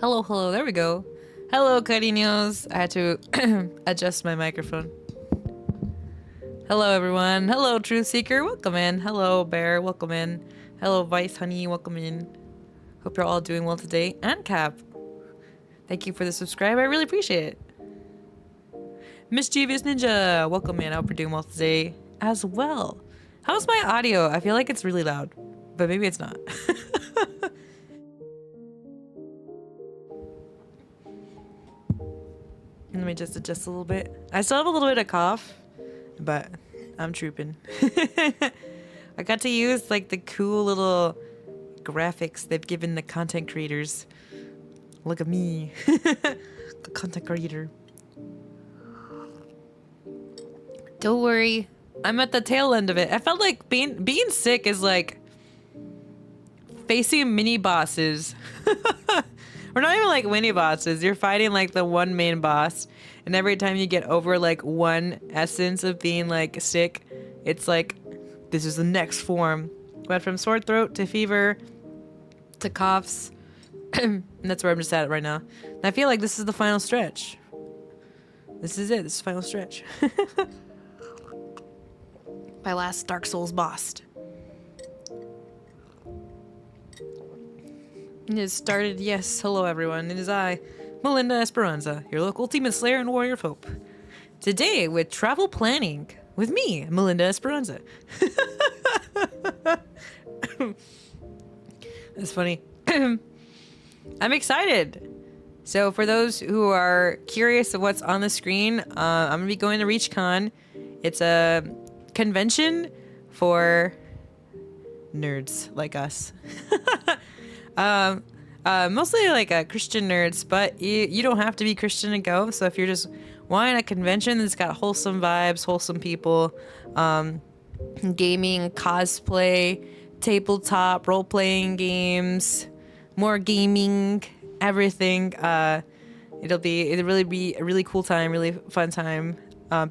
Hello, hello, there we go. Hello, cariños. I had to adjust my microphone. Hello, everyone. Hello, Truth Seeker. Welcome in. Hello, Bear. Welcome in. Hello, Vice Honey. Welcome in. Hope you're all doing well today. And Cap. Thank you for the subscribe. I really appreciate it. Mischievous Ninja. Welcome in. I hope you're doing well today as well. How's my audio? I feel like it's really loud, but maybe it's not. Let me just adjust a little bit. I still have a little bit of cough, but I'm trooping. I got to use like the cool little graphics they've given the content creators. Look at me, the content creator. Don't worry, I'm at the tail end of it. I felt like being sick is like facing mini bosses. Or not even like mini bosses. You're fighting like the one main boss, and every time you get over like one essence of being like sick, it's like this is the next form. Went from sore throat to fever to coughs, and that's where I'm just at right now. And I feel like this is the final stretch. This is it. This is the final stretch. My last Dark Souls boss. It has started. Yes, hello everyone. It is I, Melinda Esperanza, your local demon slayer and warrior of hope. Today with travel planning with me, Melinda Esperanza. That's funny. I'm excited. So for those who are curious of what's on the screen, I'm gonna be going to ReachCon. It's a convention for nerds like us. Mostly like Christian nerds, but you don't have to be Christian to go. So if you're just wanting a convention that's got wholesome vibes, wholesome people, gaming, cosplay, tabletop, role-playing games, more gaming, everything, it'll really be a really cool time, really fun time.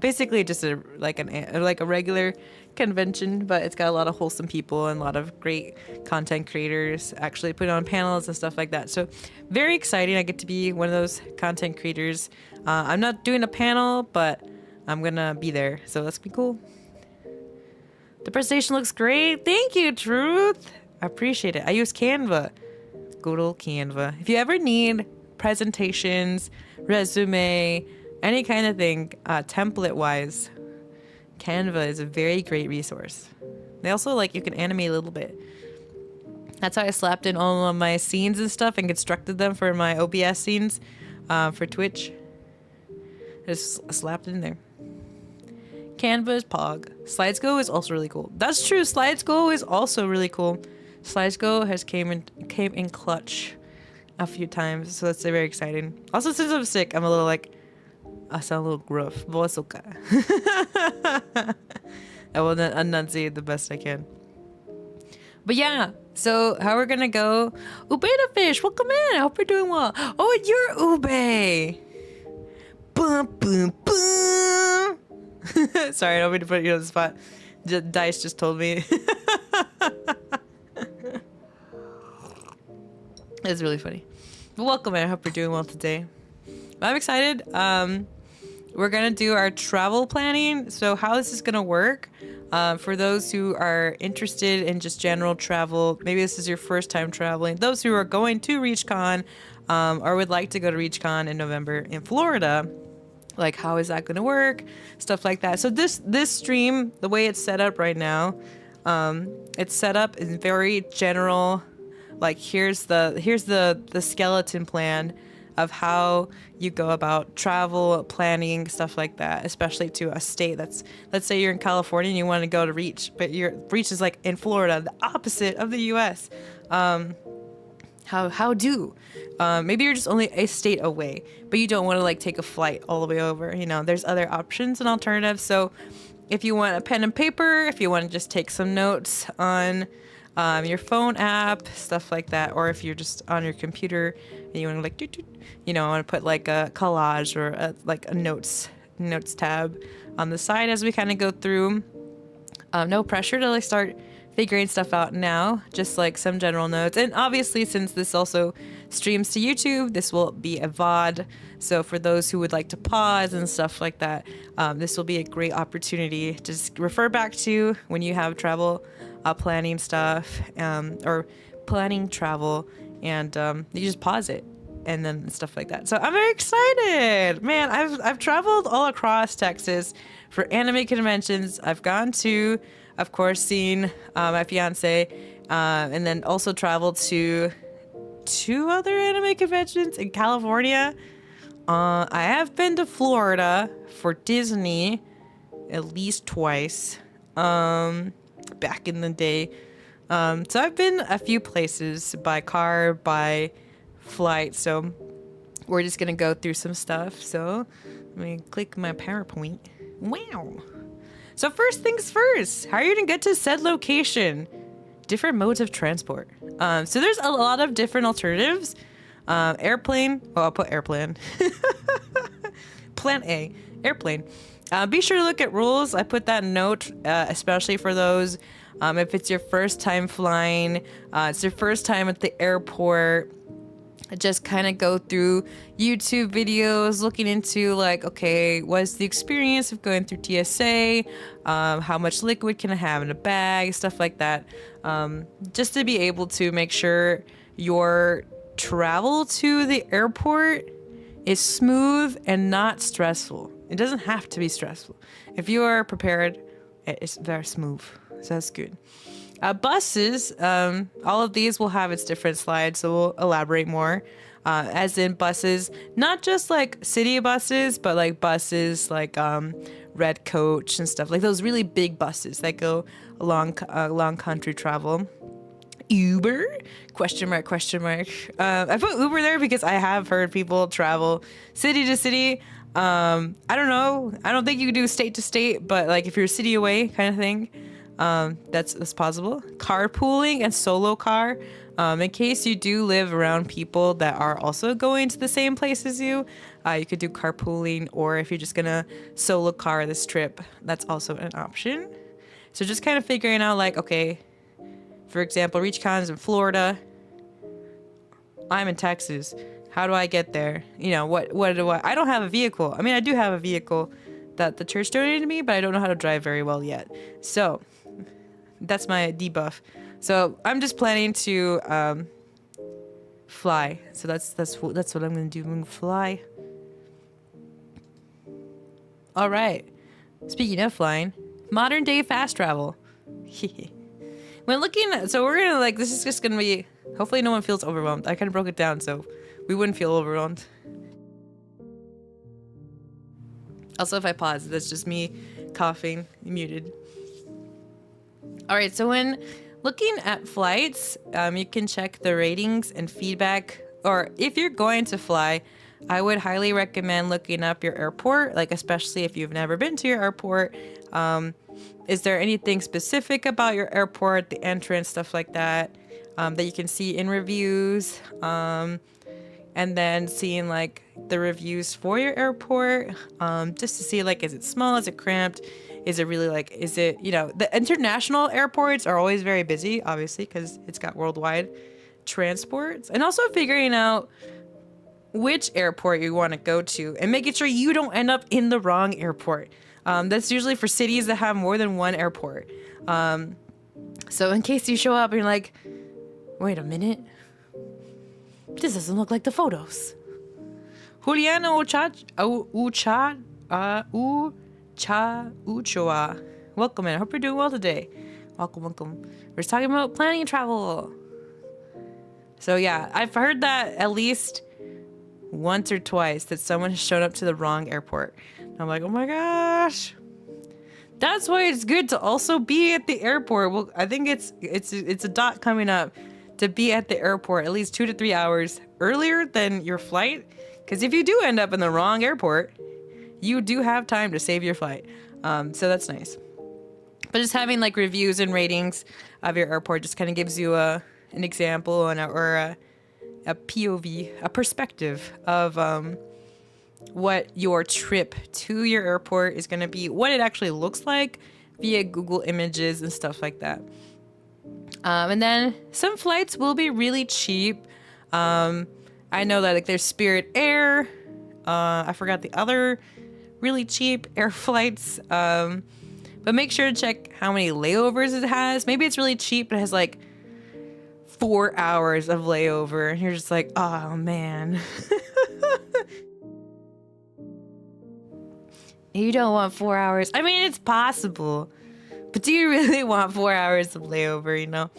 Basically just a regular convention, but it's got a lot of wholesome people and a lot of great content creators actually putting on panels and stuff like that. So very exciting. I get to be one of those content creators. I'm not doing a panel, but I'm gonna be there, so that's gonna be cool. The presentation looks great. Thank you, Truth. I appreciate it. I use Canva. Good old Canva. If you ever need presentations, resume, any kind of thing, template wise, Canva is a very great resource. They also you can animate a little bit. That's how I slapped in all of my scenes and stuff and constructed them for my OBS scenes for Twitch. I just slapped it in there. Canva is Pog. Slidesgo is also really cool. That's true. Slidesgo is also really cool. Slidesgo has came in clutch a few times, so that's very exciting. Also, since I'm sick, I'm a little I sound a little gruff, but it's okay. I will enunciate the best I can. But yeah, so how we're gonna go. Ubeda Fish, welcome in. I hope you're doing well. Oh, you're Ube. Boom, boom, boom. Sorry, I don't mean to put you on the spot. Dice just told me. It's really funny. But welcome in. I hope you're doing well today. I'm excited. We're gonna do our travel planning. So how this is gonna work, for those who are interested in just general travel, maybe this is your first time traveling, those who are going to ReachCon, or would like to go to ReachCon in November in Florida, like how is that gonna work, stuff like that. So this stream, the way it's set up right now, it's set up in very general, like here's the skeleton plan of how you go about travel planning, stuff like that, especially to a state that's, let's say you're in California and you want to go to Reach, but your Reach is like in Florida, the opposite of the US. Maybe you're just only a state away, but you don't want to take a flight all the way over. There's other options and alternatives. So if you want a pen and paper, if you want to just take some notes on your phone app, stuff like that, or if you're just on your computer and you want to I want to put a collage or a notes tab on the side as we kind of go through. No pressure to start figuring stuff out now, just like some general notes. And obviously, since this also streams to YouTube, this will be a VOD. So for those who would like to pause and stuff like that, this will be a great opportunity to just refer back to when you have travel planning stuff or planning travel, and you just pause it and then stuff like that. So I'm very excited, man. I've traveled all across Texas for anime conventions. I've gone to, of course, seen my fiance, and then also traveled to 2 other anime conventions in California. I have been to Florida for Disney at least twice, back in the day. So I've been a few places by car, by flight. So we're just gonna go through some stuff. So let me click my PowerPoint. Wow. So first things first, how are you gonna get to said location? Different modes of transport. So there's a lot of different alternatives. Airplane. Oh, I'll put airplane. Plan A, airplane. Be sure to look at rules. I put that note, especially for those if it's your first time flying, it's your first time at the airport. Just kind of go through YouTube videos looking into like, okay, what's the experience of going through TSA? How much liquid can I have in a bag? Stuff like that. Just to be able to make sure your travel to the airport is smooth and not stressful. It doesn't have to be stressful. If you are prepared, it's very smooth. So that's good. Buses, all of these will have its different slides, so we'll elaborate more. As in buses, not just like city buses, but like buses like Red Coach and stuff, like those really big buses that go long country travel. Uber? Question mark, question mark. I put Uber there because I have heard people travel city to city. I don't know. I don't think you can do state to state, but like if you're a city away kind of thing, that's possible. Carpooling and solo car. In case you do live around people that are also going to the same place as you, you could do carpooling, or if you're just gonna solo car this trip, that's also an option. So just kind of figuring out like, okay, for example, ReachCon is in Florida. I'm in Texas. How do I get there? You know, what do I don't have a vehicle. I mean, I do have a vehicle that the church donated to me, but I don't know how to drive very well yet. So that's my debuff. So I'm just planning to fly. So that's what I'm gonna do. I'm gonna fly. All right. Speaking of flying, modern day fast travel. When looking at, so we're gonna like, this is just gonna be, hopefully no one feels overwhelmed. I kind of broke it down so we wouldn't feel overwhelmed. Also, if I pause, that's just me coughing, muted. All right, so when looking at flights, you can check the ratings and feedback, or if you're going to fly, I would highly recommend looking up your airport, like especially if you've never been to your airport. Is there anything specific about your airport, the entrance, stuff like that, that you can see in reviews? And then seeing like the reviews for your airport, just to see like, is it small, is it cramped, is it really like, is it, you know, the international airports are always very busy, obviously, because it's got worldwide transports. And also figuring out which airport you want to go to and making sure you don't end up in the wrong airport. That's usually for cities that have more than one airport. So in case you show up and you're like, wait a minute, this doesn't look like the photos. Juliana Uchoa. Welcome in. I hope you're doing well today. Welcome. We're just talking about planning travel. So yeah, I've heard that at least once or twice that someone has shown up to the wrong airport. And I'm like, oh my gosh. That's why it's good to also be at the airport. Well, I think it's a dot coming up to be at the airport at least 2 to 3 hours earlier than your flight. Because if you do end up in the wrong airport, you do have time to save your flight. So that's nice. But just having like reviews and ratings of your airport just kind of gives you an example or a POV, a perspective of what your trip to your airport is going to be, what it actually looks like via Google Images and stuff like that. And then some flights will be really cheap. I know that like there's Spirit Air. I forgot the other really cheap air flights. But make sure to check how many layovers it has. Maybe it's really cheap, but it has like 4 hours of layover. And you're just like, oh man. You don't want 4 hours. I mean, it's possible. But do you really want 4 hours of layover, you know?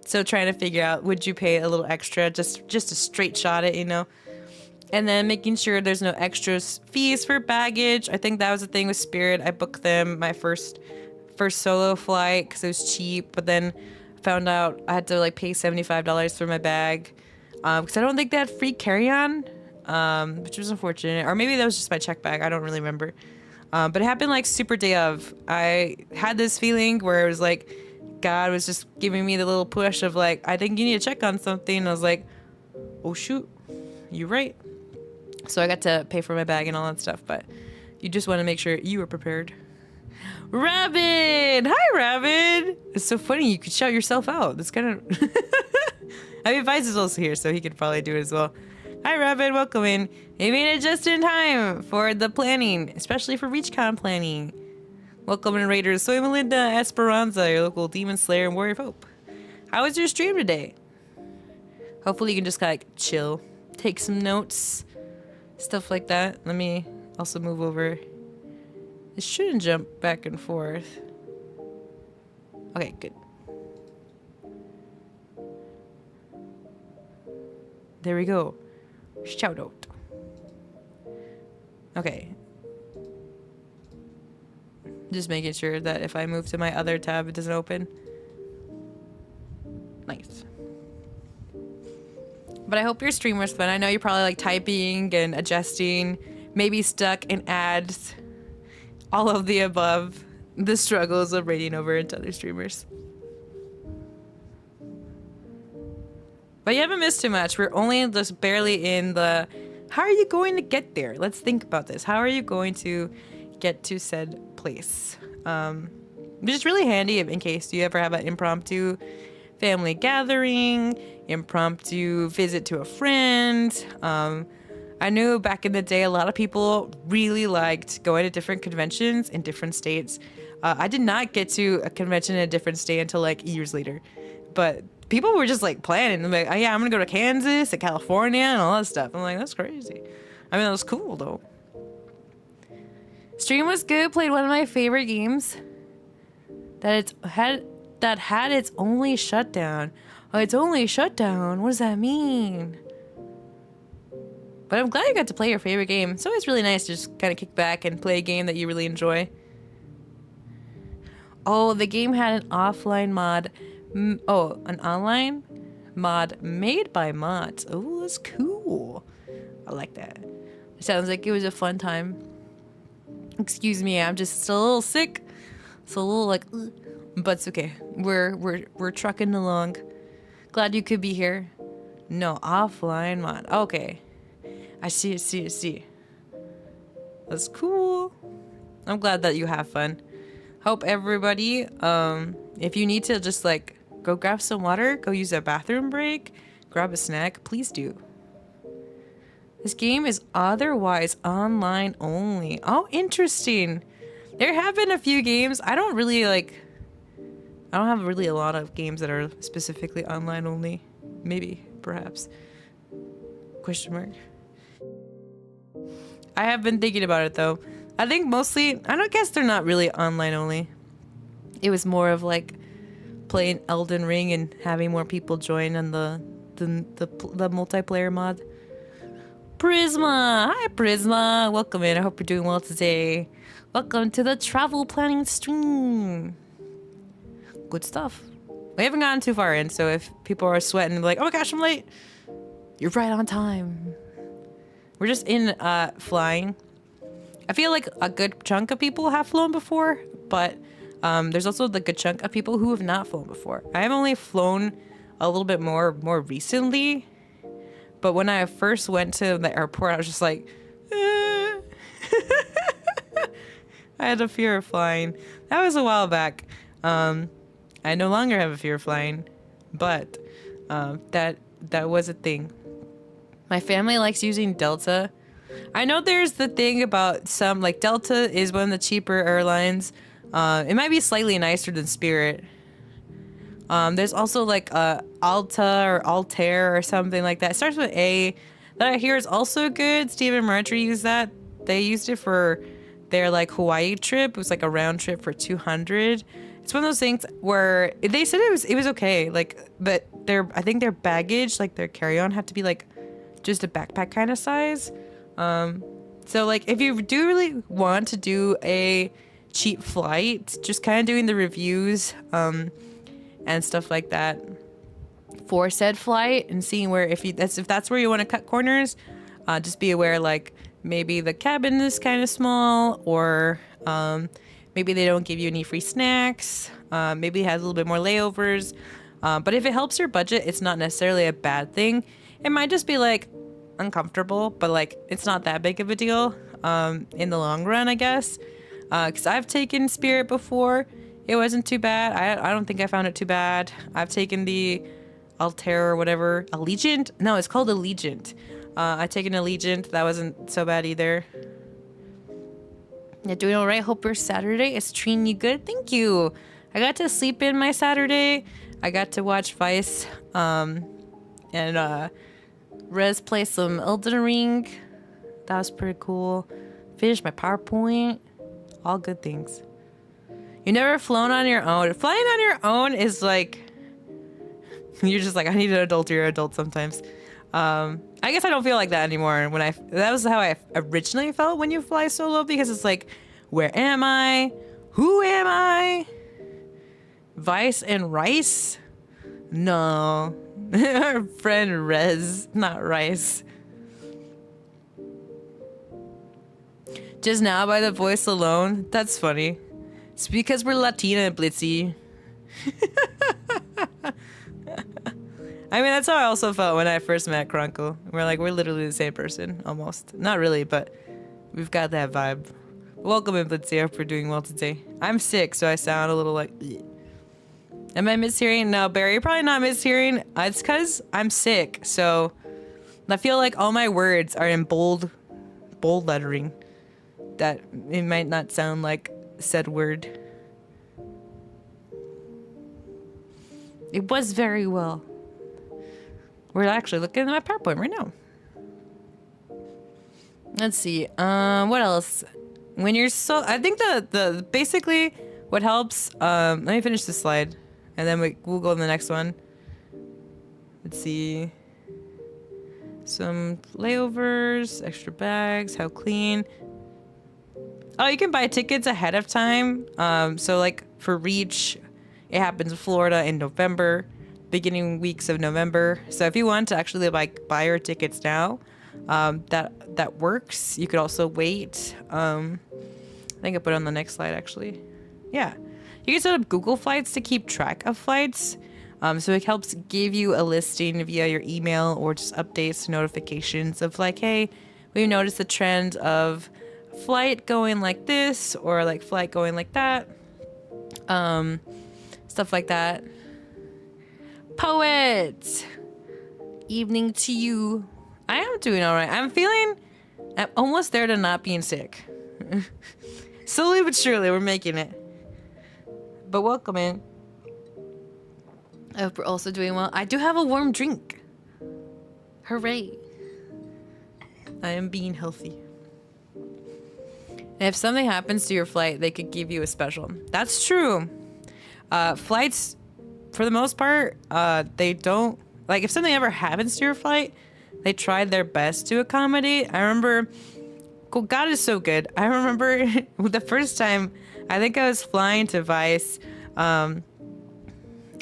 So trying to figure out, would you pay a little extra just to straight shot it, you know? And then making sure there's no extra fees for baggage. I think that was the thing with Spirit. I booked them my first solo flight because it was cheap, but then found out I had to like pay $75 for my bag because I don't think they had free carry-on, which was unfortunate. Or maybe that was just my check bag. I don't really remember. But it happened like super day of. I had this feeling where it was like God was just giving me the little push of like, I think you need to check on something. And I was like, oh shoot, you're right. So I got to pay for my bag and all that stuff, but you just want to make sure you are prepared. Rabbit! Hi, Rabbit! It's so funny, you could shout yourself out. That's kind of... I mean, Vice is also here, so he could probably do it as well. Hi, Rabbit, welcome in. You made it just in time for the planning, especially for ReachCon planning. Welcome in, Raiders. Soy Melinda Esperanza, your local Demon Slayer and Warrior of Hope. How was your stream today? Hopefully you can just like chill, take some notes, stuff like that. Let me also move over. It shouldn't jump back and forth. Okay, good. There we go. Shout out. Okay. Just making sure that if I move to my other tab, it doesn't open. Nice. But I hope your stream was fun. I know you're probably like typing and adjusting, maybe stuck in ads, all of the above, the struggles of raiding over into other streamers. But you haven't missed too much. We're only just barely in the, how are you going to get there? Let's think about this. How are you going to get to said place? Which is really handy in case you ever have an impromptu family gathering, impromptu visit to a friend. I knew back in the day, a lot of people really liked going to different conventions in different states. I did not get to a convention in a different state until like years later, but people were just like planning. They're like, oh, yeah, I'm gonna go to Kansas and California and all that stuff. I'm like, that's crazy. I mean, that was cool though. Stream was good. Played one of my favorite games that had its only shutdown. Oh, it's only shutdown. What does that mean? But I'm glad you got to play your favorite game. It's always really nice to just kind of kick back and play a game that you really enjoy. Oh, the game had an offline mod. An online mod made by mods. Oh, that's cool. I like that. It sounds like it was a fun time. Excuse me, I'm just a little sick. It's a little like, ugh. But it's okay. We're trucking along. Glad you could be here. No, offline mod. Okay. I see. That's cool. I'm glad that you have fun. Hope everybody, if you need to just like go grab some water, go use a bathroom break, grab a snack, please do. This game is otherwise online only. Oh, interesting. There have been a few games. I don't have really a lot of games that are specifically online only. Maybe, perhaps. Question mark. I have been thinking about it though. I think mostly, I don't guess they're not really online only. It was more of like playing Elden Ring and having more people join on the multiplayer mod. Prisma! Hi Prisma! Welcome in. I hope you're doing well today. Welcome to the travel planning stream. Good stuff. We haven't gotten too far in, so if people are sweating like, oh my gosh, I'm late, you're right on time. We're just in flying. I feel like a good chunk of people have flown before, but there's also the good chunk of people who have not flown before. I have only flown a little bit more recently, but when I first went to the airport, I was just like, I had a fear of flying. That was a while back. I no longer have a fear of flying, but that was a thing. My family likes using Delta. I know there's the thing about some, like Delta is one of the cheaper airlines. It might be slightly nicer than Spirit. There's also like Alta or Altair or something like that. It starts with A. That I hear is also good. Stephen Marjorie used that. They used it for their like Hawaii trip. It was like a round trip for 200. It's one of those things where they said it was okay. Like, but I think their baggage, like their carry-on, had to be like just a backpack kind of size. So like if you do really want to do a cheap flight, just kind of doing the reviews and stuff like that for said flight and seeing where if that's where you want to cut corners, just be aware like maybe the cabin is kind of small, or maybe they don't give you any free snacks, maybe it has a little bit more layovers, but if it helps your budget, it's not necessarily a bad thing. It might just be like uncomfortable, but like it's not that big of a deal in the long run, I guess, because I've taken Spirit before. It wasn't too bad. I don't think I found it too bad. I've taken the Altair or whatever. Allegiant? No, it's called Allegiant. I've taken Allegiant. That wasn't so bad either. Yeah, doing all right. Hope your Saturday is treating you good. Thank you. I got to sleep in my Saturday. I got to watch Vice and Rez play some Elden Ring. That was pretty cool. Finished my PowerPoint. All good things. You never flown on your own. Flying on your own is like, you're just like, I need an adult. You're an adult sometimes. I guess I don't feel like that anymore. That was how I originally felt when you fly solo, because it's like, where am I? Who am I? Vice and Rice? No. Our friend Rez, not Rice. Just now by the voice alone? That's funny. It's because we're Latina, Blitzy. I mean, that's how I also felt when I first met Kronko. We're literally the same person, almost. Not really, but we've got that vibe. Welcome in, Blitzy. I hope you're doing well today. I'm sick, so I sound a little like... Ugh. Am I mishearing? No, Barry, you're probably not mishearing. It's because I'm sick, so I feel like all my words are in bold lettering. That it might not sound like said word. It was very well. We're actually looking at my PowerPoint right now. Let's see. What else? When you're I think the basically what helps. Let me finish this slide, and then we'll go to the next one. Let's see. Some layovers, extra bags, how clean. Oh, you can buy tickets ahead of time. So like for Reach, it happens in Florida in November, beginning weeks of November. So if you want to actually like buy your tickets now, that works. You could also wait. I think I put it on the next slide actually. Yeah, you can set up Google Flights to keep track of flights. So it helps give you a listing via your email or just updates, notifications of like, hey, we've noticed the trend of flight going like this or like flight going like that. Stuff like that. Poet, evening to you. I am doing all right. I'm almost there to not being sick. Slowly but surely, we're making it. But welcome in. I hope we're also doing well. I do have a warm drink. Hooray. I am being healthy. And if something happens to your flight, they could give you a special. That's true. Flights, for the most part, they don't... Like, if something ever happens to your flight, they try their best to accommodate. I remember... God is so good. I remember the first time, I think I was flying to Vice.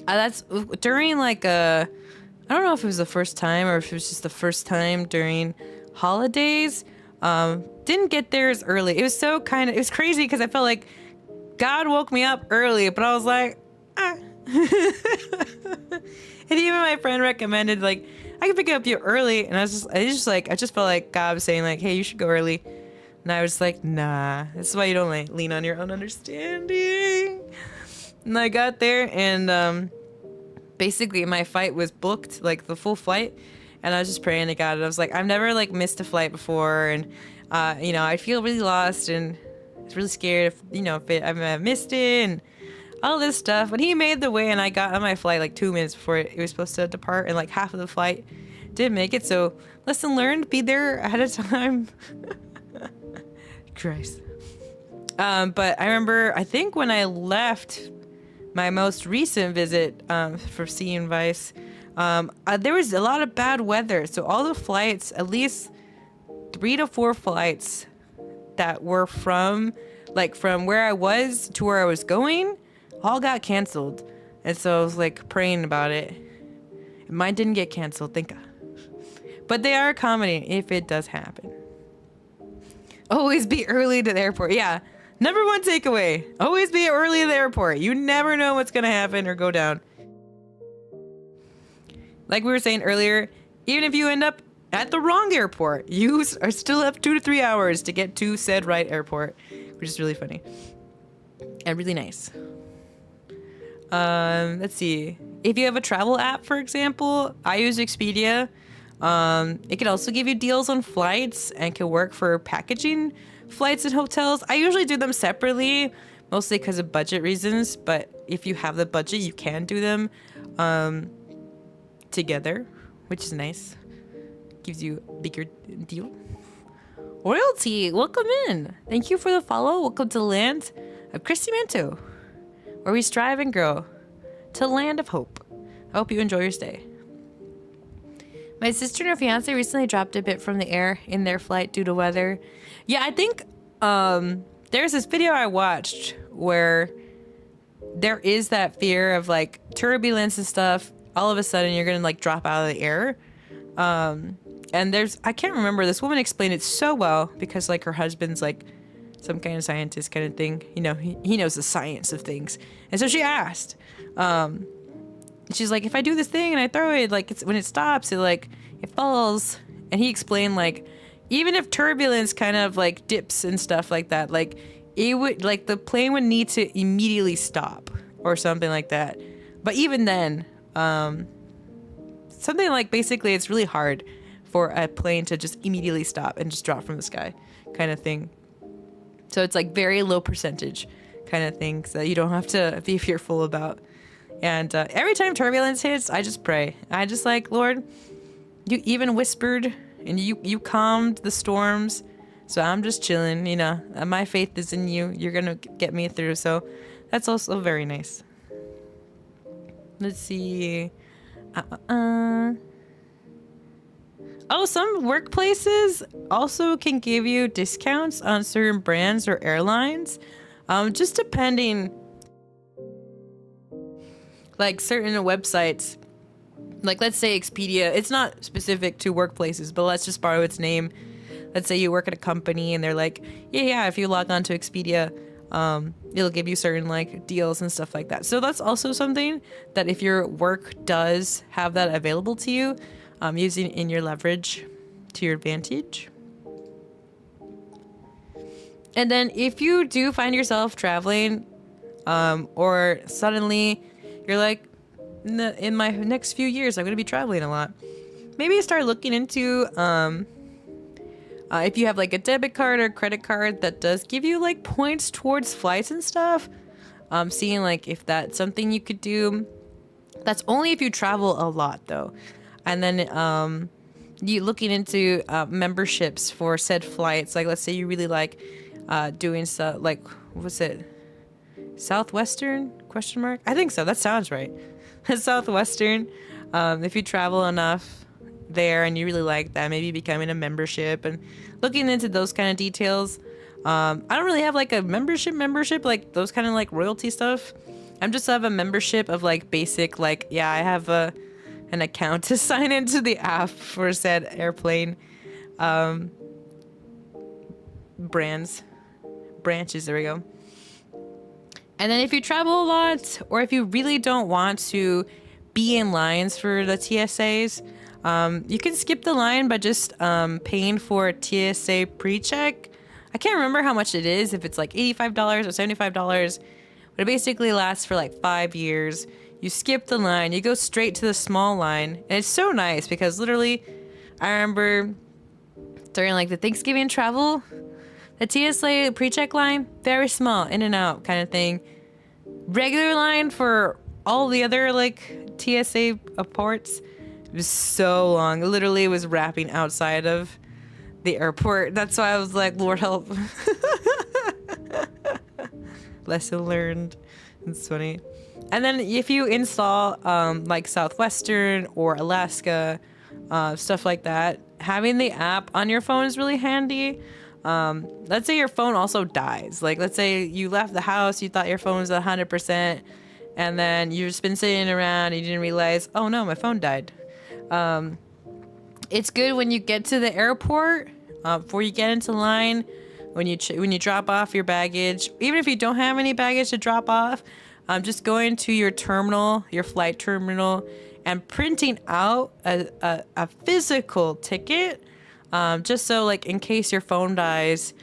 That's during like I don't know if it was the first time or if it was just the first time during holidays. Didn't get there as early. It was it was crazy because I felt like God woke me up early, but I was like, ah. And even my friend recommended like I can pick up you early, and I just felt like God was saying like, hey, you should go early. And I was like, nah, this is why you don't like lean on your own understanding. And I got there, and basically my flight was booked, like the full flight. And I was just praying to God. I was like, I've never like missed a flight before, and I feel really lost, and I was really scared if I missed it and all this stuff. But He made the way, and I got on my flight like 2 minutes before it was supposed to depart, and like half of the flight didn't make it. So lesson learned: be there ahead of time. Christ. But I remember, I think when I left my most recent visit for Sea and Vice, there was a lot of bad weather. So all the flights, at least 3 to 4 flights that were from where I was to where I was going, all got canceled. And so I was like praying about it. Mine didn't get canceled, thank God. But they are accommodating if it does happen. Always be early to the airport. Yeah. Number 1 takeaway. Always be early to the airport. You never know what's going to happen or go down. Like we were saying earlier, even if you end up at the wrong airport, you are still up 2 to 3 hours to get to said right airport, which is really funny and really nice. Let's see. If you have a travel app, for example, I use Expedia. It can also give you deals on flights and can work for packaging flights and hotels. I usually do them separately, mostly because of budget reasons, but if you have the budget, you can do them together, which is nice. Gives you a bigger deal. Royalty, welcome in. Thank you for the follow. Welcome to the land of Cristimento, where we strive and grow to the land of hope. I hope you enjoy your stay. My sister and her fiance recently dropped a bit from the air in their flight due to weather. Yeah, I think there's this video I watched where there is that fear of like turbulence and stuff. All of a sudden you're gonna like drop out of the air. And I can't remember, this woman explained it so well because like her husband's like some kind of scientist kind of thing. You know, he knows the science of things. And so she asked, she's like, if I do this thing and I throw it, like when it stops, it falls. And he explained like, even if turbulence kind of like dips and stuff like that, like it would, like the plane would need to immediately stop or something like that. But even then, something like basically it's really hard for a plane to just immediately stop and just drop from the sky kind of thing. So it's like very low percentage kind of thing so you don't have to be fearful about. And every time turbulence hits, I just pray. I just like, Lord, you even whispered and you calmed the storms. So I'm just chilling, you know, my faith is in you. You're going to get me through. So that's also very nice. Let's see. Oh, some workplaces also can give you discounts on certain brands or airlines. Just depending, like certain websites, like let's say Expedia, it's not specific to workplaces, but let's just borrow its name. Let's say you work at a company and they're like, yeah, if you log on to Expedia, it'll give you certain like deals and stuff like that. So that's also something that if your work does have that available to you, using in your leverage to your advantage. And then if you do find yourself traveling, or suddenly you're like, in my next few years, I'm going to be traveling a lot. Maybe start looking into, if you have like a debit card or credit card that does give you like points towards flights and stuff, seeing like if that's something you could do. That's only if you travel a lot though. And then you looking into memberships for said flights. Like let's say you really like doing stuff like, what's it? Southwestern ? I think so. That sounds right. Southwestern. If you travel enough there and you really like that, maybe becoming a membership and looking into those kind of details. I don't really have like a membership, like those kind of like royalty stuff. I'm just have a membership of like basic, like, yeah, I have an account to sign into the app for said airplane branches. There we go. And then if you travel a lot, or if you really don't want to be in lines for the TSAs, you can skip the line by just paying for a TSA pre-check. I can't remember how much it is, if it's like $85 or $75, but it basically lasts for like 5 years. You skip the line, you go straight to the small line, and it's so nice because literally, I remember during like the Thanksgiving travel, the TSA pre-check line, very small, in and out kind of thing. Regular line for all the other like TSA ports, it was so long. Literally, it was wrapping outside of the airport. That's why I was like, Lord help. Lesson learned. It's funny. And then if you install like Southwestern or Alaska, stuff like that, having the app on your phone is really handy. Let's say your phone also dies. Like, let's say you left the house, you thought your phone was 100%, and then you've just been sitting around and you didn't realize, oh no, my phone died. It's good when you get to the airport, before you get into line, when you drop off your baggage, even if you don't have any baggage to drop off, just going to your terminal, your flight terminal, and printing out a physical ticket, just so like in case your phone dies,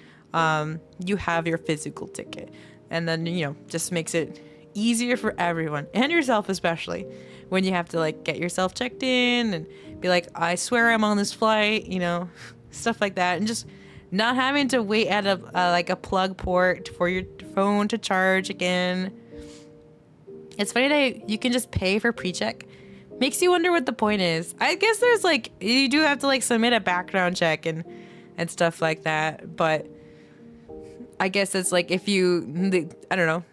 you have your physical ticket. And then, just makes it easier for everyone and yourself, especially when you have to like get yourself checked in and be like, I swear I'm on this flight, stuff like that. And just not having to wait at a plug port for your phone to charge again. It's funny that you can just pay for pre-check. Makes you wonder what the point is. I guess there's like, you do have to like submit a background check and stuff like that. But I guess it's like if you, I don't know,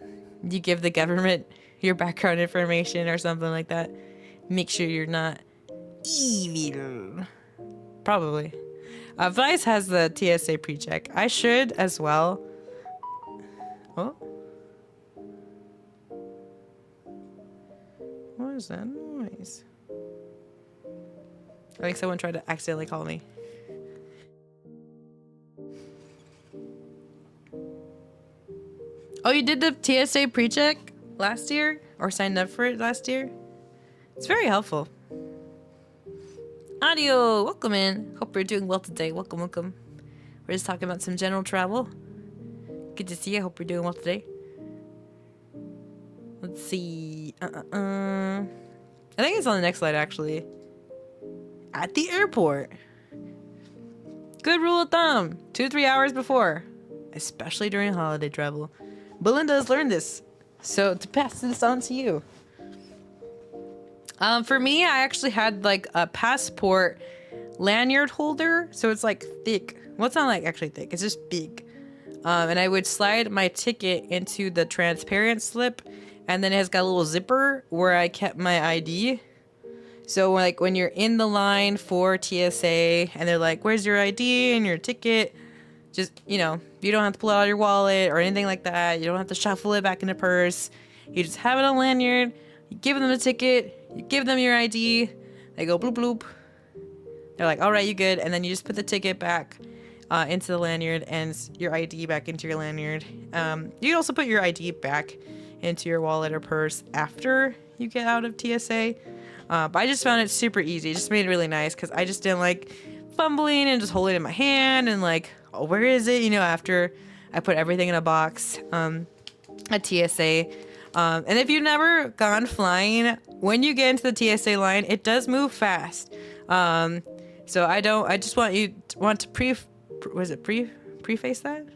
you give the government your background information or something like that. Make sure you're not evil. Probably. Vice has the TSA pre-check. I should as well. Oh. What is that noise? I think someone tried to accidentally call me. Oh, you did the TSA pre-check last year? Or signed up for it last year? It's very helpful. Audio, welcome in. Hope you're doing well today. Welcome, welcome. We're just talking about some general travel. Good to see you. Hope you're doing well today. Let's see. I think it's on the next slide, actually. At the airport. Good rule of thumb. 2 to 3 hours before. Especially during holiday travel. Belinda has learned this. So to pass this on to you. For me, I actually had like a passport lanyard holder. So it's like thick. Well, it's not like actually thick. It's just big. And I would slide my ticket into the transparent slip. And then it has got a little zipper where I kept my ID. So like when you're in the line for TSA and they're like, where's your ID and your ticket? Just, you don't have to pull out your wallet or anything like that. You don't have to shuffle it back in the purse. You just have it on lanyard. You give them the ticket. You give them your ID. They go bloop, bloop. They're like, all right, you good. And then you just put the ticket back into the lanyard and your ID back into your lanyard. You can also put your ID back into your wallet or purse after you get out of TSA. But I just found it super easy. It just made it really nice because I just didn't like fumbling and just holding it in my hand and like, oh, where is it? After I put everything in a box at TSA. And if you've never gone flying, when you get into the TSA line, it does move fast. So I just want to preface that?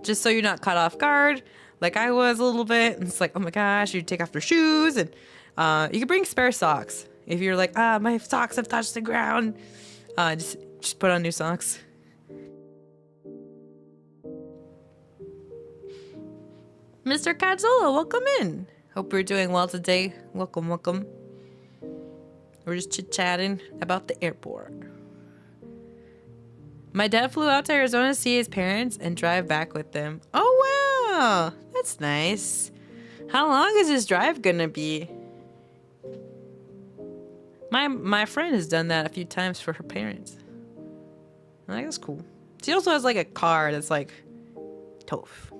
Just so you're not caught off guard, like I was a little bit. And it's like, oh my gosh, you take off your shoes, and you can bring spare socks. If you're like, my socks have touched the ground, just put on new socks. Mr. Kadzolo, welcome in. Hope you're doing well today. Welcome, welcome. We're just chit-chatting about the airport. My dad flew out to Arizona to see his parents and drive back with them. Oh, wow. That's nice. How long is this drive gonna be? My friend has done that a few times for her parents. I think that's cool. She also has like a car that's like tough.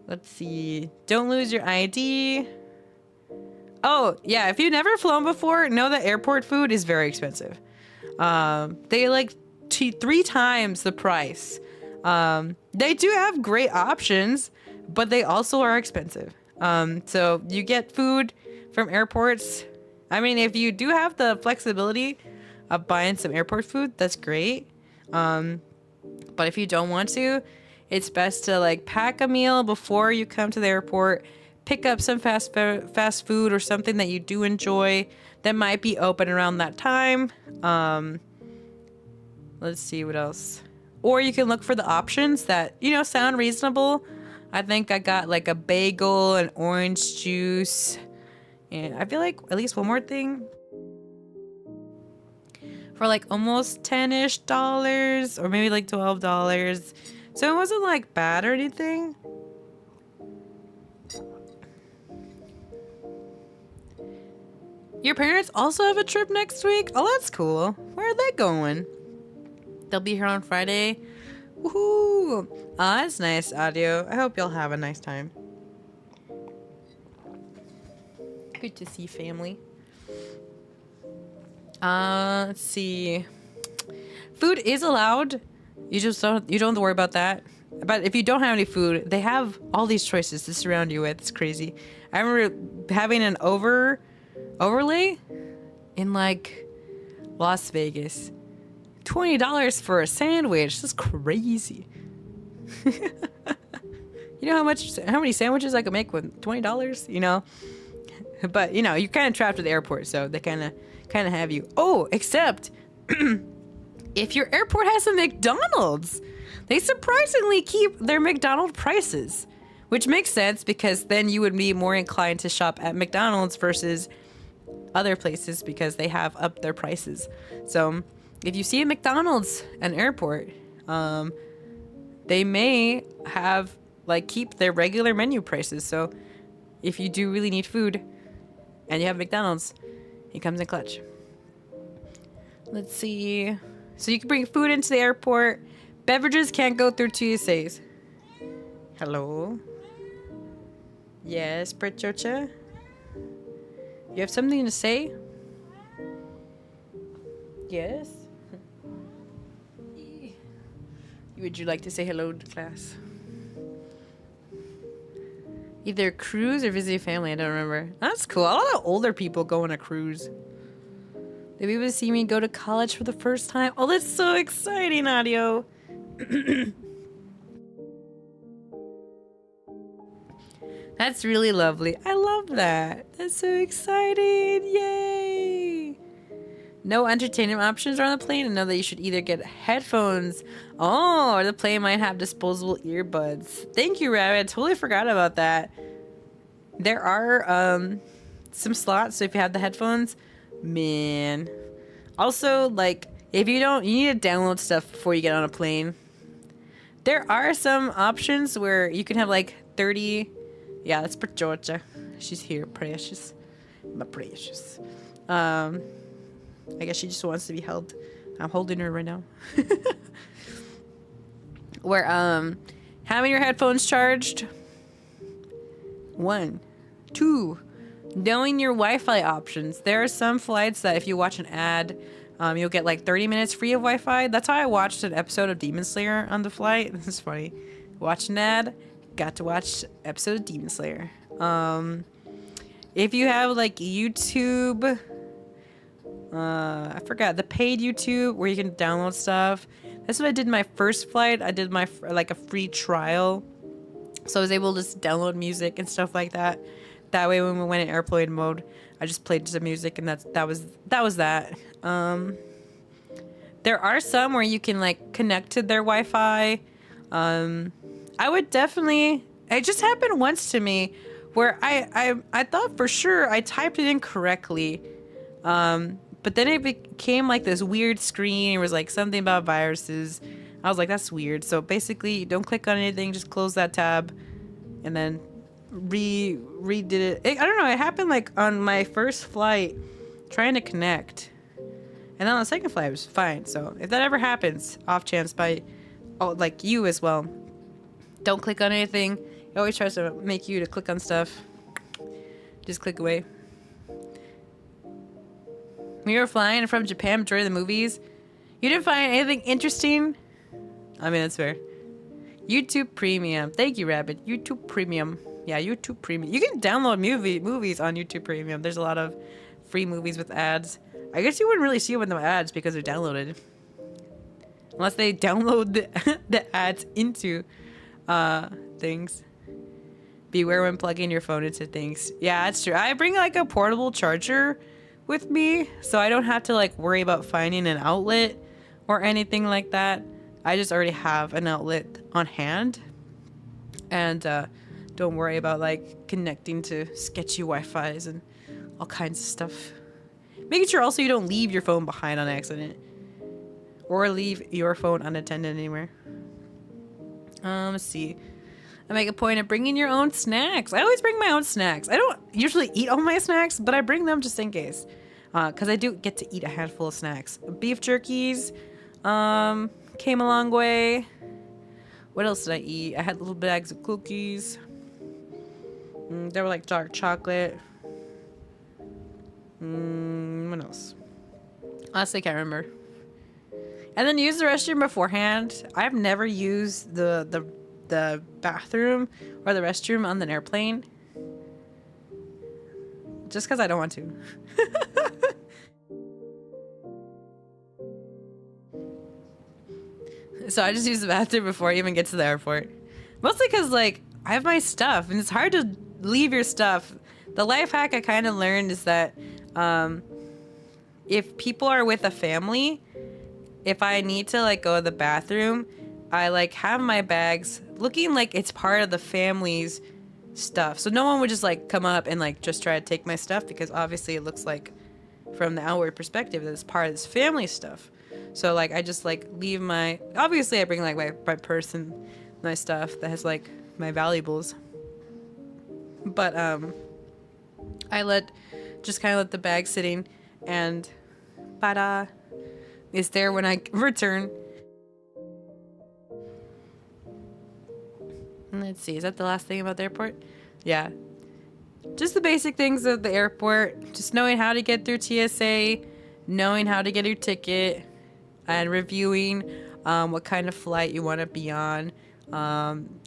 Let's see. Don't lose your ID. Oh, yeah. If you've never flown before, know that airport food is very expensive. They like 3 times the price They do have great options, but they also are expensive. So you get food from airports. I mean, if you do have the flexibility of buying some airport food, that's great. But if you don't want to, it's best to like pack a meal before you come to the airport, pick up some fast food or something that you do enjoy that might be open around that time. Let's see what else. Or you can look for the options that, sound reasonable. I think I got like a bagel and orange juice. And I feel like at least one more thing. For like almost $10-ish or maybe like $12. So it wasn't like bad or anything. Your parents also have a trip next week? Oh, that's cool. Where are they going? They'll be here on Friday. Woohoo! Oh, that's nice audio. I hope you'll have a nice time. Good to see family. Let's see. Food is allowed. You don't have to worry about that. But if you don't have any food, they have all these choices to surround you with. It's crazy. I remember having an overlay in like Las Vegas. $20 for a sandwich. That's crazy. You know how many sandwiches I could make with $20? But you're kind of trapped at the airport, so they kind of have you. Oh, except if your airport has a McDonald's, they surprisingly keep their McDonald's prices, which makes sense because then you would be more inclined to shop at McDonald's versus other places because they have upped their prices. So if you see a McDonald's at an airport, they may have keep their regular menu prices. So if you do really need food and you have McDonald's, it comes in clutch. Let's see. So you can bring food into the airport. Beverages can't go through TSAs. Hello? Yes, Prechocha? You have something to say? Yes? Would you like to say hello to class? Either cruise or visit family, I don't remember. That's cool. A lot of older people go on a cruise. They'll be able to see me go to college for the first time. Oh, that's so exciting, audio. That's really lovely. I love that. That's so exciting. Yay. No entertainment options are on the plane. I know that you should either get headphones. Oh, or the plane might have disposable earbuds. Thank you, Rabbit. I totally forgot about that. There are some slots, so if you have the headphones, man. Also, if you need to download stuff before you get on a plane. There are some options where you can have 30. Yeah, that's for Georgia. She's here, precious. My precious. I guess she just wants to be held. I'm holding her right now. Where having your headphones charged. 1, 2, knowing your Wi-Fi options. There are some flights that if you watch an ad, you'll get 30 minutes free of Wi-Fi. That's how I watched an episode of Demon Slayer on the flight. This is funny. Watched an ad, got to watch episode of Demon Slayer. If you have YouTube, I forgot the paid YouTube where you can download stuff. That's what I did my first flight. I did my a free trial, so I was able to just download music and stuff like that. That way, when we went in airplane mode, I just played some music, and that was that. There are some where you can connect to their Wi-Fi. I would definitely. It just happened once to me, where I thought for sure I typed it in correctly. But then it became this weird screen. It was something about viruses. I was like, that's weird. So basically, don't click on anything. Just close that tab, and then redid it. I don't know. It happened on my first flight, trying to connect, and then on the second flight it was fine. So if that ever happens, off chance you as well, don't click on anything. It always tries to make you to click on stuff. Just click away. When you were flying from Japan during the movies, you didn't find anything interesting? I mean, that's fair. YouTube Premium. Thank you, Rabbit. YouTube Premium. Yeah, YouTube Premium. You can download movies on YouTube Premium. There's a lot of free movies with ads. I guess you wouldn't really see them with no ads because they're downloaded. Unless they download the ads into things. Beware when plugging your phone into things. Yeah, that's true. I bring like a portable charger with me, so I don't have to like worry about finding an outlet or anything like that. I just already have an outlet on hand, and don't worry about like connecting to sketchy Wi-Fi's and all kinds of stuff. Making sure also you don't leave your phone behind on accident, or leave your phone unattended anywhere. Let's see. I make a point of bringing your own snacks. I always bring my own snacks. I don't usually eat all my snacks, but I bring them just in case. Because I do get to eat a handful of snacks. Beef jerkies came a long way. What else did I eat? I had little bags of cookies. They were like dark chocolate. What else? Honestly, I can't remember. And then use the restroom beforehand. I've never used the bathroom or the restroom on an airplane, just because I don't want to. So I just use the bathroom before I even get to the airport, mostly because like I have my stuff and it's hard to leave your stuff. The life hack I kind of learned is that if people are with a family, if I need to like go to the bathroom, I like have my bags looking like it's part of the family's stuff. So no one would just like come up and like just try to take my stuff, because obviously it looks like from the outward perspective that it's part of this family stuff. So like I just like leave my, obviously I bring like my purse and my stuff that has like my valuables. But I just kind of let the bag sitting, and bada is there when I return. Let's see, is that the last thing about the airport? Yeah. Just the basic things of the airport. Just knowing how to get through TSA, knowing how to get your ticket, and reviewing what kind of flight you want to be on.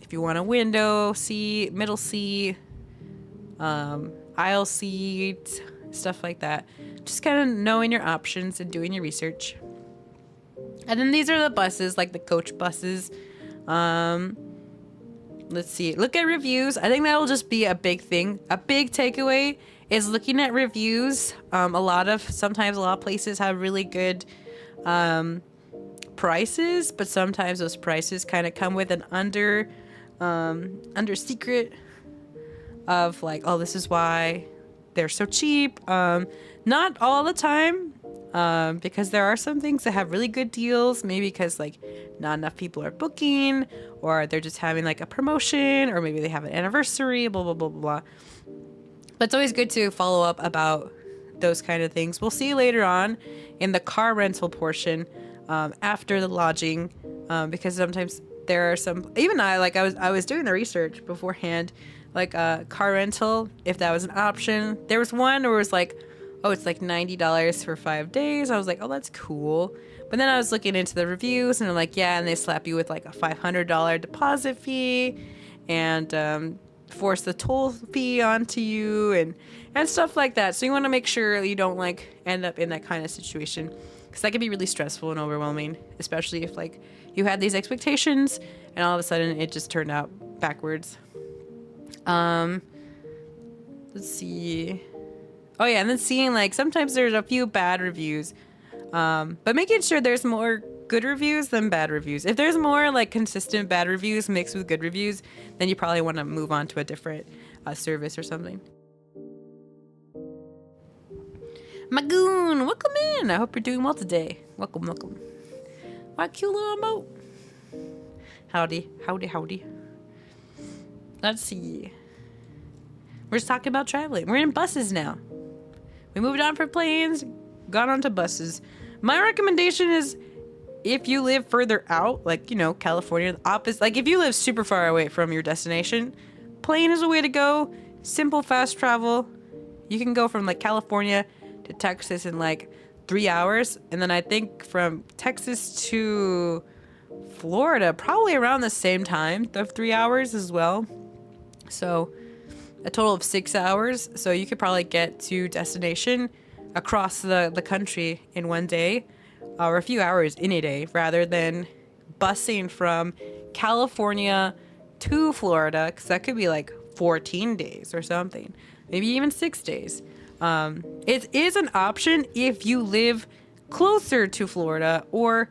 If you want a window seat, middle seat, aisle seat, stuff like that. Just kind of knowing your options and doing your research. And then these are the buses, like the coach buses. Let's see. Look at reviews. I think that'll just be a big thing. A big takeaway is looking at reviews. Sometimes a lot of places have really good prices, but sometimes those prices kind of come with an under secret of like, oh, this is why they're so cheap. Not all the time, because there are some things that have really good deals, maybe because like not enough people are booking, or they're just having like a promotion, or maybe they have an anniversary, blah blah blah blah blah. But it's always good to follow up about those kind of things. We'll see later on in the car rental portion, after the lodging, because sometimes there are some, even I was doing the research beforehand, like car rental, if that was an option. There was one where it was like, oh, it's like $90 for 5 days. I was like, oh, that's cool. But then I was looking into the reviews, and they're like, yeah, and they slap you with like a $500 deposit fee, and force the toll fee onto you, and stuff like that. So you want to make sure you don't like end up in that kind of situation, because that can be really stressful and overwhelming, especially if like you had these expectations and all of a sudden it just turned out backwards. Let's see. Oh yeah, and then seeing like sometimes there's a few bad reviews, but making sure there's more good reviews than bad reviews. If there's more like consistent bad reviews mixed with good reviews, then you probably want to move on to a different service or something. Magoon, welcome in. I hope you're doing well today. Welcome, welcome. My cute little emote. Howdy, howdy, howdy. Let's see. We're just talking about traveling. We're in buses now. We moved on from planes, got onto buses. My recommendation is, if you live further out, like, you know, California, the opposite, like if you live super far away from your destination, plane is a way to go. Simple, fast travel. You can go from like California to Texas in like 3 hours. And then I think from Texas to Florida, probably around the same time of 3 hours as well. So a total of 6 hours. So you could probably get to destination across the country in one day, or a few hours in a day, rather than busing from California to Florida, because that could be like 14 days or something, maybe even 6 days. It is an option if you live closer to Florida or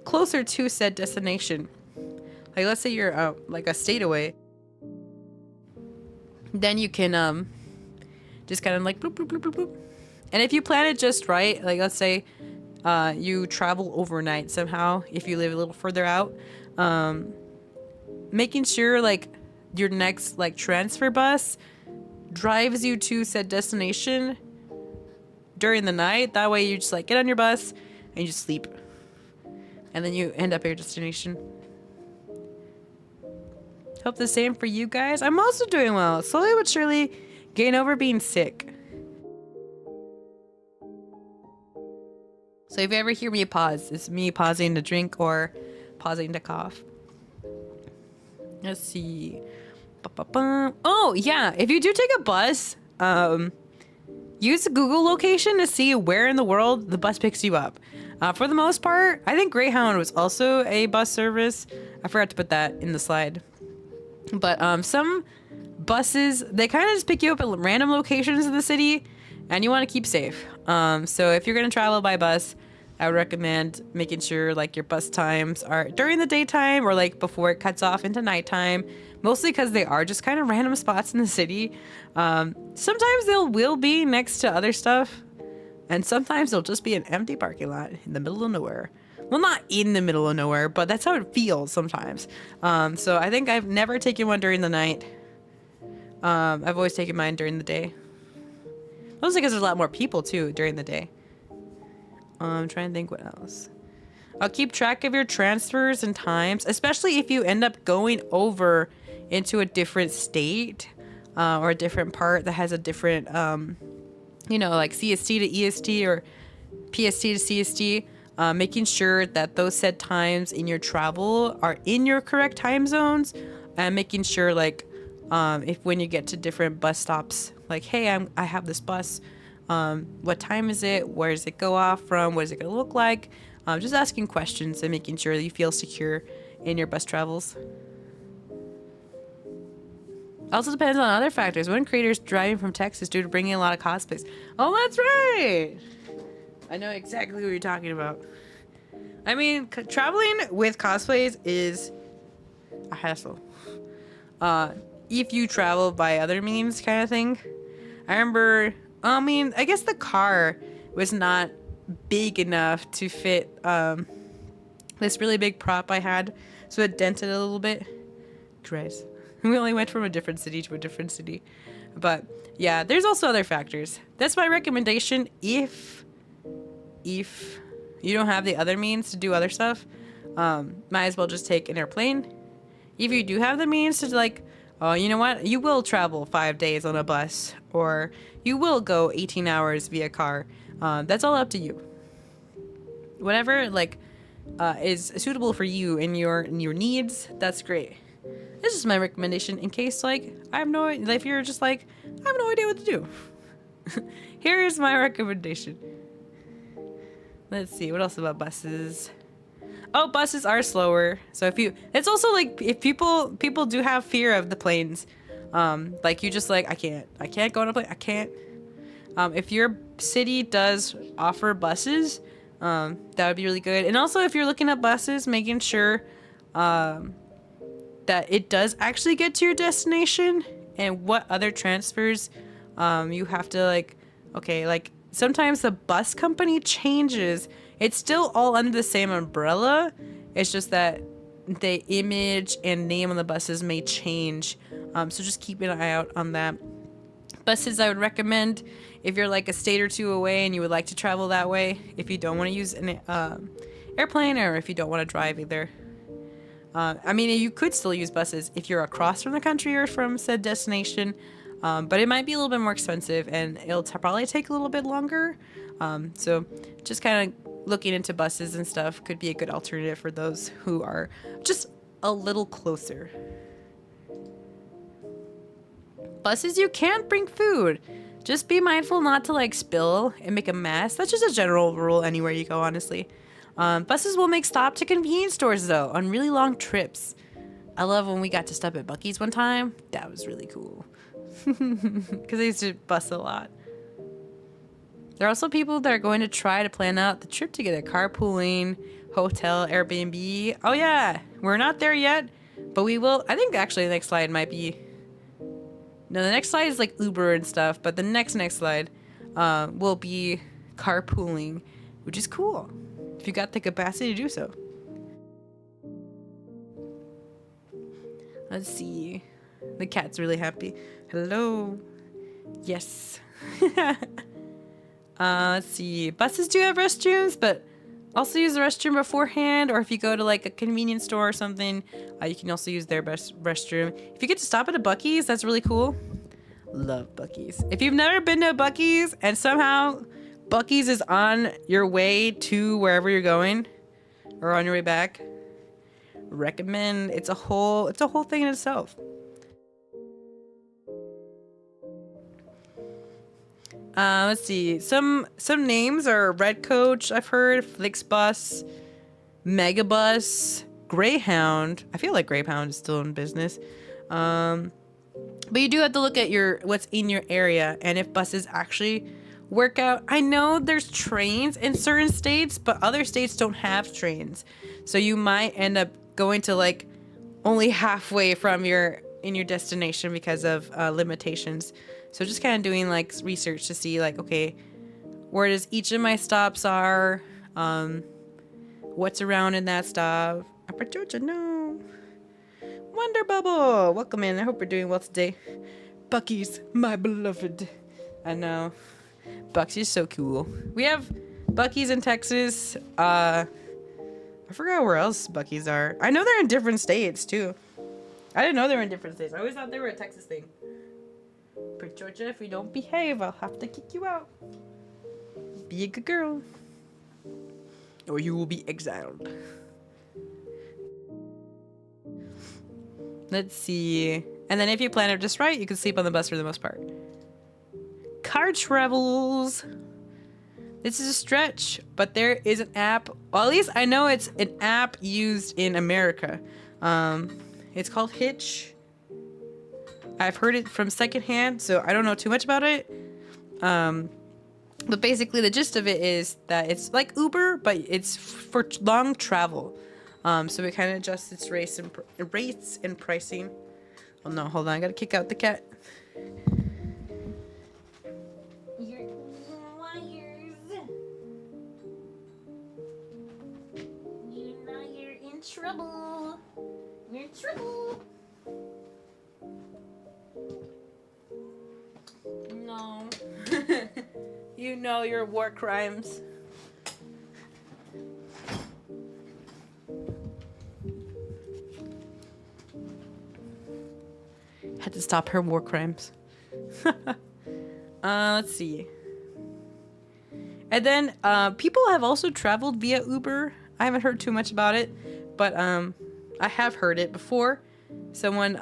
closer to said destination. Like, let's say you're like a state away, then you can just kind of like bloop, bloop, bloop, bloop, bloop. And if you plan it just right, like let's say you travel overnight somehow, if you live a little further out, making sure like your next like transfer bus drives you to said destination during the night. That way you just like get on your bus and you just sleep, and then you end up at your destination. Hope the same for you guys. I'm also doing well, slowly but surely getting over being sick. So if you ever hear me pause, it's me pausing to drink or pausing to cough. Let's see. Oh yeah, if you do take a bus, use Google location to see where in the world the bus picks you up. For the most part, I think Greyhound was also a bus service. I forgot to put that in the slide. But some buses, they kind of just pick you up at random locations in the city, and you want to keep safe. So if you're going to travel by bus, I would recommend making sure like your bus times are during the daytime or like before it cuts off into nighttime, mostly because they are just kind of random spots in the city. Sometimes will be next to other stuff, and sometimes they'll just be an empty parking lot in the middle of nowhere. Well, not in the middle of nowhere, but that's how it feels sometimes. So I think I've never taken one during the night. I've always taken mine during the day. Mostly because there's a lot more people too during the day. I'm trying to think what else. I'll keep track of your transfers and times, especially if you end up going over into a different state or a different part that has a different, like CST to EST or PST to CST. Making sure that those said times in your travel are in your correct time zones, and making sure like if when you get to different bus stops, like, hey, I have this bus, what time is it, where does it go off from, what is it going to look like, just asking questions and making sure that you feel secure in your bus travels. Also depends on other factors. One creator's driving from Texas due to bringing a lot of cosplays. Oh, that's right. I know exactly what you're talking about. I mean, traveling with cosplays is a hassle. If you travel by other means kind of thing. I remember, I guess the car was not big enough to fit this really big prop I had, so it dented a little bit. Christ. We only went from a different city to a different city. But yeah, there's also other factors. That's my recommendation if you don't have the other means to do other stuff. Might as well just take an airplane. If you do have the means to like, oh, you know what? You will travel 5 days on a bus, or you will go 18 hours via car. That's all up to you. Whatever like is suitable for you and your needs, that's great. This is my recommendation in case like if you're just like, I have no idea what to do. Here's my recommendation. Let's see, what else about buses? Oh, buses are slower. So it's also like if people do have fear of the planes. Like you just like, I can't go on a plane. I can't. If your city does offer buses, that would be really good. And also if you're looking at buses, making sure that it does actually get to your destination and what other transfers you have to like, okay, like sometimes the bus company changes. It's still all under the same umbrella. It's just that the image and name on the buses may change. So just keep an eye out on that. Buses I would recommend if you're like a state or two away and you would like to travel that way. If you don't want to use an airplane, or if you don't want to drive either. You could still use buses if you're across from the country or from said destination. But it might be a little bit more expensive and it'll probably take a little bit longer. So just kind of looking into buses and stuff could be a good alternative for those who are just a little closer. Buses, you can't bring food. Just be mindful not to like spill and make a mess. That's just a general rule anywhere you go, honestly. Buses will make stop to convenience stores though on really long trips. I love when we got to stop at Buc-ee's one time. That was really cool. Because I used to bus a lot. There are also people that are going to try to plan out the trip together. Carpooling, hotel, Airbnb. Oh yeah, we're not there yet, but we will. I think actually the next slide might be... No, the next slide is like Uber and stuff, but the next slide will be carpooling, which is cool if you got the capacity to do so. Let's see. The cat's really happy. Hello. Yes. Let's see. Buses do have restrooms, but also use the restroom beforehand, or if you go to like a convenience store or something, you can also use their restroom. If you get to stop at a Buc-ee's, that's really cool. Love Buc-ee's. If you've never been to a Buc-ee's and somehow Buc-ee's is on your way to wherever you're going or on your way back, recommend. It's a whole thing in itself. Let's see. Some names are Red Coach, I've heard, Flixbus, Megabus, Greyhound. I feel like Greyhound is still in business. But you do have to look at what's in your area and if buses actually work out. I know there's trains in certain states, but other states don't have trains. So you might end up going to like only halfway from your destination because of limitations. So just kind of doing like research to see like, okay, where does each of my stops are, what's around in that stop. Georgia, no. Wonder Bubble, welcome in. I hope you're doing well today. Buc-ee's, my beloved. I know. Buc-ee's is so cool. We have Buc-ee's in Texas. I forgot where else Buc-ee's are. I know they're in different states too. I didn't know they were in different states. I always thought they were a Texas thing. But Georgia, if you don't behave, I'll have to kick you out. Be a good girl, or you will be exiled. Let's see. And then if you plan it just right, you can sleep on the bus for the most part. Car travels. This is a stretch, but there is an app. Well, at least I know it's an app used in America. It's called Hitch. I've heard it from secondhand, so I don't know too much about it. But basically the gist of it is that it's like Uber, but it's for long travel. So it kind of adjusts its rates and pricing. Oh no, hold on, I gotta kick out the cat. Your wires. You know you're in trouble. You're in trouble. No. You know your war crimes. Had to stop her war crimes. Let's see. And then people have also traveled via Uber. I haven't heard too much about it, but I have heard it before. Someone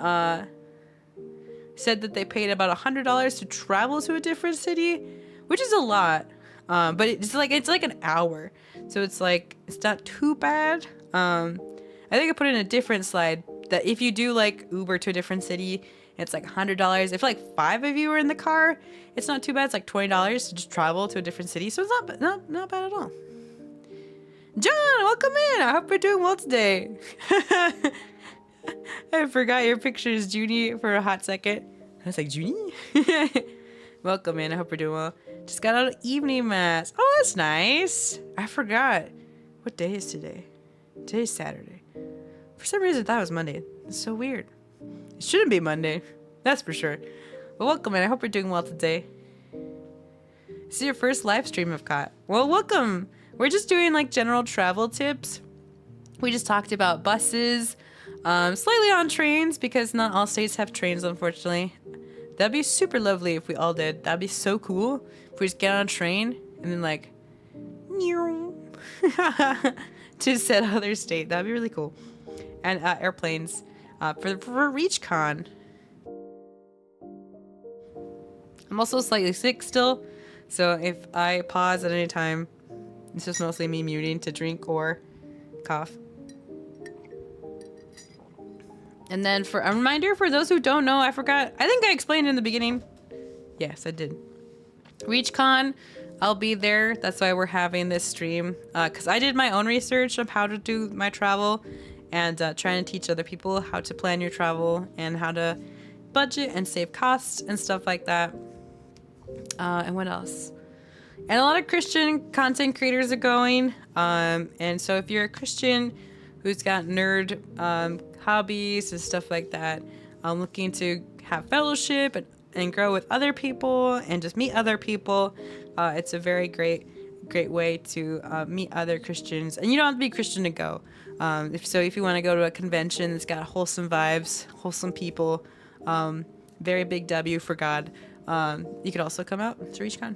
said that they paid about $100 to travel to a different city, which is a lot. But it's like an hour, so it's not too bad. I think I put in a different slide that if you do like Uber to a different city, it's like $100. If like 5 of you are in the car, it's not too bad. It's like $20 to just travel to a different city, so it's not bad at all. John, welcome in. I hope you're doing well today. I forgot your picture is Junie for a hot second. I was like, Junie? Welcome in. I hope you're doing well. Just got out of evening mass. Oh, that's nice. I forgot. What day is today? Today's Saturday. For some reason, I thought it was Monday. It's so weird. It shouldn't be Monday. That's for sure. But welcome in. I hope you're doing well today. This is your first live stream I've caught. Well, welcome. We're just doing like general travel tips. We just talked about buses, slightly on trains because not all states have trains, unfortunately. That'd be super lovely if we all did. That'd be so cool if we just get on a train and then like, to said other state. That'd be really cool. And airplanes for ReachCon. I'm also slightly sick still, so if I pause at any time, it's just mostly me muting to drink or cough. And then for a reminder for those who don't know, I forgot. I think I explained in the beginning. Yes, I did. ReachCon, I'll be there. That's why we're having this stream. Because I did my own research of how to do my travel and trying to teach other people how to plan your travel and how to budget and save costs and stuff like that. And what else? And a lot of Christian content creators are going. And so if you're a Christian who's got nerd hobbies and stuff like that, I'm looking to have fellowship and grow with other people and just meet other people. It's a very great way to meet other Christians. And you don't have to be Christian to go. If you want to go to a convention that's got wholesome vibes, wholesome people, very big W for God, you could also come out to ReachCon.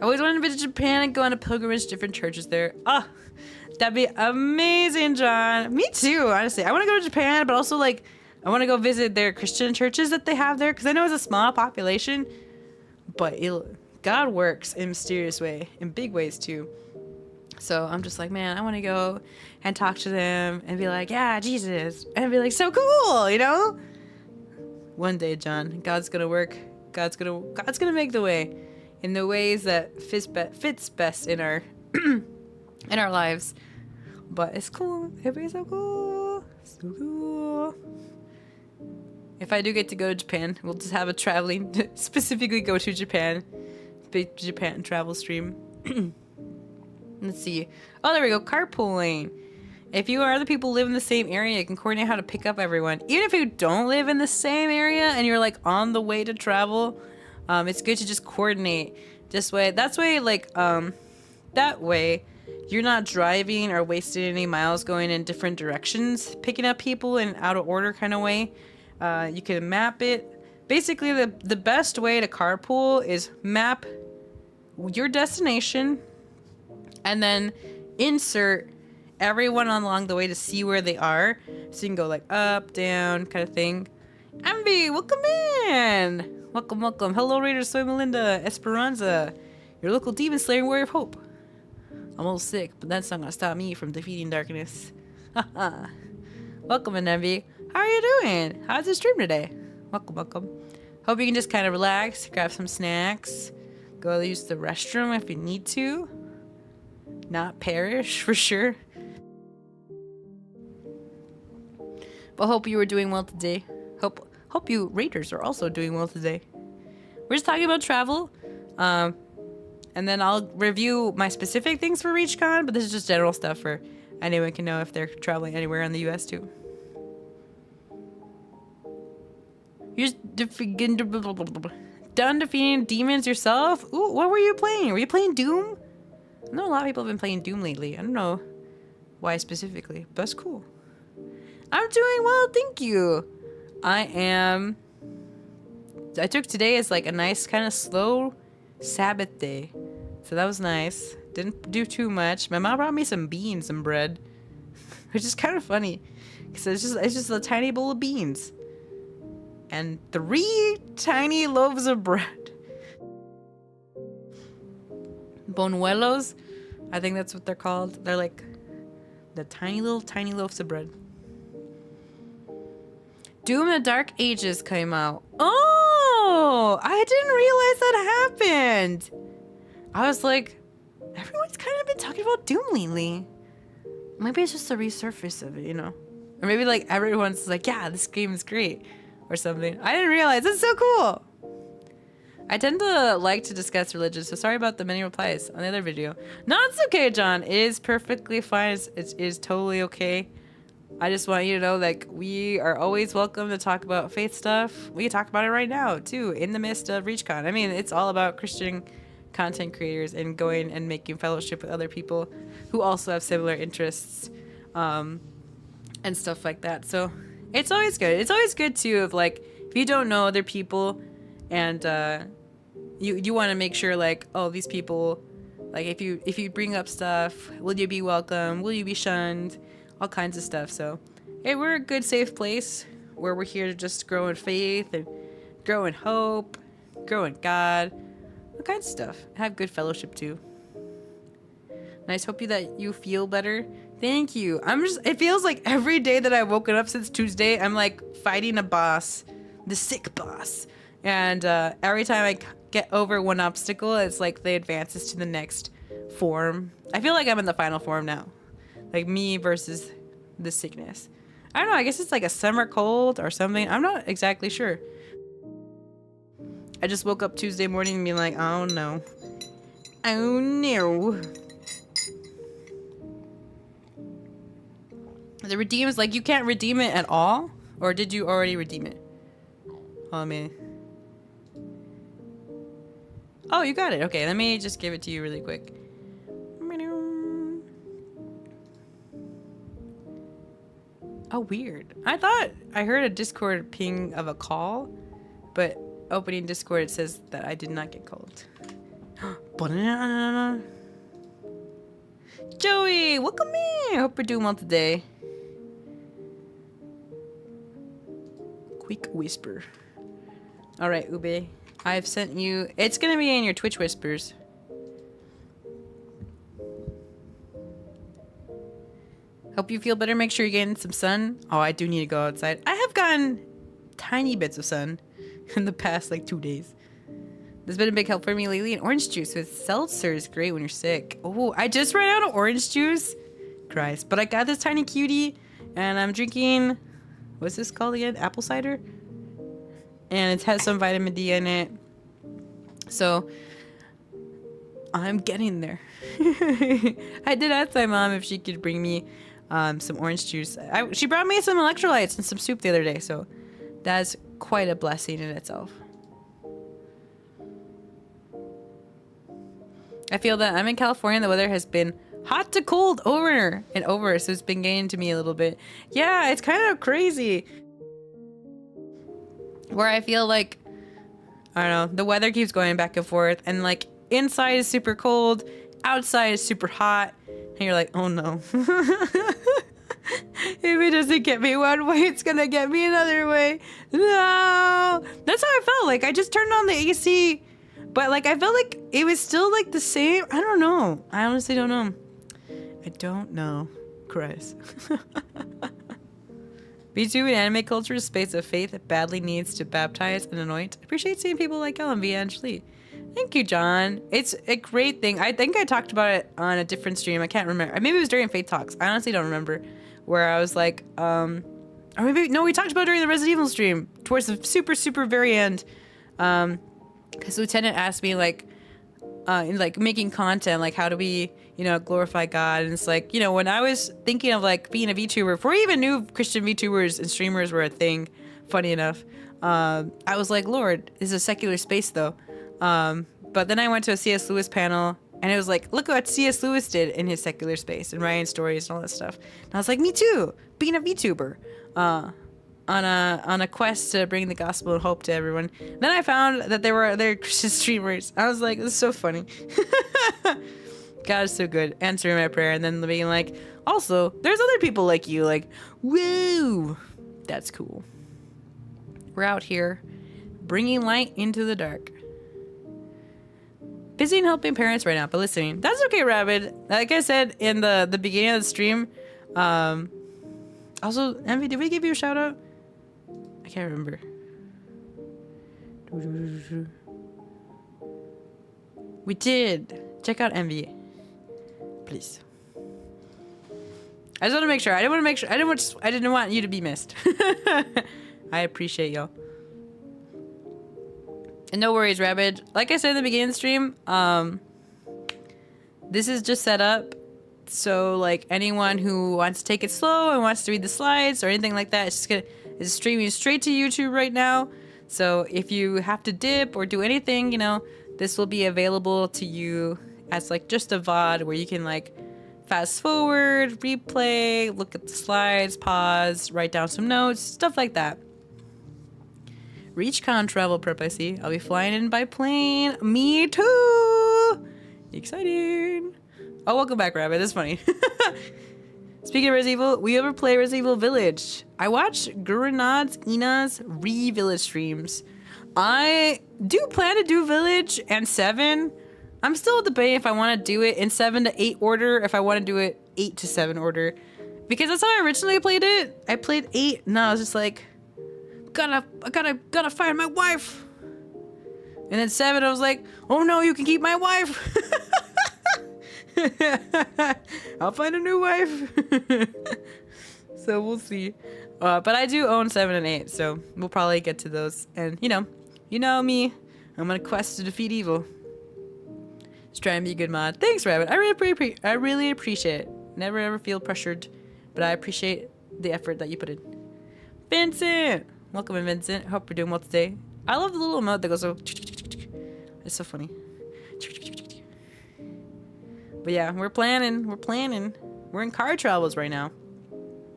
I always wanted to visit Japan and go on a pilgrimage to different churches there. That'd be amazing, John. Me too, honestly. I want to go to Japan, but also like I want to go visit their Christian churches that they have there, because I know it's a small population, but God works in a mysterious way, in big ways too. So I'm just like, man, I want to go and talk to them and be like, yeah, Jesus, and be like, so cool, you know? One day, John, God's gonna work. God's gonna make the way in the ways that fits best in our in our lives. But it's cool. It'd be so cool. So cool. If I do get to go to Japan, we'll just have a traveling, specifically go to Japan. Big Japan travel stream. Let's see. Oh, there we go. Carpooling. If you or other people live in the same area, you can coordinate how to pick up everyone. Even if you don't live in the same area and you're like on the way to travel, it's good to just coordinate this way. That way you're not driving or wasting any miles going in different directions, picking up people in out of order kind of way. You can map it. Basically, the best way to carpool is map your destination and then insert everyone along the way to see where they are. So you can go like up, down kind of thing. Ambi, welcome in. Welcome. Hello, Raiders. Soy Melinda Esperanza, your local demon slayer warrior of hope. I'm a little sick, but that's not gonna stop me from defeating darkness. Welcome in, Envy. How are you doing? How's the stream today? Welcome. Hope you can just kind of relax, grab some snacks, go use the restroom if you need to. Not perish, for sure. But hope you were doing well today. Hope you Raiders are also doing well today. We're just talking about travel. And then I'll review my specific things for ReachCon, but this is just general stuff for anyone can know if they're traveling anywhere in the US too. You're done defeating demons yourself? Ooh, what were you playing? Were you playing Doom? I know a lot of people have been playing Doom lately. I don't know why specifically, but that's cool. I'm doing well, thank you. I took today as like a nice kind of slow Sabbath day. So that was nice. Didn't do too much. My mom brought me some beans and bread, which is kind of funny. Because it's just a tiny bowl of beans. And 3 tiny loaves of bread. Bonuelos, I think that's what they're called. They're like the tiny loaves of bread. Doom the Dark Ages came out. Oh, I didn't realize that happened. I was like, everyone's kind of been talking about Doom lately. Maybe it's just the resurface of it, you know? Or maybe like everyone's like, yeah, this game is great or something. I didn't realize. It's so cool. I tend to like to discuss religion, so sorry about the many replies on the other video. No, it's okay, John. It is perfectly fine. It is totally okay. I just want you to know, like, we are always welcome to talk about faith stuff. We can talk about it right now, too, in the midst of ReachCon. I mean, it's all about Christian content creators and going and making fellowship with other people who also have similar interests and stuff like that. So it's always good. It's always good, too, of, like, if you don't know other people and you want to make sure, like, oh, these people, Like if you bring up stuff, will you be welcome? Will you be shunned? All kinds of stuff. So, hey, we're a good, safe place where we're here to just grow in faith and grow in hope, grow in God, all kinds of stuff. Have good fellowship too. Nice. Hope that you feel better. Thank you. It feels like every day that I've woken up since Tuesday, I'm like fighting a boss, the sick boss. And every time I get over one obstacle, it's like the advances to the next form. I feel like I'm in the final form now. Like me versus the sickness. I don't know. I guess it's like a summer cold or something. I'm not exactly sure. I just woke up Tuesday morning and being like, oh no. Oh no. The redeem is like, you can't redeem it at all? Or did you already redeem it? Oh, man. Oh, you got it. Okay, let me just give it to you really quick. Oh, weird. I thought I heard a Discord ping of a call, but opening Discord, it says that I did not get called. Joey, welcome in. I hope you're doing well today. Quick whisper. All right, Ube. I've sent you... It's going to be in your Twitch whispers. Hope you feel better. Make sure you're getting some sun. Oh, I do need to go outside. I have gotten tiny bits of sun in the past, like 2 days. There's been a big help for me lately. And orange juice with seltzer is great when you're sick. Oh, I just ran out of orange juice. Christ. But I got this tiny cutie, and I'm drinking... What's this called again? Apple cider? And it has some vitamin D in it. So, I'm getting there. I did ask my mom if she could bring me some orange juice. She brought me some electrolytes and some soup the other day. So, that's quite a blessing in itself. I feel that I'm in California. The weather has been hot to cold over and over, so it's been getting to me a little bit. Yeah, it's kind of crazy. Where I feel like, I don't know, the weather keeps going back and forth, and like inside is super cold, outside is super hot, and you're like, oh no. If it doesn't get me one way, it's gonna get me another way. No! That's how I felt. Like, I just turned on the AC, but like, I felt like it was still like the same. I don't know. I honestly don't know. I don't know. Christ. VTuber and anime culture is a space of faith that badly needs to baptize and anoint. I appreciate seeing people like Ellen V. Angeli. Thank you, John. It's a great thing. I think I talked about it on a different stream. I can't remember. Maybe it was during Faith Talks. I honestly don't remember. Where I was like, or maybe, no, we talked about it during the Resident Evil stream. Towards the super, super very end. Because Lieutenant asked me, like, in like making content, like how do we, you know, glorify God? And it's like, you know, when I was thinking of like being a VTuber, before we even knew Christian VTubers and streamers were a thing, funny enough, I was like, Lord, this is a secular space though. But then I went to a C.S. Lewis panel, and it was like, look what C.S. Lewis did in his secular space and writing stories and all that stuff. And I was like, me too, being a VTuber. On a quest to bring the gospel and hope to everyone. Then I found that there were other Christian streamers. I was like, this is so funny. God is so good, answering my prayer, and then being like, also, there's other people like you. Like, woo, that's cool. We're out here, bringing light into the dark. Busy and helping parents right now, but listening. That's okay, Rabbit. Like I said in the beginning of the stream. Also, Envy, did we give you a shout out? I can't remember. We did. Check out Envy, please. I just want to make sure. I didn't want you to be missed. I appreciate y'all. And no worries, Rabbit. Like I said in the beginning of the stream, this is just set up so like anyone who wants to take it slow and wants to read the slides or anything like that, it's streaming straight to YouTube right now. So if you have to dip or do anything, you know, this will be available to you as like just a VOD where you can like fast forward, replay, look at the slides, pause, write down some notes, stuff like that. ReachCon travel prep, I see. I'll be flying in by plane. Me too! Exciting. Oh, welcome back, Rabbit. That's funny. Speaking of Resident Evil, we ever play Resident Evil Village? I watch Gurenad's Ina's Village streams. I do plan to do Village and 7. I'm still debating if I want to do it in 7 to 8 order, if I want to do it 8 to 7 order. Because that's how I originally played it. I played 8, and I was just like, I gotta find my wife. And then 7, I was like, oh no, you can keep my wife. I'll find a new wife. So we'll see. But I do own 7 and 8, so we'll probably get to those. And you know me, I'm on a quest to defeat evil. Just try and be a good mod. Thanks, Rabbit. I really appreciate it. Never ever feel pressured, but I appreciate the effort that you put in. Vincent, welcome in, Vincent. Hope you're doing well today. I love the little emote that goes so. It's so funny. But yeah, we're planning. We're in car travels right now.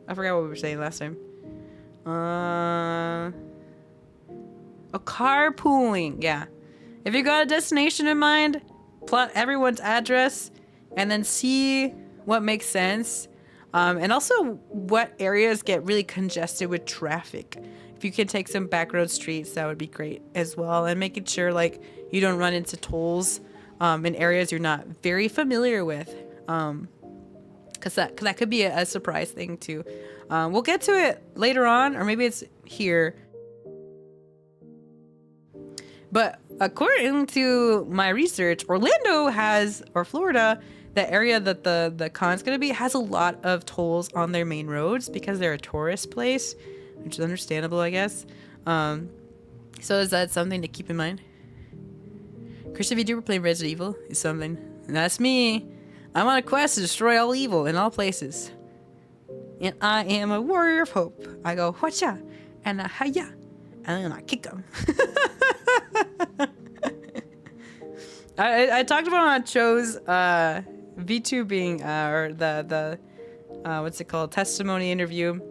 I forgot what we were saying last time. Carpooling. Yeah. If you got a destination in mind, plot everyone's address and then see what makes sense. And also what areas get really congested with traffic. If you could take some back road streets, that would be great as well. And making sure like you don't run into tolls in areas you're not very familiar with. Cause that could be a surprise thing too. We'll get to it later on, or maybe it's here. But according to my research, Orlando has, or Florida, the area that the con's gonna be has a lot of tolls on their main roads because they're a tourist place, which is understandable, I guess. So is that something to keep in mind? Christian VTuber playing Resident Evil is something. And that's me. I'm on a quest to destroy all evil in all places. And I am a warrior of hope. I go, whatcha? And I hiya. And then I kick them. I talked about on Cho's VTubing, or the what's it called, testimony interview.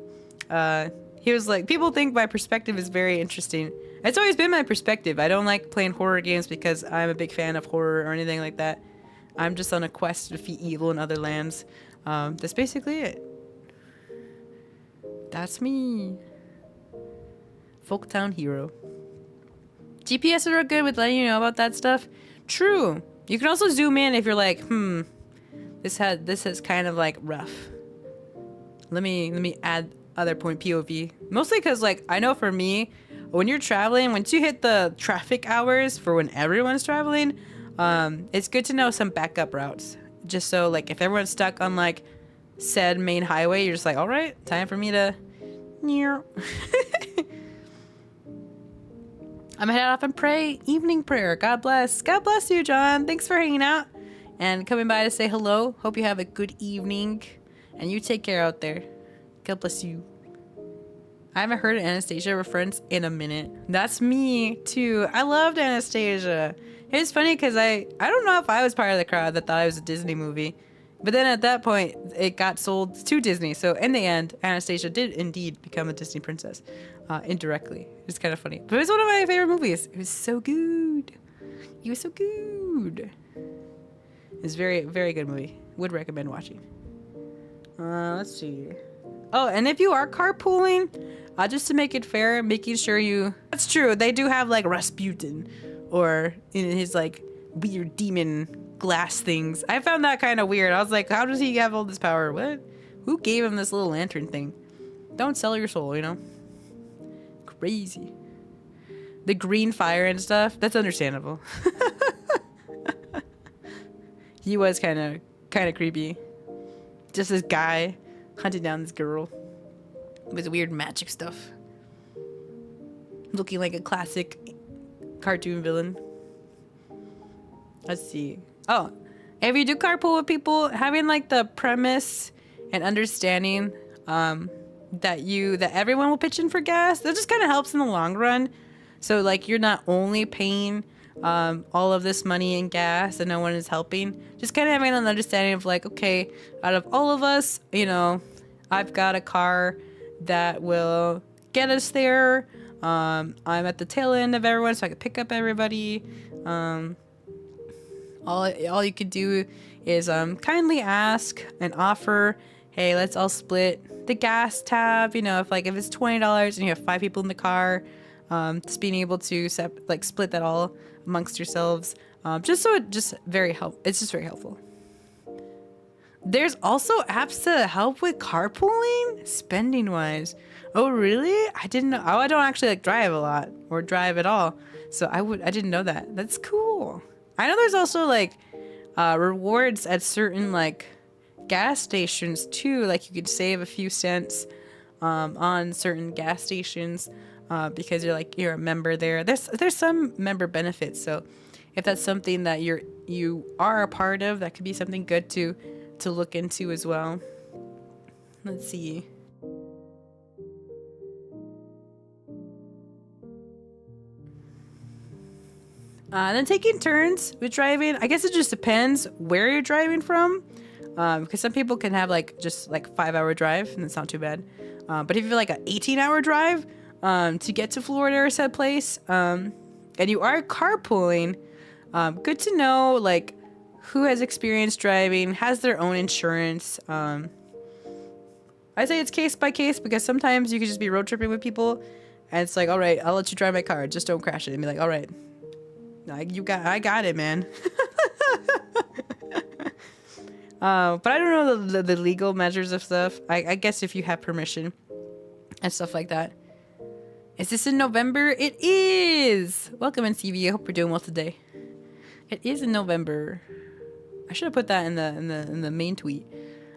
He was like, people think my perspective is very interesting. It's always been my perspective. I don't like playing horror games because I'm a big fan of horror or anything like that. I'm just on a quest to defeat evil in other lands. That's basically it. That's me. Folktown hero. GPS are good with letting you know about that stuff. True. You can also zoom in if you're like, this is kind of like rough. Let me add other point POV. Mostly because like I know for me, when you're traveling, once you hit the traffic hours for when everyone's traveling, it's good to know some backup routes. Just so like if everyone's stuck on like said main highway, you're just like, all right, time for me to near. I'm gonna head off and pray. Evening prayer. God bless. God bless you, John. Thanks for hanging out and coming by to say hello. Hope you have a good evening. And you take care out there. God bless you. I haven't heard an Anastasia reference in a minute. That's me, too. I loved Anastasia. It was funny because I don't know if I was part of the crowd that thought it was a Disney movie. But then at that point, it got sold to Disney. So in the end, Anastasia did indeed become a Disney princess. Indirectly. It's kind of funny. But it was one of my favorite movies. It was so good. It was so good. It's very, very good movie. Would recommend watching. Let's see. Oh, and if you are carpooling, just to make it fair, making sure you... That's true. They do have like Rasputin or in his like weird demon glass things. I found that kind of weird. I was like, how does he have all this power? What? Who gave him this little lantern thing? Don't sell your soul, you know? Crazy. The green fire and stuff, that's understandable. He was kind of creepy. Just this guy hunting down this girl with weird magic stuff. Looking like a classic cartoon villain. Let's see. Oh, if you do carpool with people, having like the premise and understanding that everyone will pitch in for gas, that just kind of helps in the long run. So like you're not only paying all of this money in gas and no one is helping. Just kind of having an understanding of like, okay, out of all of us, you know, I've got a car that will get us there. I'm at the tail end of everyone, so I can pick up everybody. All you could do is kindly ask and offer, hey, let's all split the gas tab. You know, if it's $20 and you have 5 people in the car, just being able to split that all amongst yourselves, just so it's just very helpful. There's also apps to help with carpooling, spending wise. Oh really? I didn't know. Oh, I don't actually drive a lot or drive at all, so I didn't know that. That's cool. I know there's also rewards at certain gas stations too. Like you could save a few cents on certain gas stations because you're a member there. There's some member benefits. So if that's something that you are a part of, that could be something good to look into as well. Let's see. Then taking turns with driving. I guess it just depends where you're driving from, because some people can have just 5-hour drive, and it's not too bad. But if you're an 18-hour drive to get to Florida or said place, and you are carpooling, good to know who has experience driving, has their own insurance. I say it's case by case, because sometimes you could just be road tripping with people, and it's all right, I'll let you drive my car, just don't crash it, and be all right. I got it, man. But I don't know the legal measures of stuff. I guess if you have permission and stuff like that. Is this in November? It is. Welcome, NCV. I hope you're doing well today. It is in November. I should have put that in the main tweet.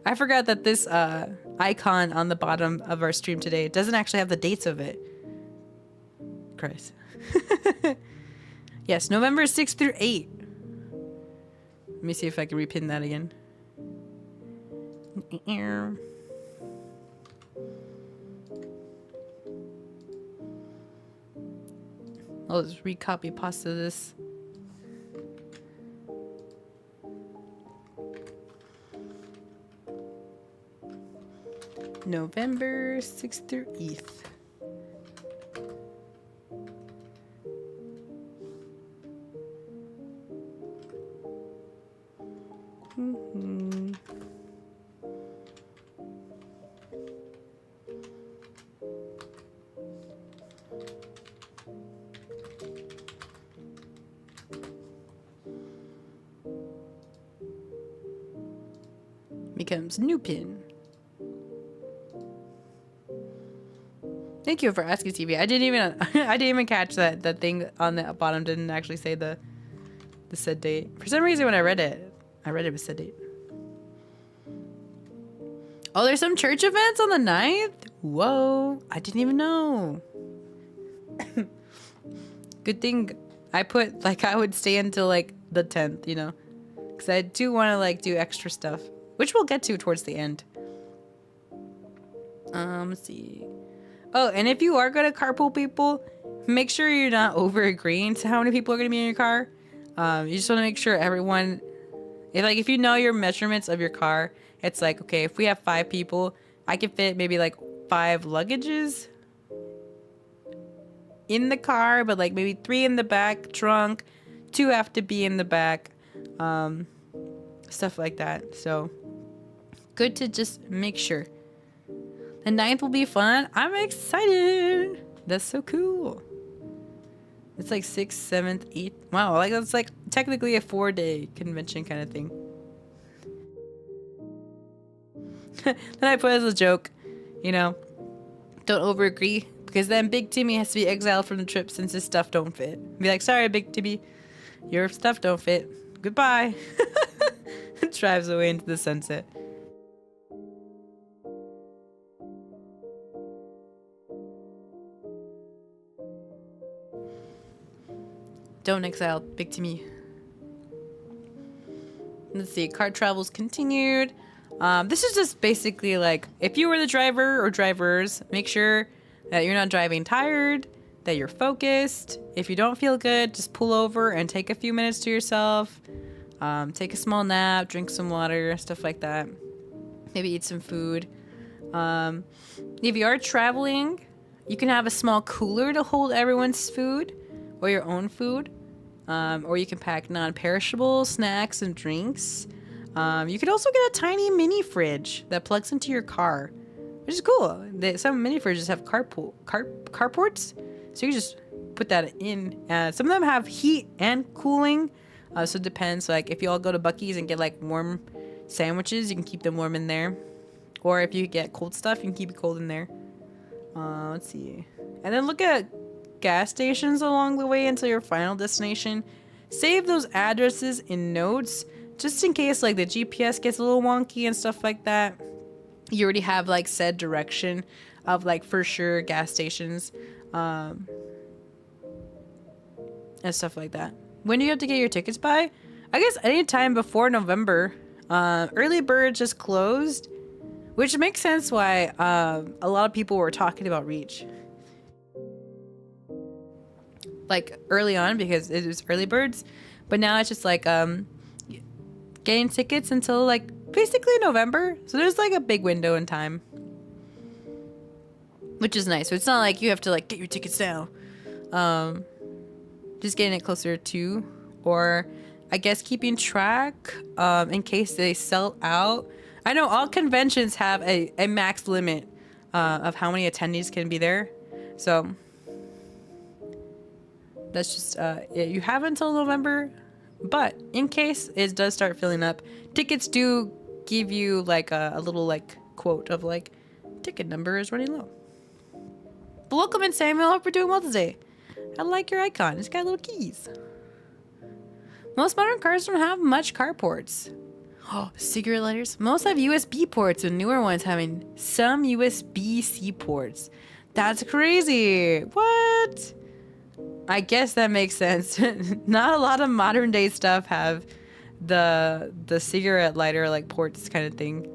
I forgot that this icon on the bottom of our stream today doesn't actually have the dates of it. Christ. Yes, November 6th through 8th. Let me see if I can repin that again. I'll just recopy pasta this. November 6th through 8th. Becomes new pin. Thank you for asking, TV. I didn't even catch that thing on the bottom didn't actually say the said date. For some reason when I read it with said date. Oh, there's some church events on the 9th? Whoa, I didn't even know. Good thing I put I would stay until the 10th, you know, because I do want to do extra stuff, which we'll get to towards the end. Let's see. Oh, and if you are going to carpool people, make sure you're not over agreeing to how many people are going to be in your car. You just want to make sure everyone, if you know your measurements of your car, it's okay, if we have 5 people, I can fit maybe 5 luggages in the car, but maybe 3 in the back trunk, 2 have to be in the back, stuff like that. So good to just make sure. The 9th will be fun. I'm excited. That's so cool. It's 6th, 7th, 8th. Wow, that's technically a 4-day convention kind of thing. Then I put as a joke, don't over agree, because then Big Timmy has to be exiled from the trip since his stuff don't fit. Be sorry, Big Timmy, your stuff don't fit. Goodbye. Drives away into the sunset. Don't exile Big Timmy. Let's see. Car travels continued. This is just basically if you were the driver or drivers, make sure that you're not driving tired, that you're focused. If you don't feel good, just pull over and take a few minutes to yourself. Take a small nap, drink some water, stuff like that. Maybe eat some food. If you are traveling, you can have a small cooler to hold everyone's food or your own food. Or you can pack non-perishable snacks and drinks. You could also get a tiny mini fridge that plugs into your car, which is cool. Some mini fridges have carports, so you can just put that in. Some of them have heat and cooling, so it depends. Like if you all go to Buc-ee's and get like warm sandwiches, you can keep them warm in there. Or if you get cold stuff, you can keep it cold in there. Let's see. And then look at gas stations along the way until your final destination. Save those addresses in notes just in case like the GPS gets a little wonky and stuff like that. You already have like said direction of like for sure gas stations and stuff like that. When do you have to get your tickets by? I guess anytime before November. Early bird just closed, which makes sense why a lot of people were talking about Reach like early on because it was early birds, but now it's just like getting tickets until like basically November. So there's like a big window in time, which is nice. So it's not like you have to like get your tickets now. Just getting it closer to, or I guess keeping track in case they sell out. I know all conventions have a max limit of how many attendees can be there. So that's just, you have until November, but in case it does start filling up, tickets do give you like a little like quote of like, ticket number is running low. But welcome in, Samuel. Hope you're doing well today. I like your icon. It's got little keys. Most modern cars don't have much carports. Oh, cigarette lighters. Most have USB ports, and newer ones having some USB-C ports. That's crazy. What? I guess that makes sense. Not a lot of modern day stuff have the cigarette lighter like ports kind of thing.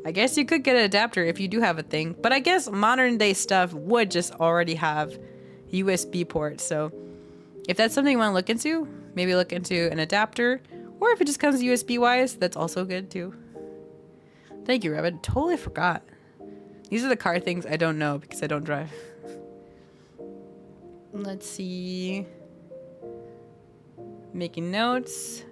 I guess you could get an adapter if you do have a thing, but I guess modern day stuff would just already have USB ports. So if that's something you want to look into, maybe look into an adapter, or if it just comes USB wise, that's also good too. Thank you, Rabbit. Totally forgot. These are the car things I don't know because I don't drive. Let's see. Making notes.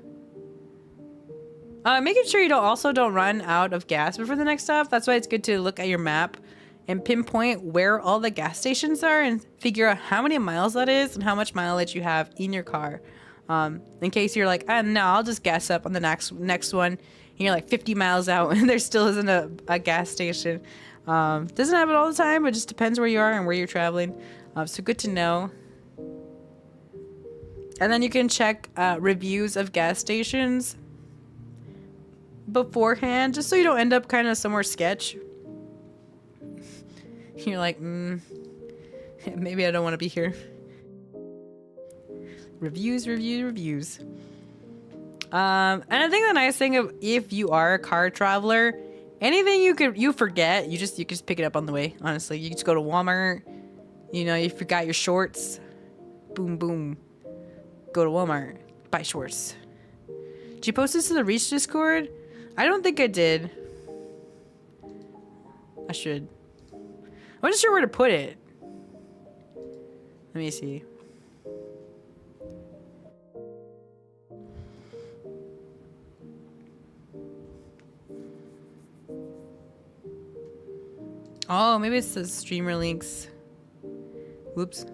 Making sure you don't run out of gas before the next stop. That's why it's good to look at your map and pinpoint where all the gas stations are and figure out how many miles that is and how much mileage you have in your car. In case you're like, no, I'll just gas up on the next one. And you're like 50 miles out and there still isn't a gas station. Doesn't happen all the time, but it just depends where you are and where you're traveling. So good to know. And then you can check reviews of gas stations beforehand, just so you don't end up kind of somewhere sketch. You're like, maybe I don't want to be here. Reviews. And I think the nice thing of if you are a car traveler, anything you forget, you just pick it up on the way. Honestly, you just go to Walmart. You know, you forgot your shorts. Boom. Go to Walmart. Buy shorts. Did you post this to the Reach Discord? I don't think I did. I should. I wasn't sure where to put it. Let me see. Oh, maybe it's the streamer links. Whoops.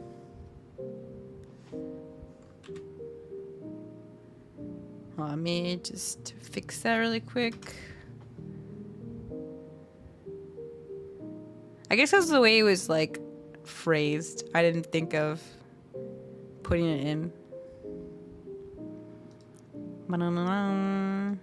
Let me just fix that really quick. I guess that's the way it was like phrased. I didn't think of putting it in. Ba-da-da-da.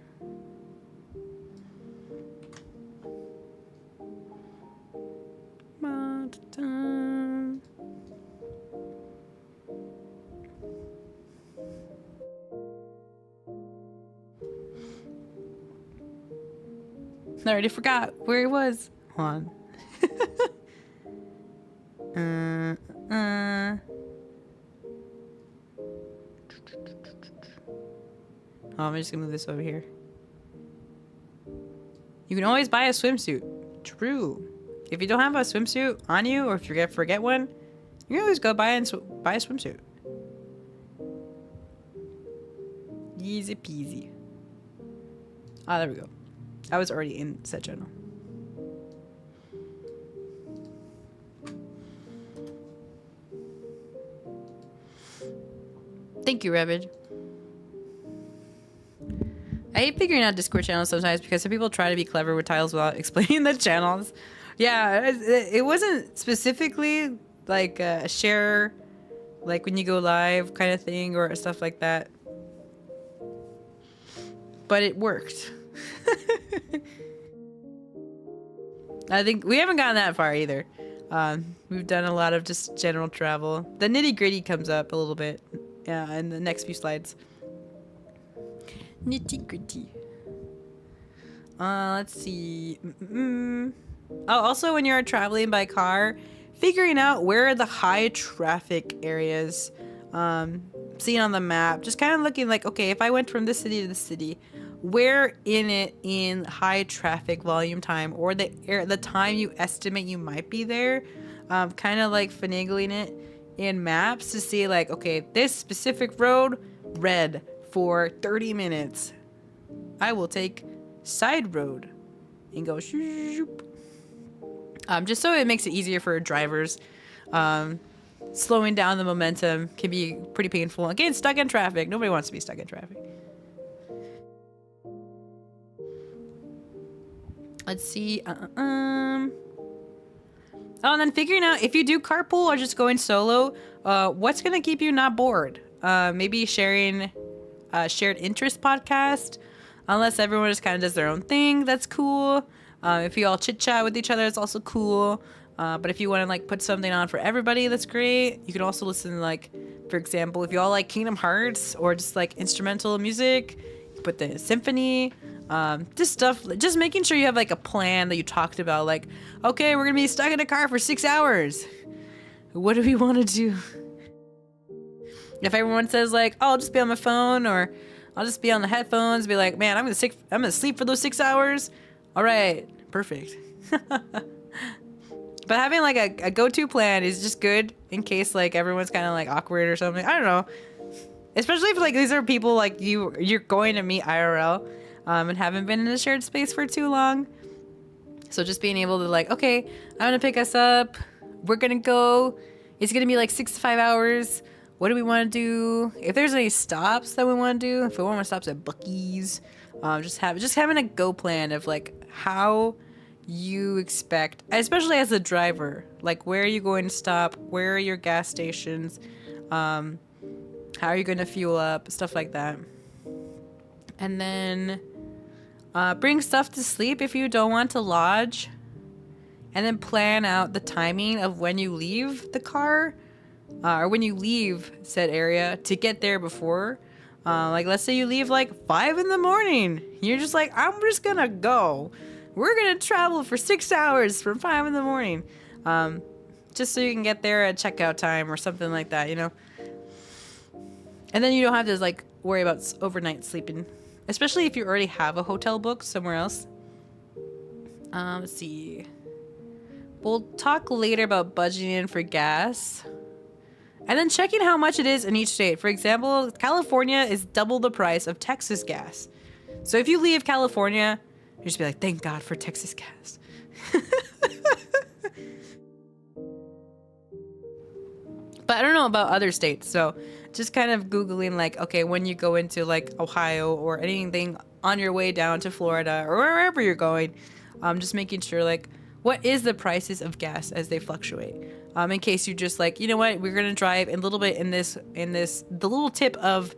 I already forgot where it was. Hold on. Oh, I'm just gonna move this over here. You can always buy a swimsuit. True. If you don't have a swimsuit on you, or if you forget one, you can always go buy a swimsuit. Easy peasy. Ah, there we go. I was already in said channel. Thank you, Ravage. I hate figuring out Discord channels sometimes because some people try to be clever with titles without explaining the channels. Yeah, it wasn't specifically like a share, like when you go live kind of thing or stuff like that. But it worked. I think we haven't gotten that far either. We've done a lot of just general travel. The nitty gritty comes up a little bit, yeah, in the next few slides. Nitty gritty. Let's see. Oh, also when you're traveling by car, figuring out where are the high traffic areas, seeing on the map, just kind of looking like, okay, if I went from this city to this city, where in it in high traffic volume time or the time you estimate you might be there, kind of like finagling it in maps to see like, okay, this specific road, red for 30 minutes. I will take side road and go shoop. Just so it makes it easier for drivers. Slowing down the momentum can be pretty painful. Again, stuck in traffic. Nobody wants to be stuck in traffic. Let's see. Oh, and then figuring out if you do carpool or just going solo, what's gonna keep you not bored? Maybe sharing a shared interest podcast, unless everyone just kind of does their own thing. That's cool. If you all chit chat with each other, it's also cool. But if you want to like put something on for everybody, that's great. You can also listen to, like, for example, if you all like Kingdom Hearts or just like instrumental music, you put the symphony. Just stuff, just making sure you have like a plan that you talked about, like, okay, we're gonna be stuck in a car for 6 hours. What do we want to do? If everyone says like, oh, I'll just be on my phone or I'll just be on the headphones, be like, man, I'm gonna sleep for those 6 hours. All right, perfect. But having like a go-to plan is just good in case like everyone's kind of like awkward or something. I don't know. Especially if like these are people like you're going to meet IRL. And haven't been in a shared space for too long. So just being able to like, okay, I'm gonna pick us up. We're gonna go. It's gonna be like 6 to 5 hours. What do we want to do? If there's any stops that we want to do, if we want to stop at Buc-ee's, just having a go plan of like how you expect, especially as a driver, like where are you going to stop? Where are your gas stations? How are you going to fuel up? Stuff like that. And then bring stuff to sleep if you don't want to lodge. And then plan out the timing of when you leave the car or when you leave said area to get there before. Like, let's say you leave like 5 in the morning. You're just like, I'm just going to go. We're going to travel for 6 hours from 5 in the morning. Just so you can get there at checkout time or something like that, you know? And then you don't have to like worry about overnight sleeping. Especially if you already have a hotel booked somewhere else. Let's see. We'll talk later about budgeting for gas. And then checking how much it is in each state. For example, California is double the price of Texas gas. So if you leave California, you just be like, thank God for Texas gas. But I don't know about other states, so just kind of Googling like, okay, when you go into like Ohio or anything on your way down to Florida or wherever you're going, just making sure like, what is the prices of gas as they fluctuate? In case you just like, you know what, we're gonna drive a little bit in this, the little tip of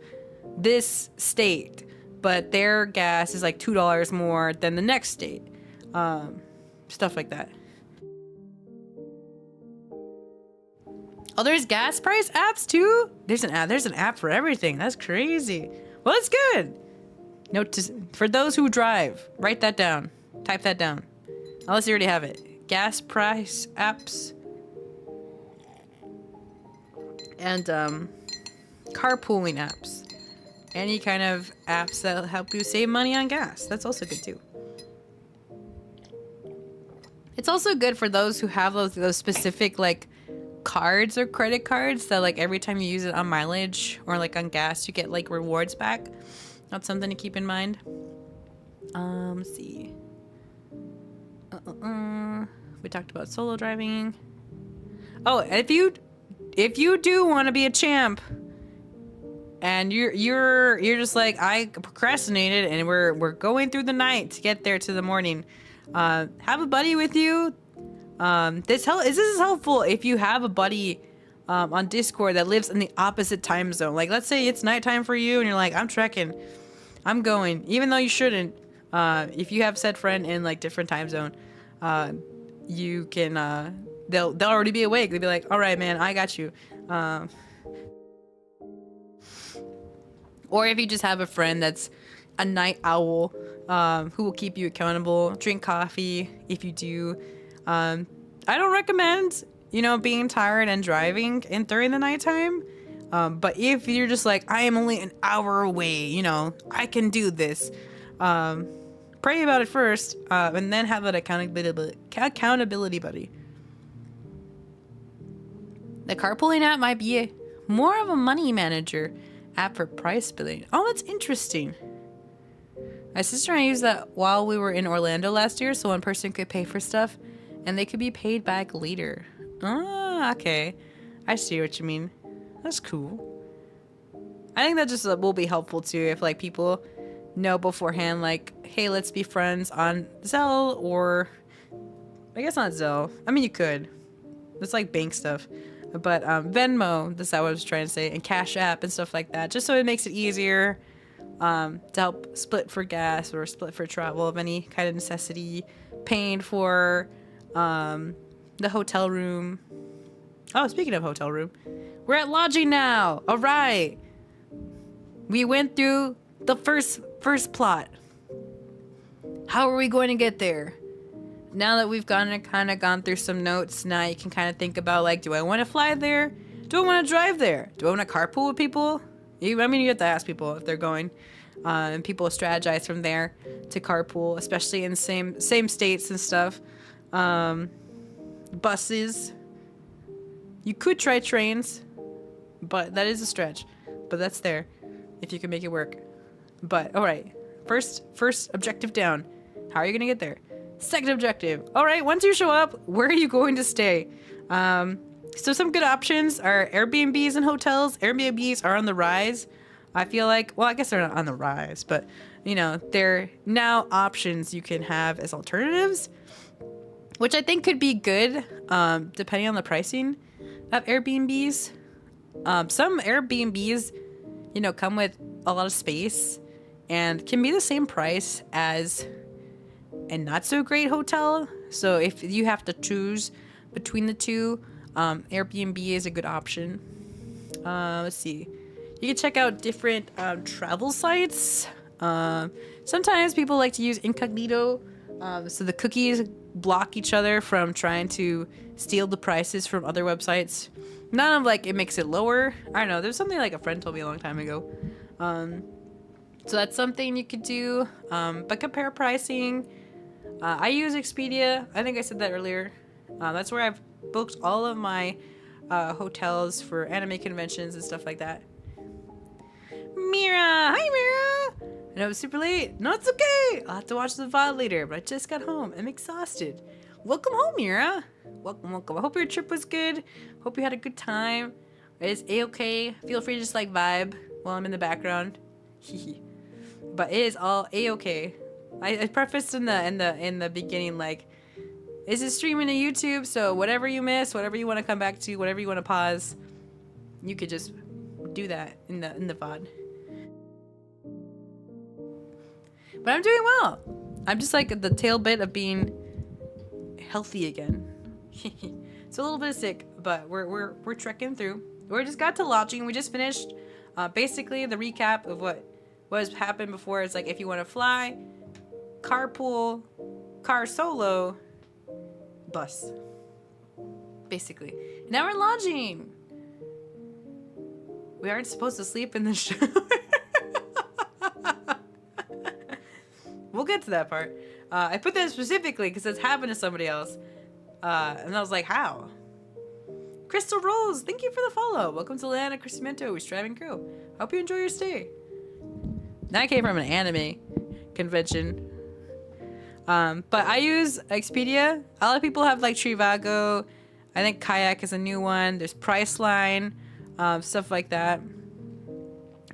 this state, but their gas is like $2 more than the next state. Stuff like that. Oh, there's gas price apps too? There's an app for everything. That's crazy. Well, it's good. Note for those who drive, write that down. Type that down. Unless you already have it. Gas price apps. And carpooling apps. Any kind of apps that help you save money on gas. That's also good too. It's also good for those who have those specific like cards or credit cards that like every time you use it on mileage or like on gas you get like rewards back. That's something to keep in mind. Let's see. We talked about solo driving. Oh, if you do want to be a champ, and you're just like, I procrastinated and we're going through the night to get there to the morning, have a buddy with you. This is helpful if you have a buddy on Discord that lives in the opposite time zone. Like, let's say it's nighttime for you and you're like, I'm trekking, I'm going, even though you shouldn't. If you have said friend in like different time zone, you can they'll already be awake. They'll be like, all right, man, I got you. Or if you just have a friend that's a night owl, who will keep you accountable, drink coffee if you do. I don't recommend, being tired and driving during the nighttime. But if you're just like, I am only an hour away, I can do this. Pray about it first, and then have an accountability buddy. The carpooling app might be more of a money manager app for price splitting. Oh, that's interesting. My sister and I used that while we were in Orlando last year, so one person could pay for stuff and they could be paid back later. Ah, okay. I see what you mean. That's cool. I think that just will be helpful too if like people know beforehand, like, hey, let's be friends on Zelle, or I guess not Zelle. I mean, you could. It's like bank stuff. But Venmo, that's what I was trying to say, and Cash App and stuff like that, just so it makes it easier to help split for gas or split for travel of any kind of necessity, paying for the hotel room. Oh, speaking of hotel room, we're at lodging now. All right. We went through the first plot. How are we going to get there? Now that we've kind of gone through some notes, now you can kind of think about, like, do I want to fly there? Do I want to drive there? Do I want to carpool with people? You have to ask people if they're going. And people strategize from there to carpool, especially in the same states and stuff. Buses. You could try trains, but that is a stretch. But that's there, if you can make it work. But, all right. First objective down. How are you going to get there? Second objective. All right, once you show up, where are you going to stay? So some good options are Airbnbs and hotels. Airbnbs are on the rise. I feel like, well, I guess they're not on the rise, but, they're now options you can have as alternatives, which I think could be good, depending on the pricing of Airbnbs. Some Airbnbs, come with a lot of space and can be the same price as a not so great hotel. So if you have to choose between the two, Airbnb is a good option. Let's see. You can check out different travel sites. Sometimes people like to use incognito, so the cookies block each other from trying to steal the prices from other websites. None of it makes it lower. I don't know. There's something like a friend told me a long time ago. So that's something you could do. But compare pricing. I use Expedia. I think I said that earlier. That's where I've booked all of my hotels for anime conventions and stuff like that. Mira! Hi, Mira! I know it was super late. No, it's okay. I'll have to watch the VOD later, but I just got home. I'm exhausted. Welcome home, Mira. Welcome. I hope your trip was good. Hope you had a good time. It's A-okay. Feel free to just vibe while I'm in the background. But it is all A-okay. I prefaced in the beginning, this is streaming to YouTube, so whatever you miss, whatever you want to come back to, whatever you want to pause, you could just do that in the VOD. But I'm doing well. I'm just the tail bit of being healthy again. It's a little bit sick, but we're trekking through. We just got to lodging. We just finished basically the recap of what has happened before. It's if you want to fly, carpool, car solo, bus. Basically. Now we're lodging. We aren't supposed to sleep in the shower. We'll get to that part. I put that specifically because it's happened to somebody else. And I was like, how? Crystal Rose, thank you for the follow. Welcome to Land of Crismento, Striving Crew. Hope you enjoy your stay. That came from an anime convention. But I use Expedia. A lot of people have like Trivago. I think Kayak is a new one. There's Priceline, stuff like that.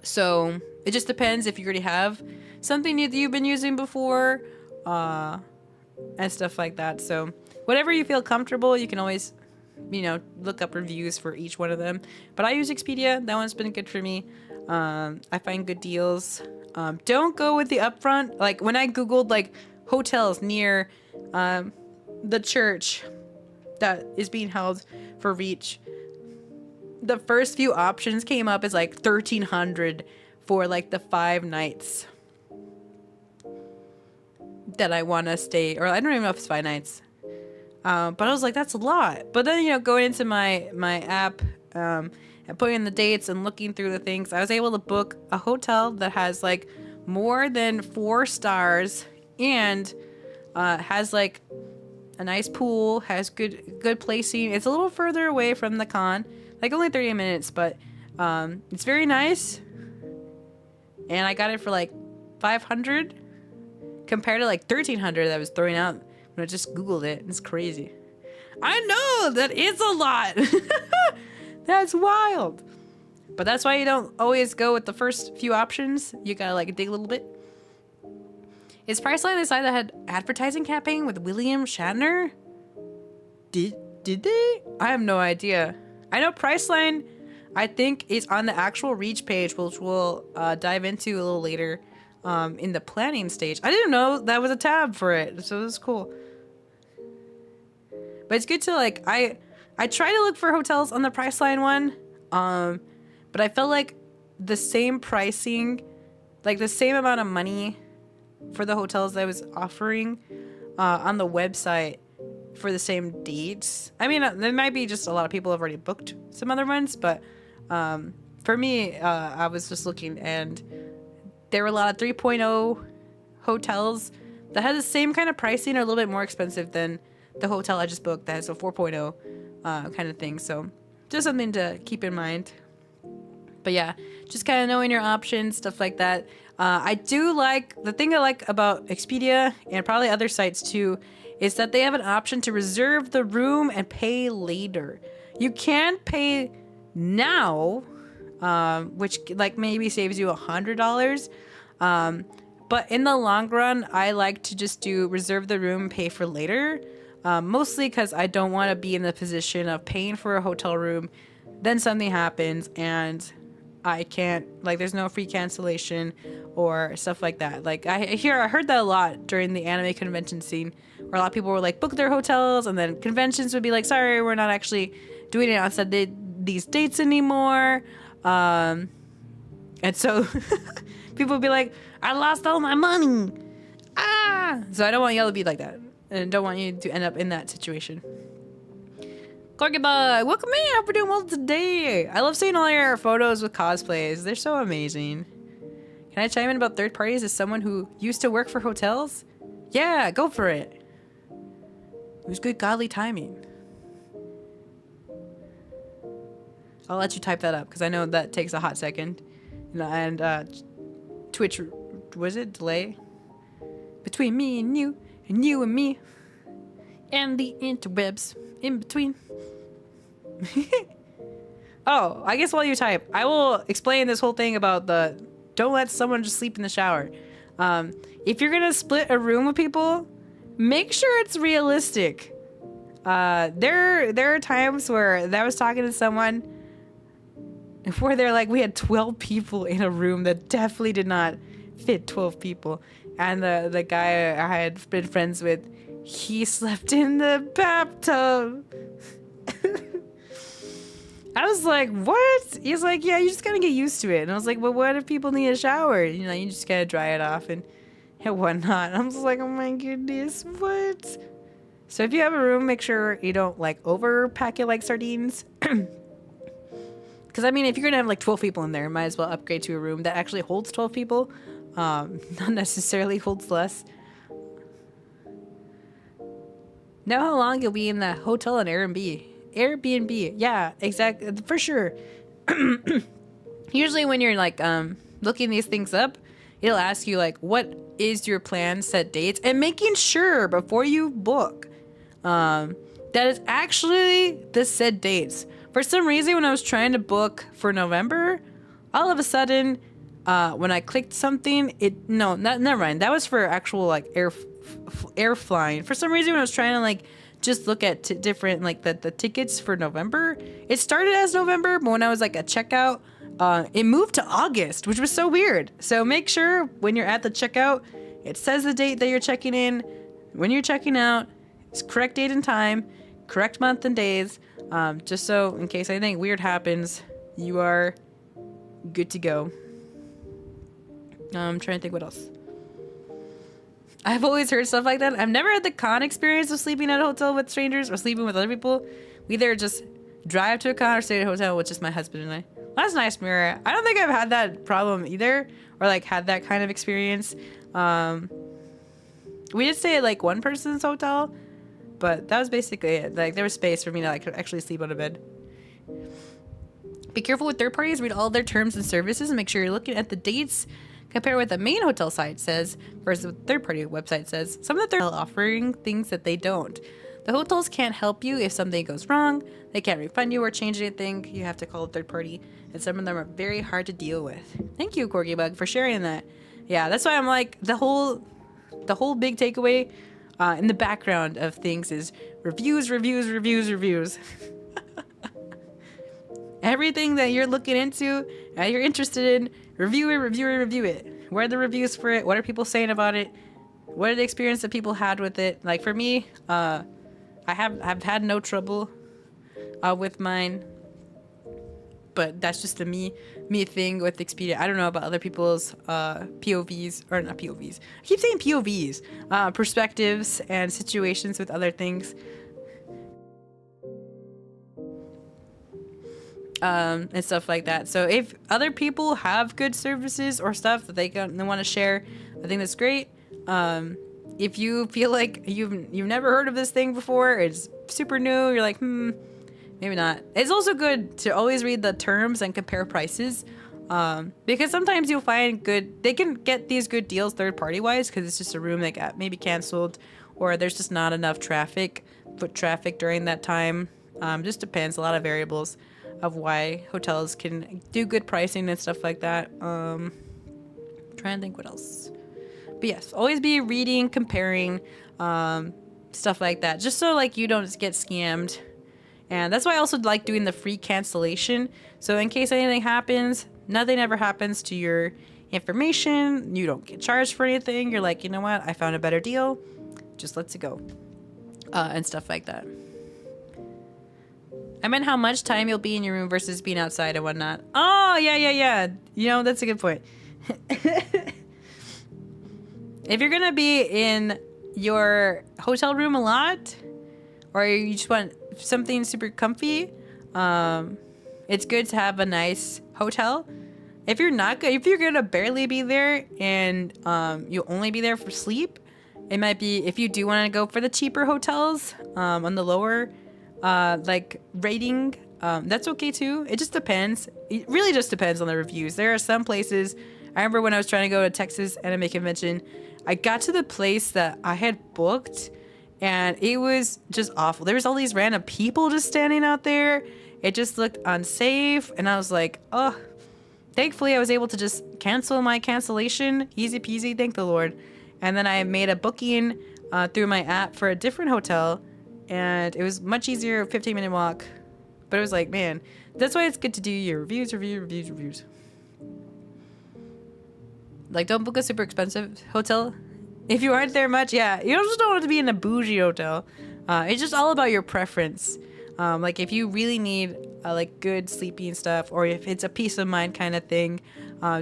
So it just depends if you already have something that you've been using before, and stuff like that. So whatever you feel comfortable, you can always, look up reviews for each one of them. But I use Expedia. That one's been good for me. I find good deals. Don't go with the upfront. Like when I Googled like hotels near the church that is being held for Reach, the first few options came up as like $1,300 for like the 5 nights that I want to stay, or I don't even know if it's 5 nights. But I was like, that's a lot. But then, going into my app, and putting in the dates and looking through the things, I was able to book a hotel that has like more than 4 stars and has like a nice pool, has good placing. It's a little further away from the con, like only 30 minutes, but it's very nice. And I got it for like $500 compared to like $1,300 that I was throwing out when I just Googled it. It's crazy. I know that is a lot. That's wild. But that's why you don't always go with the first few options. You gotta like dig a little bit. Is Priceline the site that had advertising campaign with William Shatner? Did they? I have no idea. I know Priceline, I think, is on the actual Reach page, which we'll dive into a little later in the planning stage. I didn't know that was a tab for it, so it was cool. But it's good to like, I try to look for hotels on the Priceline one, but I felt like the same pricing, like the same amount of money for the hotels that I was offering on the website for the same dates. I mean, there might be just a lot of people have already booked some other ones, but for me, I was just looking, and there were a lot of 3.0 hotels that had the same kind of pricing or a little bit more expensive than the hotel I just booked that has a 4.0 kind of thing. So just something to keep in mind. But yeah, just kind of knowing your options, stuff like that. I do like, the thing I like about Expedia and probably other sites too, is that they have an option to reserve the room and pay later. You can pay now, which like maybe saves you $100. But in the long run, I like to just do reserve the room, pay for later. Mostly because I don't want to be in the position of paying for a hotel room, then something happens and I can't, like, there's no free cancellation or stuff like that. Like I heard that a lot during the anime convention scene, where a lot of people were like, book their hotels, and then conventions would be like, sorry, we're not actually doing it outside these dates anymore. And so people would be like, I lost all my money. So I don't want y'all to be like that, and don't want you to end up in that situation. Corky Bug, welcome in. Hope we're doing well today. I love seeing all your photos with cosplays. They're so amazing. Can I chime in about third parties as someone who used to work for hotels? Yeah, go for it. It was good godly timing. I'll let you type that up because I know that takes a hot second. And Twitch, was it delay? Between me and you and me and the interwebs in between. Oh, I guess while you type, I will explain this whole thing about the don't let someone just sleep in the shower. If you're gonna split a room with people, make sure it's realistic. There are times where I was talking to someone where they're like, we had 12 people in a room that definitely did not fit 12 people, and the guy I had been friends with, he slept in the bathtub. I was like, what? He's like, yeah, you just gotta get used to it. And I was like, well, what if people need a shower? You know, you just gotta dry it off and whatnot. I was like, oh my goodness, what? So if you have a room, make sure you don't like overpack it like sardines. Because I mean, if you're gonna have like 12 people in there, might as well upgrade to a room that actually holds 12 people, not necessarily holds less. Know how long you'll be in the hotel and Airbnb. Yeah, exactly, for sure. Usually when you're like looking these things up, it'll ask you like, what is your plan, set dates, and making sure before you book that is actually the said dates. For some reason, when I was trying to book for November, all of a sudden, when I clicked something, never mind. That was for actual like air flying. For some reason, when I was trying to like just look at different like the tickets for November, it started as November, but when I was like at checkout, it moved to August, which was so weird. So make sure when you're at the checkout, it says the date that you're checking in. When you're checking out, it's correct date and time, correct month and days, just so in case anything weird happens, you are good to go. I'm trying to think what else. I've always heard stuff like that. I've never had the con experience of sleeping at a hotel with strangers or sleeping with other people. We either just drive to a con or stay at a hotel with just my husband and I. That's nice, Mira. I don't think I've had that problem either, or like had that kind of experience. We did stay at like one person's hotel, but that was basically it. Like there was space for me to like actually sleep on a bed. Be careful with third parties. Read all their terms and services and make sure you're looking at the dates. Compare what the main hotel site says versus what the third-party website says. Some of them are offering things that they don't. The hotels can't help you if something goes wrong. They can't refund you or change anything. You have to call a third party, and some of them are very hard to deal with. Thank you, Corgi Bug, for sharing that. Yeah, that's why I'm like the whole big takeaway in the background of things is reviews. Everything that you're looking into, you're interested in, review it. Where are the reviews for it? What are people saying about it? What are the experience that people had with it? Like for me, I've had no trouble with mine, but that's just a me thing with Expedia. I don't know about other people's POVs, or not POVs. I keep saying POVs, perspectives and situations with other things. And stuff like that. So if other people have good services or stuff that they want to share, I think that's great. If you feel like you've never heard of this thing before, it's super new, you're like, maybe not. It's also good to always read the terms and compare prices, because sometimes you'll find they can get these good deals third party wise because it's just a room that got maybe canceled, or there's just not enough foot traffic during that time. Just depends, a lot of variables of why hotels can do good pricing and stuff like that. Trying to think what else. But yes, always be reading, comparing, stuff like that, just so like you don't get scammed. And that's why I also like doing the free cancellation. So in case anything happens, nothing ever happens to your information. You don't get charged for anything. You're like, you know what? I found a better deal. Just lets it go. And stuff like that. I meant how much time you'll be in your room versus being outside and whatnot. Oh, yeah. You know, that's a good point. If you're going to be in your hotel room a lot, or you just want something super comfy, it's good to have a nice hotel. If you're going to barely be there and you'll only be there for sleep, it might be, if you do want to go for the cheaper hotels on the lower like rating, that's okay too. It just depends. It really just depends on the reviews. There are some places, I remember when I was trying to go to Texas Anime Convention, I got to the place that I had booked and it was just awful. There was all these random people just standing out there. It just looked unsafe, and I was like, oh, thankfully I was able to just cancel my cancellation. Easy peasy, thank the Lord. And then I made a booking through my app for a different hotel, and it was much easier, 15-minute walk. But it was like, man, that's why it's good to do your reviews. Like, don't book a super expensive hotel. If you aren't there much, yeah, you just don't want to be in a bougie hotel. It's just all about your preference. Like, if you really need like good sleeping stuff, or if it's a peace of mind kind of thing,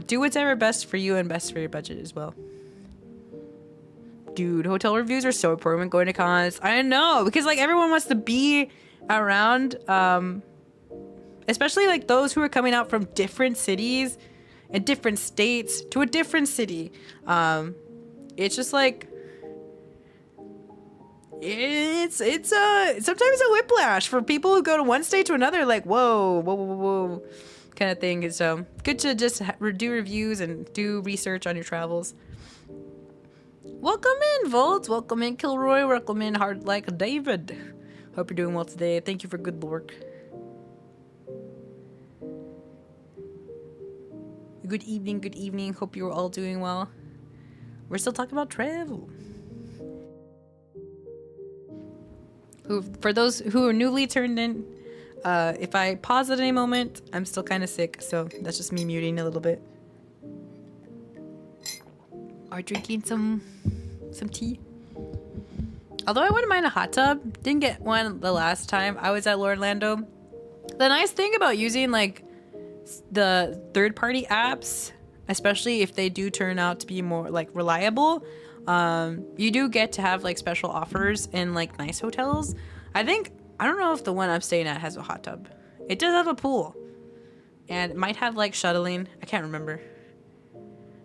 do whatever best for you and best for your budget as well. Dude, hotel reviews are so important when going to cons. I know, because like everyone wants to be around, especially like those who are coming out from different cities and different states to a different city. It's just like, it's sometimes a whiplash for people who go to one state to another. Like, whoa. kind of thing. So good to just do reviews and do research on your travels. Welcome in, Volt. Welcome in, Kilroy. Welcome in, Hard Like David. Hope you're doing well today. Thank you for good work. Good evening, good evening. Hope you're all doing well. We're still talking about travel. For those who are newly turned in, if I pause at any moment, I'm still kind of sick, so that's just me muting a little bit. Or drinking some tea. Although I wouldn't mind a hot tub, didn't get one the last time I was at Lord Lando. The nice thing about using like the third-party apps, especially if they do turn out to be more like reliable, you do get to have like special offers in like nice hotels. I don't know if the one I'm staying at has a hot tub. It does have a pool, and it might have like shuttling. I can't remember,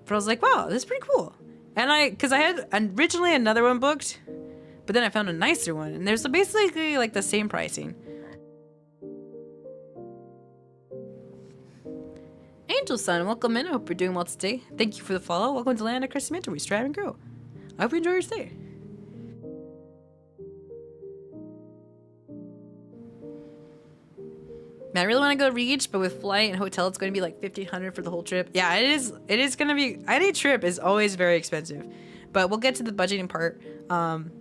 but I was like, wow, this is pretty cool. And because I had originally another one booked, but then I found a nicer one, and there's basically like the same pricing. Angel Sun, welcome in. I hope you're doing well today. Thank you for the follow. Welcome to Land of Crescimento. We strive and grow. I hope you enjoy your stay. Man, I really want to go Reach, but with flight and hotel, it's going to be like $1,500 for the whole trip. Yeah, it is. It is going to be. Any trip is always very expensive, but we'll get to the budgeting part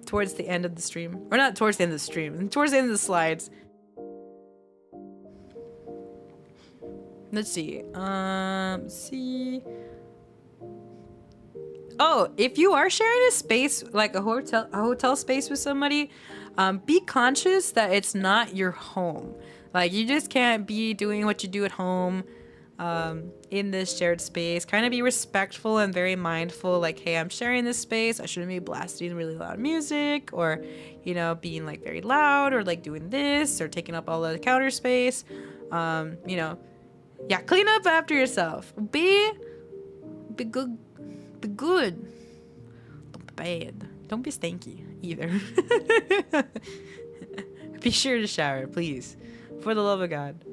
towards the end of the stream, or not towards the end of the stream, towards the end of the slides. Let's see. Oh, if you are sharing a space, like a hotel space with somebody, be conscious that it's not your home. Like, you just can't be doing what you do at home in this shared space. Kind of be respectful and very mindful. Like, hey, I'm sharing this space. I shouldn't be blasting really loud music, or, you know, being like very loud, or like doing this, or taking up all the counter space. You know. Yeah, clean up after yourself. Be good. Be good. Don't be bad. Don't be stinky either. Be sure to shower, please. For the love of God.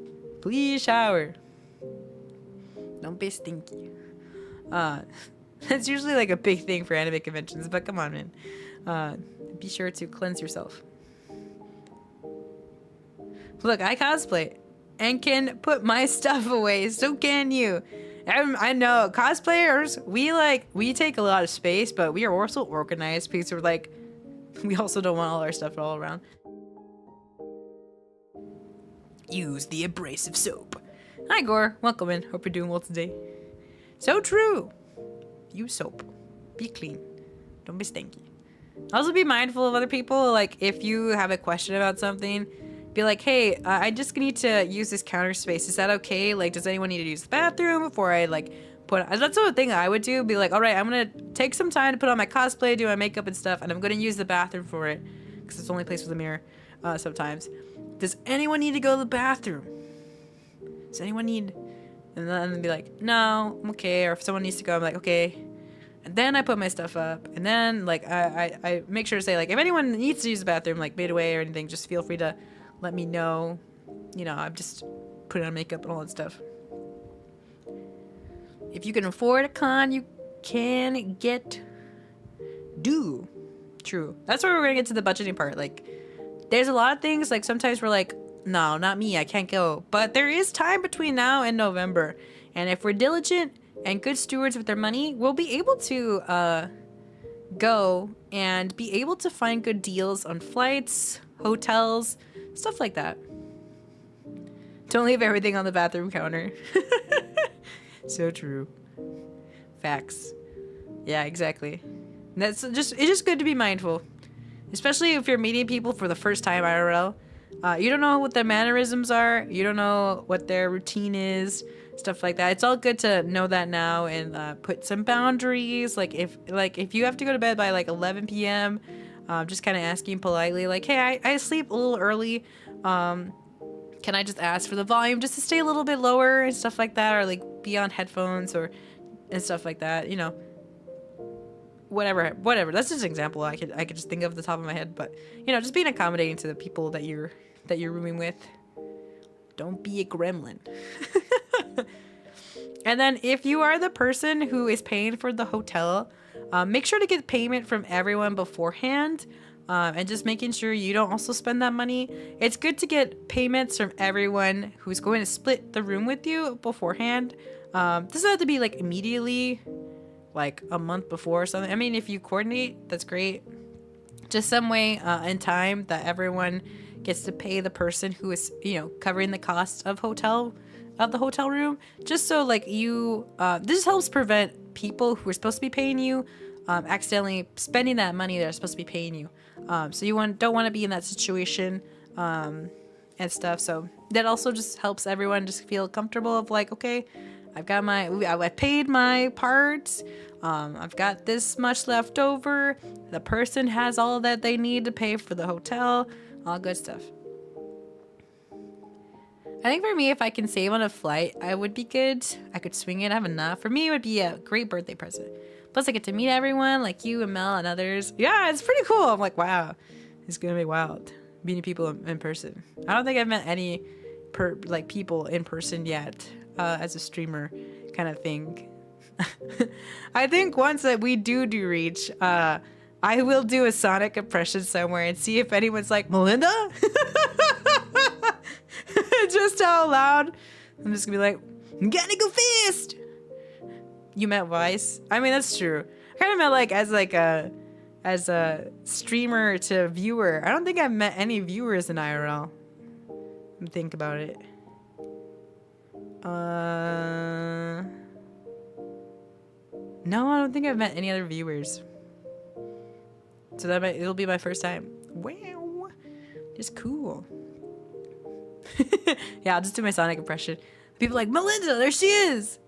Please shower. Don't be stinky. That's usually like a big thing for anime conventions, but come on, man. Be sure to cleanse yourself. Look, I cosplay and can put my stuff away. So can you. I know cosplayers, we take a lot of space, but we are also organized because we're like, we also don't want all our stuff all around. Use the abrasive soap. Hi Gore, welcome in. Hope you're doing well today. So true. Use soap. Be clean. Don't be stinky. Also be mindful of other people. Like if you have a question about something, be like, hey, I just need to use this counter space. Is that okay? Like, does anyone need to use the bathroom before I like put? That's the sort of thing I would do. Be like, all right, I'm gonna take some time to put on my cosplay, do my makeup and stuff, and I'm gonna use the bathroom for it because it's the only place with a mirror. Sometimes. Does anyone need to go to the bathroom? Does anyone need? And then be like, no, I'm okay. Or if someone needs to go, I'm like, okay. And then I put my stuff up, and then like I make sure to say like, if anyone needs to use the bathroom like midway or anything, just feel free to let me know. You know, I'm just putting on makeup and all that stuff. If you can afford a con, you can get do. True. That's where we're gonna get to the budgeting part. Like, there's a lot of things, like sometimes we're like, no, not me, I can't go. But there is time between now and November. And if we're diligent and good stewards with their money, we'll be able to go and be able to find good deals on flights, hotels, stuff like that. Don't leave everything on the bathroom counter. So true. Facts. Yeah, exactly. It's just good to be mindful. Especially if you're meeting people for the first time IRL. You don't know what their mannerisms are. You don't know what their routine is. Stuff like that. It's all good to know that now and put some boundaries. Like if you have to go to bed by like 11 p.m., just kind of asking politely, like, hey, I sleep a little early. Can I just ask for the volume just to stay a little bit lower and stuff like that, or like be on headphones and stuff like that. You know, whatever. That's just an example I could just think of at the top of my head. But you know, just being accommodating to the people that you're rooming with. Don't be a gremlin. And then if you are the person who is paying for the hotel, make sure to get payment from everyone beforehand. And just making sure you don't also spend that money. It's good to get payments from everyone who's going to split the room with you beforehand. Doesn't have to be like immediately, like a month before or something. I mean, if you coordinate, that's great. Just some way in time that everyone gets to pay the person who is, covering the cost of the hotel room. Just so like this helps prevent people who are supposed to be paying you accidentally spending that money they're supposed to be paying you. So you don't want to be in that situation and stuff. So that also just helps everyone just feel comfortable of like, okay, I paid my part. I've got this much left over. The person has all that they need to pay for the hotel. All good stuff. I think for me, if I can save on a flight, I would be good. I could swing it. I have enough. For me, it would be a great birthday present. Plus, I get to meet everyone, like you and Mel and others. Yeah, it's pretty cool. I'm like, wow, it's gonna be wild meeting people in person. I don't think I've met any people in person yet as a streamer, kind of thing. I think once that we do reach, I will do a Sonic impression somewhere and see if anyone's like, Melinda? Just out loud. I'm just gonna be like, gotta go fast. You met Vice? I mean, that's true. I kind of meant like as a streamer to viewer. I don't think I've met any viewers in IRL. Think about it. No, I don't think I've met any other viewers. So it'll be my first time. Wow, it's cool. Yeah, I'll just do my Sonic impression. People are like, Melinda, there she is.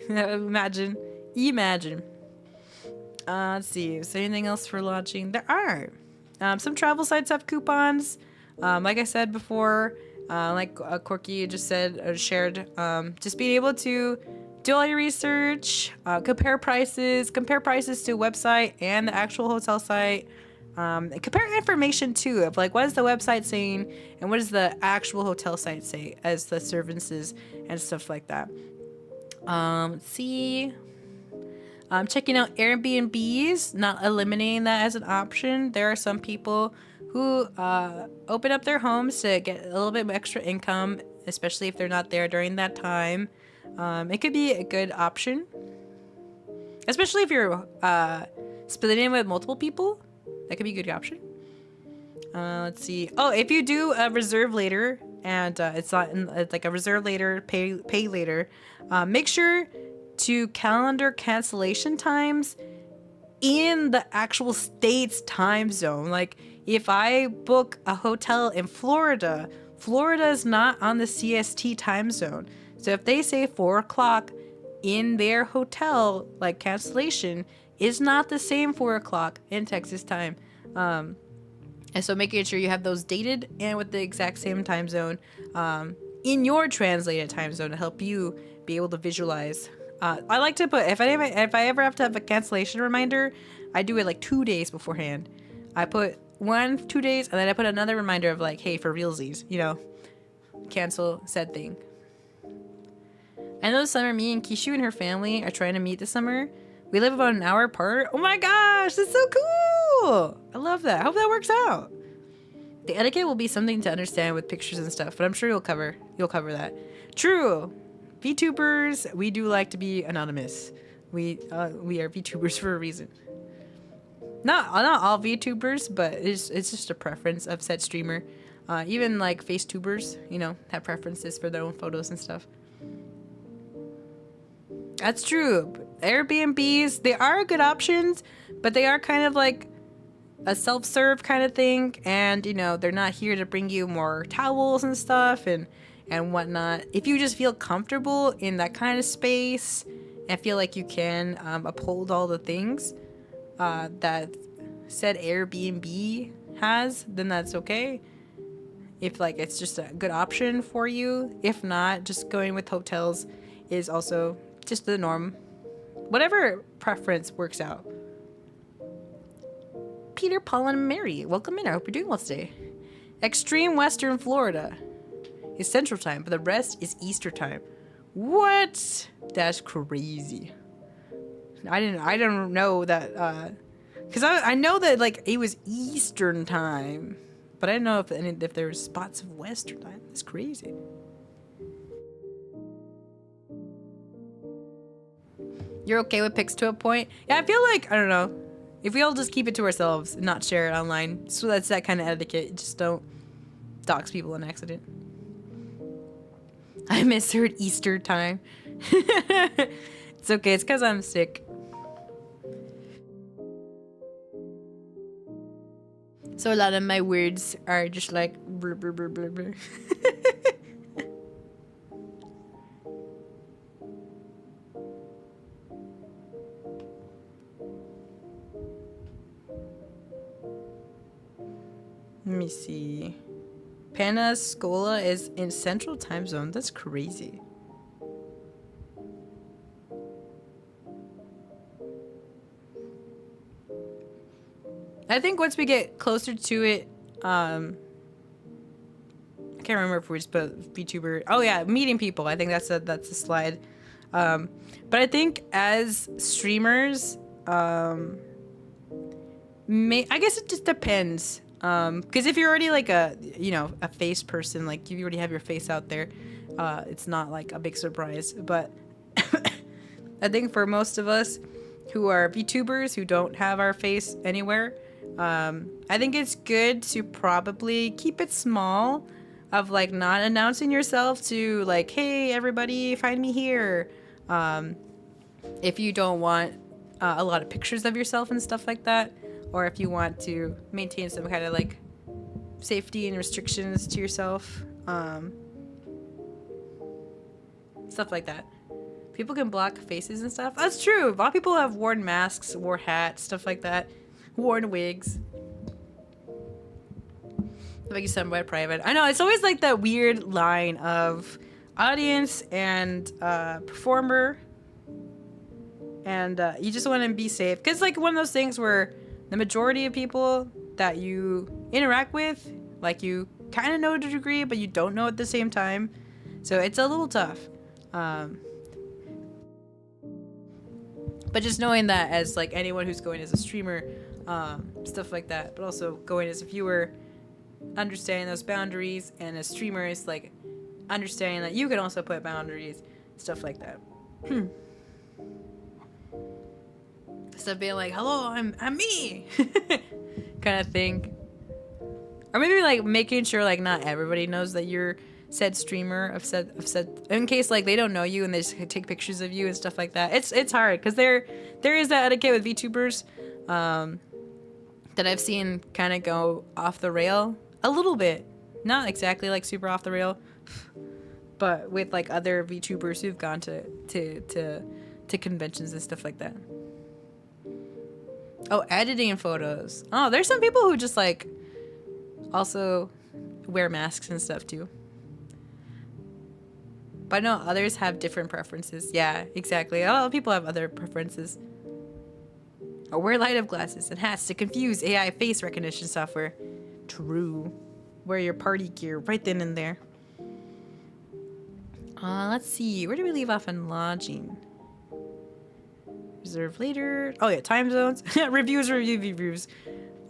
Imagine. Let's see. Is there anything else for launching? There are. Some travel sites have coupons. Like I said before, like Corky just shared, just being able to do all your research, compare prices to a website and the actual hotel site. Compare information too of like what is the website saying and what does the actual hotel site say as the services and stuff like that. Let's see. Checking out Airbnbs, not eliminating that as an option. There are some people who open up their homes to get a little bit extra income, especially if they're not there during that time. It could be a good option, especially if you're splitting in with multiple people. That could be a good option. Let's see. Oh, if you do a reserve later and it's like a reserve later, pay later, make sure to calendar cancellation times in the actual state's time zone. Like if I book a hotel in Florida, Florida is not on the CST time zone. So if they say 4 o'clock in their hotel, like cancellation is not the same 4 o'clock in Texas time. And so making sure you have those dated and with the exact same time zone in your translated time zone to help you be able to visualize. I like to put, if I ever have to have a cancellation reminder, I do it like 2 days beforehand. I put 2 days, and then I put another reminder of like, hey, for realsies, cancel said thing. I know this summer, me and Kishu and her family are trying to meet this summer. We live about an hour apart. Oh my gosh, that's so cool. I love that. I hope that works out. The etiquette will be something to understand with pictures and stuff, but I'm sure you'll cover that. True. VTubers, we do like to be anonymous. We are VTubers for a reason. Not all VTubers, but it's just a preference of said streamer. Even like FaceTubers, have preferences for their own photos and stuff. That's true. Airbnbs, they are good options, but they are kind of like a self-serve kind of thing, and they're not here to bring you more towels and stuff and whatnot. If you just feel comfortable in that kind of space and feel like you can uphold all the things that said Airbnb has, then that's okay. If like it's just a good option for you. If not, just going with hotels is also just the norm. Whatever preference works out. Peter, Paul, and Mary, welcome in. I hope you're doing well today. Extreme Western Florida is Central Time, but the rest is Easter Time. What? That's crazy. I didn't know that, because I know that, like, it was Eastern time, but I didn't know if there were spots of Western time. That's crazy. You're okay with pics to a point? Yeah, I feel like, I don't know, if we all just keep it to ourselves and not share it online, so that's that kind of etiquette. Just don't dox people on accident. I misheard Easter time. It's okay, it's because I'm sick. So a lot of my words are just like blur, blur, blur, blur, blur. Let me see. Pensacola is in Central Time Zone. That's crazy. I think once we get closer to it, I can't remember if we just put VTuber. Oh yeah, meeting people. I think that's a slide. But I think as streamers, I guess it just depends. Because if you're already like a face person, like you already have your face out there, it's not like a big surprise. But I think for most of us who are VTubers who don't have our face anywhere, I think it's good to probably keep it small, of like not announcing yourself to like, hey everybody, find me here. If you don't want a lot of pictures of yourself and stuff like that, or if you want to maintain some kind of like safety and restrictions to yourself, stuff like that. People can block faces and stuff. That's true. A lot of people have worn masks, wore hats, stuff like that, worn wigs. Like you somewhat private. I know, it's always like that weird line of audience and performer, and you just want to be safe, because like one of those things where the majority of people that you interact with, like you kind of know to a degree, but you don't know at the same time. So it's a little tough. But just knowing that as like anyone who's going as a streamer, stuff like that, but also going as a viewer, understanding those boundaries, and as streamers, like understanding that you can also put boundaries, stuff like that. Instead of being like, hello, I'm me, kind of thing. Or maybe like making sure like not everybody knows that you're said streamer of said, in case like they don't know you and they just take pictures of you and stuff like that. It's hard because there is that etiquette with VTubers that I've seen kind of go off the rail a little bit, not exactly like super off the rail, but with like other VTubers who've gone to conventions and stuff like that. Oh, editing photos. Oh, there's some people who just like also wear masks and stuff too. But I know others have different preferences. Yeah, exactly. A lot of people have other preferences. Or wear light-up glasses and hats to confuse AI face recognition software. True. Wear your party gear right then and there. Let's see. Where do we leave off in lodging? Reserve later. Oh yeah, time zones. Reviews.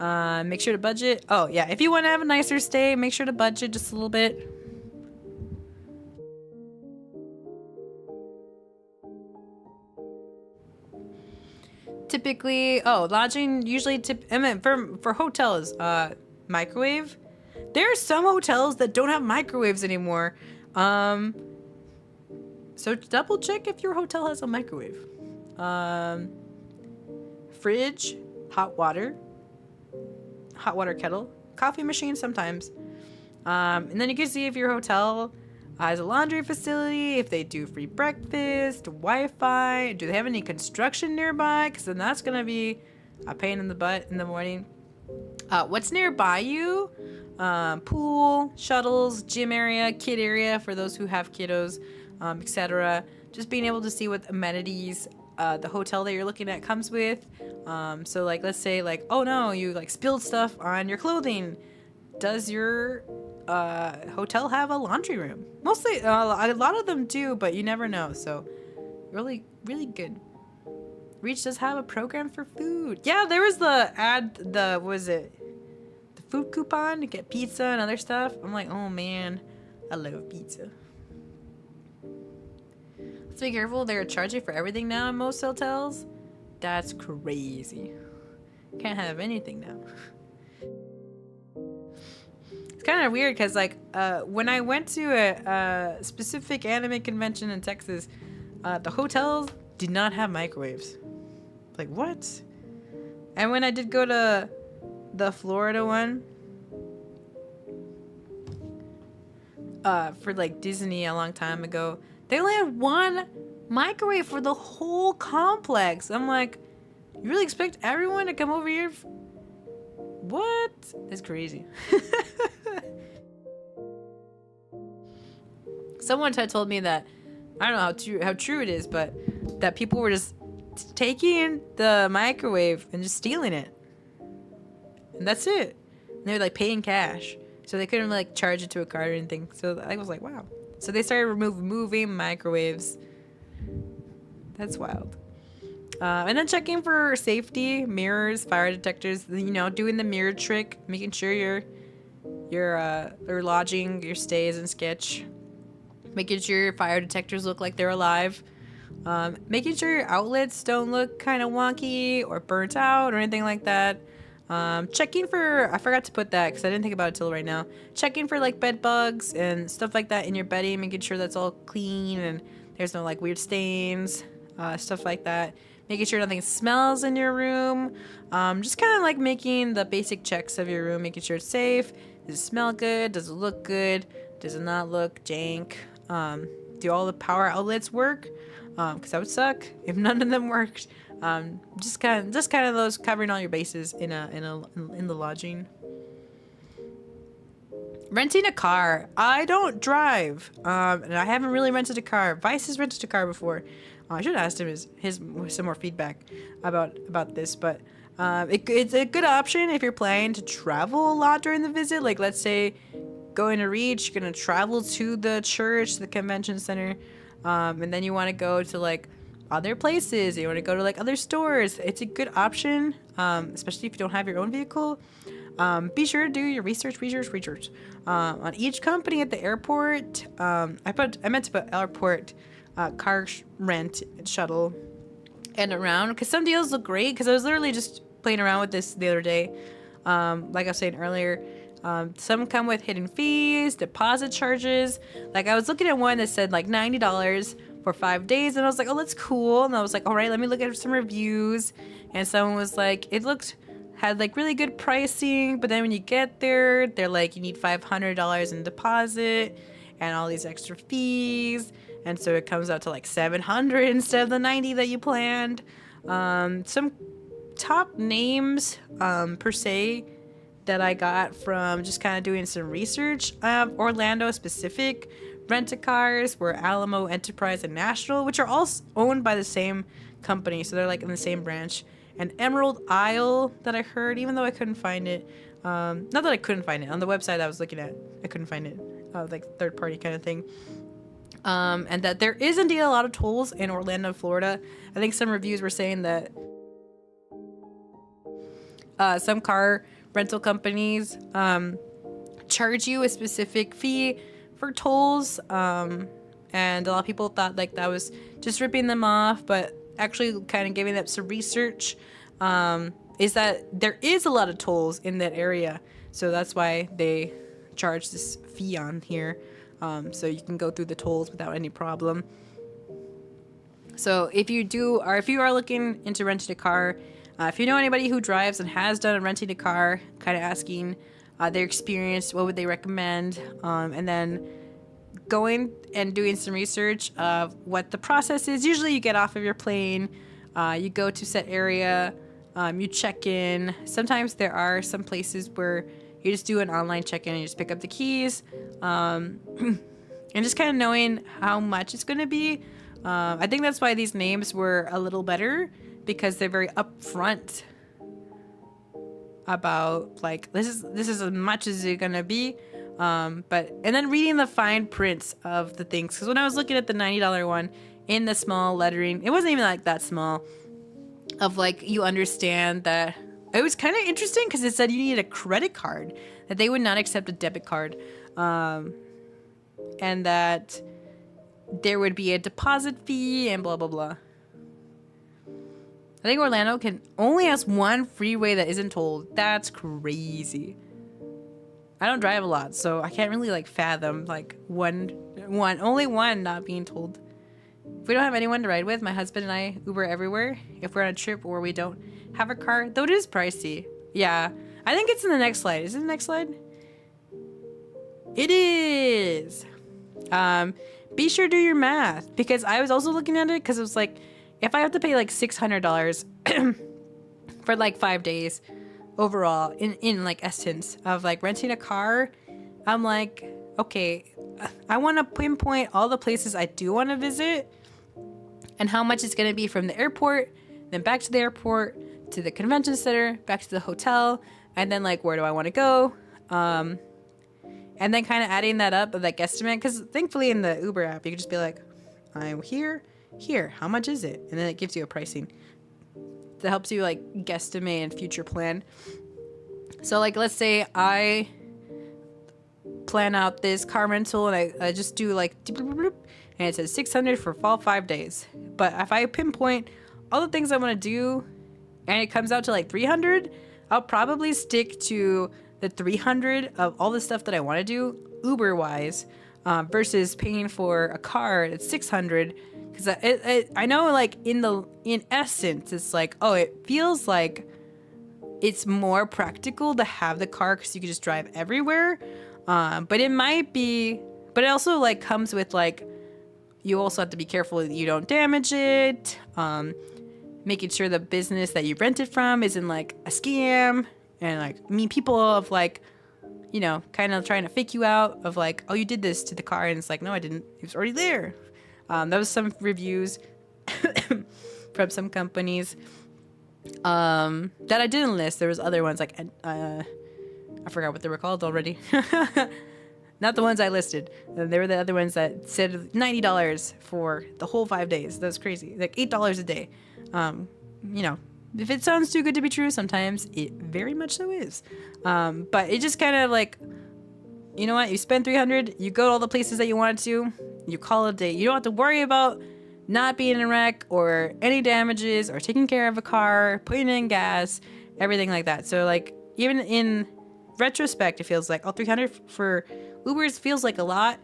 Make sure to budget. Oh yeah, if you want to have a nicer stay, make sure to budget just a little bit. Typically, lodging usually for hotels, microwave. There are some hotels that don't have microwaves anymore. So double check if your hotel has a microwave. Fridge, hot water kettle, coffee machine sometimes. And then you can see if your hotel has a laundry facility, if they do free breakfast, Wi-Fi, do they have any construction nearby? Because then that's going to be a pain in the butt in the morning. What's nearby you? Pool, shuttles, gym area, kid area for those who have kiddos, etc. Just being able to see what amenities the hotel that you're looking at comes with. So like, let's say like, oh no, you like spilled stuff on your clothing. Does your hotel have a laundry room. Mostly, a lot of them do, but you never know. So, really, really good. Reach does have a program for food. Yeah, there was the ad. What was it? The food coupon to get pizza and other stuff. I'm like, oh man, I love pizza. Let's be careful. They're charging for everything now in most hotels. That's crazy. Can't have anything now. It's kind of weird because, like, when I went to a specific anime convention in Texas, the hotels did not have microwaves. Like, what? And when I did go to the Florida one, for like Disney a long time ago, they only had one microwave for the whole complex. I'm like, you really expect everyone to come over here? What? That's crazy. Someone had told me that, I don't know how true it is, but that people were just taking the microwave and just stealing it. And that's it. And they were like paying cash. So they couldn't like charge it to a card or anything. So I was like, wow. So they started moving microwaves. That's wild. And then checking for safety, mirrors, fire detectors, you know, doing the mirror trick, making sure your lodging, your stay is in sketch. Making sure your fire detectors look like they're alive. Making sure your outlets don't look kind of wonky or burnt out or anything like that. Checking for, I forgot to put that because I didn't think about it till right now. Checking for like bed bugs and stuff like that in your bedding, making sure that's all clean and there's no like weird stains, stuff like that. Making sure nothing smells in your room. Just kind of like making the basic checks of your room, making sure it's safe. Does it smell good? Does it look good? Does it not look jank? Do all the power outlets work? Because that would suck if none of them worked. Just kind of those covering all your bases in the lodging. Renting a car. I don't drive, and I haven't really rented a car. Vice has rented a car before. I should have asked him his some more feedback about this, but it's a good option if you're planning to travel a lot during the visit. Like, let's say going to Reach, you're gonna travel to the church, the convention center, and then you want to go to like other places. You want to go to like other stores. It's a good option, especially if you don't have your own vehicle. Be sure to do your research on each company at the airport. I meant to put airport car rent shuttle and around, because some deals look great. Because I was literally just playing around with this the other day. Like I was saying earlier, some come with hidden fees, deposit charges. Like I was looking at one that said like $90 for 5 days, and I was like, oh, that's cool. And I was like, all right, let me look at some reviews. And someone was like, had like really good pricing, but then when you get there, they're like, you need $500 in deposit and all these extra fees, and so it comes out to like $700 instead of the $90 that you planned. Some top names per se that I got from just kind of doing some research of Orlando specific rent-a-cars were Alamo, Enterprise, and National, which are all owned by the same company, so they're like in the same branch. And Emerald Isle that I heard, even though I couldn't find it. Not that I couldn't find it. On the website I was looking at, I couldn't find it. Like third party kind of thing. And that there is indeed a lot of tolls in Orlando, Florida. I think some reviews were saying that some car rental companies charge you a specific fee for tolls. And a lot of people thought like that was just ripping them off, but actually kind of giving up some research, is that there is a lot of tolls in that area, so that's why they charge this fee on here, so you can go through the tolls without any problem. So if you are looking into renting a car, if you know anybody who drives and has done renting a car, kind of asking their experience, what would they recommend, and then going and doing some research of what the process is. Usually you get off of your plane, you go to set area, you check in. Sometimes there are some places where you just do an online check-in and you just pick up the keys, and just kind of knowing how much it's going to be. I think that's why these names were a little better, because they're very upfront about like, this is as much as it's going to be. But and then reading the fine prints of the things, because when I was looking at the $90 one in the small lettering, it wasn't even like that small. Of like, you understand that it was kind of interesting because it said you needed a credit card, that they would not accept a debit card, and that there would be a deposit fee and blah blah blah. I think Orlando only has one freeway that isn't tolled. That's crazy. I don't drive a lot, so I can't really like fathom like only one not being tolled. If we don't have anyone to ride with, my husband and I Uber everywhere. If we're on a trip or we don't have a car, though it is pricey. Yeah, I think it's in the next slide. Is it the next slide? It is. Be sure to do your math, because I was also looking at it because it was like, if I have to pay like $600 for like 5 days overall in like essence of like renting a car, I'm like, okay, I want to pinpoint all the places I do want to visit and how much it's going to be from the airport, then back to the airport, to the convention center, back to the hotel, and then like, where do I want to go? And then kind of adding that up of that guesstimate, because thankfully in the Uber app, you can just be like, I'm here, how much is it? And then it gives you a pricing that helps you like guesstimate and future plan. So like, let's say I plan out this car rental and I just do like, and it says $600 for all 5 days. But if I pinpoint all the things I want to do and it comes out to like $300, I'll probably stick to the $300 of all the stuff that I want to do Uber wise, versus paying for a car that's $600. Because I know like in essence, it's like, oh, it feels like it's more practical to have the car because you can just drive everywhere. But it might be, but it also like comes with like, you also have to be careful that you don't damage it. Making sure the business that you rented from isn't like a scam, and like meet people of like, you know, kind of trying to fake you out of like, oh, you did this to the car, and it's like, no, I didn't. It was already there. That was some reviews from some companies that I didn't list. There was other ones like I forgot what they were called already. Not the ones I listed. They were the other ones that said $90 for the whole 5 days. That's crazy. Like $8 a day. You know, if it sounds too good to be true, sometimes it very much so is. But it just kind of like, you know what? You spend $300, you go to all the places that you wanted to, you call it a day. You don't have to worry about not being in a wreck or any damages or taking care of a car, putting in gas, everything like that. So like, even in retrospect, it feels like, oh, $300 for Ubers feels like a lot.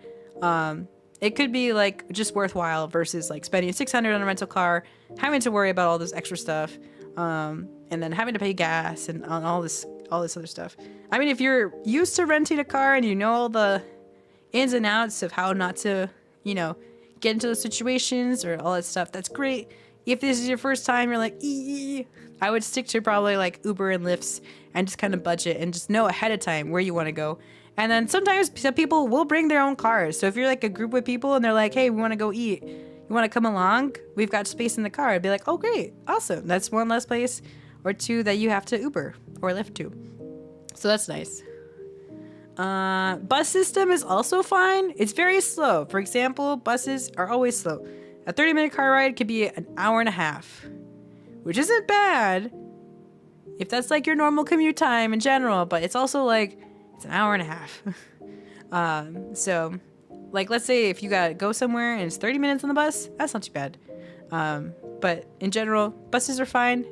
It could be like just worthwhile versus like spending $600 on a rental car, having to worry about all this extra stuff, and then having to pay gas and all this other stuff. I mean, if you're used to renting a car and you know all the ins and outs of how not to, you know, get into those situations or all that stuff, that's great. If this is your first time, you're like, I would stick to probably like Uber and Lyfts and just kind of budget and just know ahead of time where you want to go. And then sometimes some people will bring their own cars. So if you're like a group of people and they're like, hey, we want to go eat, you want to come along? We've got space in the car. I'd be like, oh, great. Awesome. That's one less place or two that you have to Uber or Lyft to. So that's nice. Bus system is also fine. It's very slow. For example, buses are always slow. A 30-minute car ride could be an hour and a half, which isn't bad if that's like your normal commute time in general, but it's also like, it's an hour and a half. So like, let's say if you gotta go somewhere and it's 30 minutes on the bus, that's not too bad. But in general, buses are fine.